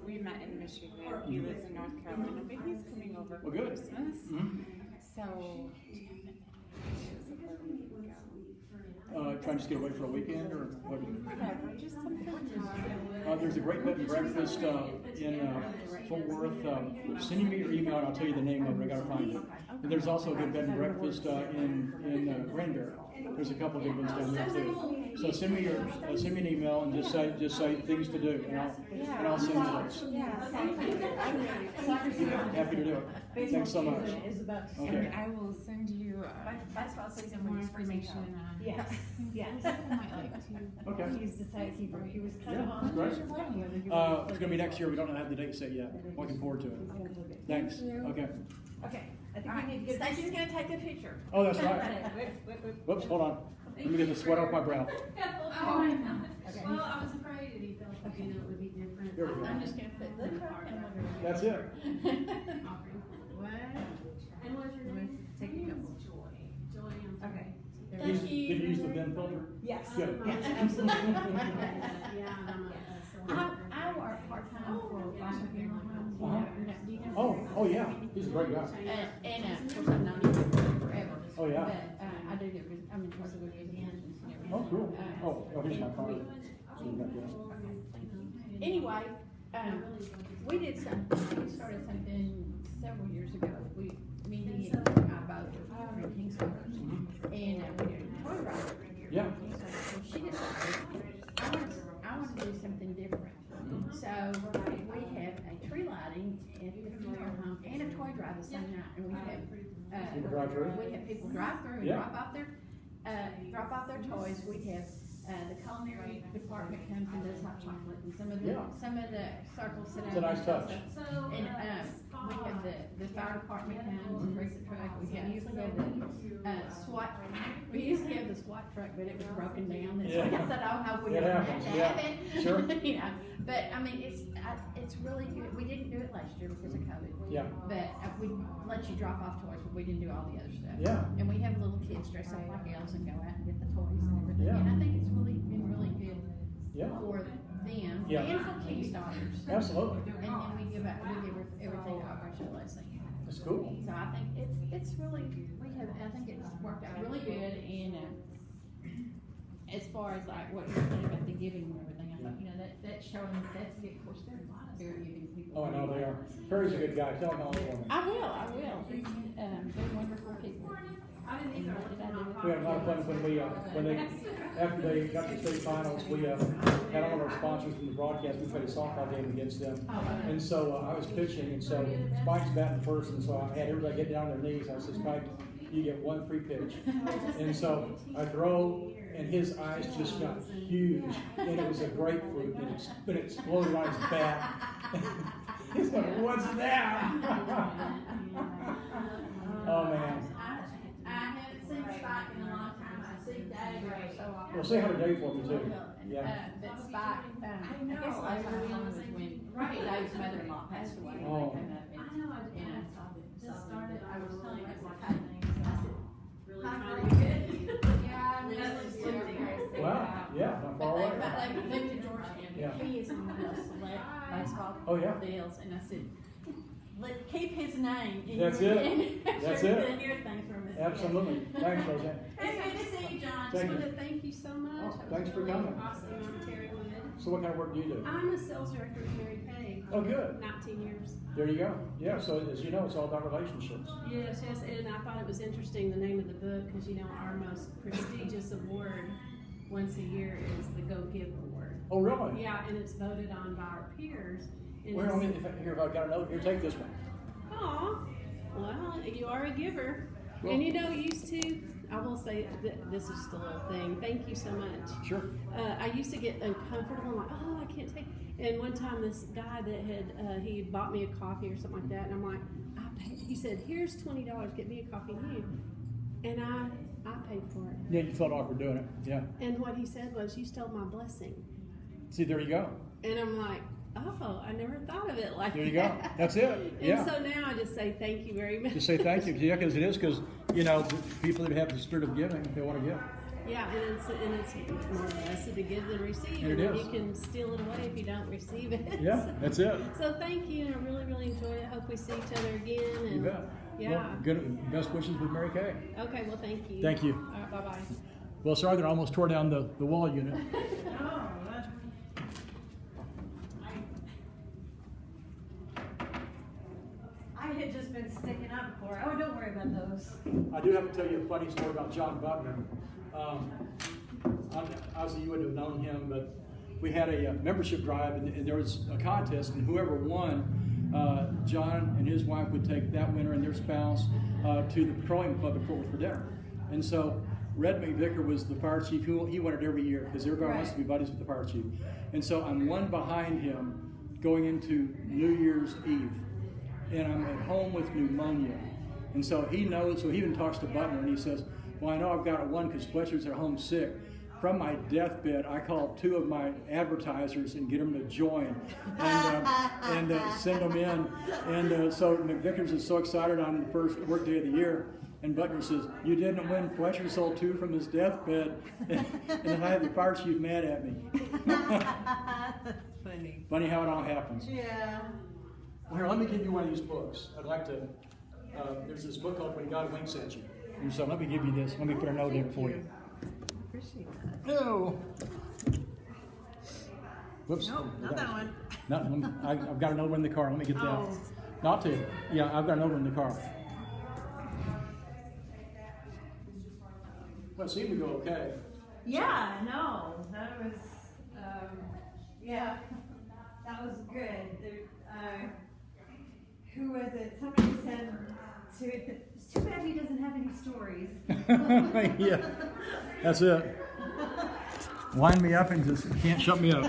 We met in Michigan. He lives in North Carolina, but he's coming over for Well, good. Christmas. So, Trying to just get away for a weekend or what? whatever, just something fun. There's a great bed and breakfast in Fort Worth. Send me your email and I'll tell you the name of it. I gotta find it. And there's also a good bed and breakfast in Granbury. There's a couple of good ones down there too. So send me an email and just say things to do, and I'll send you those. Yeah, thank you. I'm really Happy to do it. Thanks so much. And Okay. I will send you some more information on. Yes. Yes. I might like to. Okay. Use the site keeper. He was Yeah, that's great. It's gonna be next year. We don't have the date set yet. Looking forward to it. Thanks. Okay. Okay, I think we need to get, Stacy's gonna take a picture. Oh, that's right. Whoops, hold on. Let me get the sweat off my brow. Well, I was afraid that he felt like, it would be different. Here we go. I'm just gonna put the card in. That's it. What? And what's your name? Take a couple. Joy. Okay. Did you use the VIN filter? Yes. Good. Yes, absolutely. Yeah, I work part-time for foster funeral homes. Oh, yeah. He's a great guy. And of course, I'm not even forever. Oh, yeah. But I do get, I'm in charge of the resolutions and everything. Oh, cool. Oh, here's my card. So you got that. Anyway, we did something, we started something several years ago. Me and I both were in Kingston. And we did a toy ride. Yeah. So she decided, I want to do something different. So we have a tree lighting at the funeral home and a toy drive the same night, and we have, People drive through? we have people drive through and Yeah. drop off their toys. We have, the culinary department comes and does hot chocolate, and some of the circles sit out. It's a nice touch. And, we have the fire department comes and brings the truck. We usually have the, SWAT, we usually have the SWAT truck, but it was broken down. That's why I said, oh, how we It don't happens, have to yeah. have it. Sure. You know, but I mean, it's really good. We didn't do it last year because of COVID. Yeah. But we let you drop off toys, but we didn't do all the other stuff. Yeah. And we have little kids dress up like elves and go out and get the toys and everything. Yeah. And I think it's really been really good Yeah. for them Yeah. and for Kickstarters. Absolutely. And then we give everything to Operation Blessing. That's cool. So I think it's really, I think it's worked out really good, and, as far as like what you're saying about the giving and everything, I thought, you know, that's showing, that's good, of course, they're very giving people. Oh, I know they are. Perry's a good guy. Tell him all for me. I will, they're wonderful people. And what did I do with We had a lot of fun when they, after they got to the state finals, we, had all of our sponsors from the broadcast, we played a softball game against them. And so, I was pitching, and so Spike's batting first, and so I had everybody get down on their knees. I said, Spike, you get one free pitch. And so I throw, and his eyes just got huge, and it was a grapefruit, and it exploded on his bat. He's like, what's that? Oh, man. I haven't seen Spike in a long time. I see Dave so often. Well, say hi to Dave for me, too. Yeah. But Spike, I guess last time I was when Dave's mother-in-law passed away. And Oh. they came up and I was telling him, like, hi, really trying to get. Yeah, I know. Wow, yeah, not far away. But they moved to Georgetown. Yeah. He is one of the select baseball Oh, yeah. deals, and I said, keep his name in That's your, it. That's it. in your thing from us. Absolutely. Thanks, Roseanne. It's good to see you, John. Thank I you. want to thank you so much. Oh, That was thanks for really coming. Awesome. I'm Terry Wood. So what kind of work do you do? I'm a sales director at Mary Kay. Oh, good. 19 years. There you go. Yeah, so as you know, it's all about relationships. Yes, and I thought it was interesting, the name of the book, because you know, our most prestigious award once a year is the Go Give Award. Oh, really? Yeah, and it's voted on by our peers. And Well, I mean, if I've got a note, here, take this one. Aw, well, you are a giver. Well- And you know, used to, I will say, this is just a little thing, thank you so much. Sure. I used to get uncomfortable, like, oh, I can't take. And one time, this guy that had he bought me a coffee or something like that, and I'm like, he said, "Here's $20, get me a coffee new," and I paid for it. Yeah, you felt awkward doing it. Yeah. And what he said was, "You stole my blessing," See, there you go. and I'm like, oh, I never thought of it like There you go. that. That's it. Yeah. And so now I just say thank you very much. Just say thank you. Yeah, because it is, because, you know, people that have the spirit of giving, they want to give. Yeah, and it's more blessed to give than receive. It And is. you can steal it away if you don't receive it. Yeah, that's it. So thank you, and I really, really enjoyed it. Hope we see each other again. And You bet. Yeah. Well, good, best wishes with Mary Kay. Okay, well, thank you. Thank you. All right, bye-bye. Well, sorry that I almost tore down the wall unit. I had just been sticking up for it. Oh, don't worry about those. I do have to tell you a funny story about John Butler. Obviously, you wouldn't have known him, but we had a membership drive, and there was a contest, and whoever won, John and his wife would take that winner and their spouse to the petroleum club at Fort Worth for dinner. And so Red McVicker was the fire chief. He won it every year because everybody wants to be buddies with the fire chief. And so I'm one behind him going into New Year's Eve. And I'm at home with pneumonia. And so he knows, so he even talks to Butler and he says, well, I know I've got one because Fletcher's at home sick. From my deathbed, I called 2 of my advertisers and get them to join and send them in. And so McVickers is so excited on the first work day of the year. And Butler says, you didn't win. Fletcher sold 2 from his deathbed. And then I had the fire chief mad at me. That's funny. Funny how it all happens. Yeah. Well, here, let me give you one of these books. I'd like to, there's this book called When God Winks at You. And so let me give you this. Let me put a note in for you. Appreciate that. No. Whoops. Nope, not that one. No, I've got another one in the car. Let me get that. Oh. Not to. Yeah, I've got another one in the car. Well, it seemed to go okay. Yeah, no, that was, yeah, that was good. There, who was it? Somebody said It's too bad he doesn't have any stories. Yeah, that's it. Wind me up and just can't shut me up.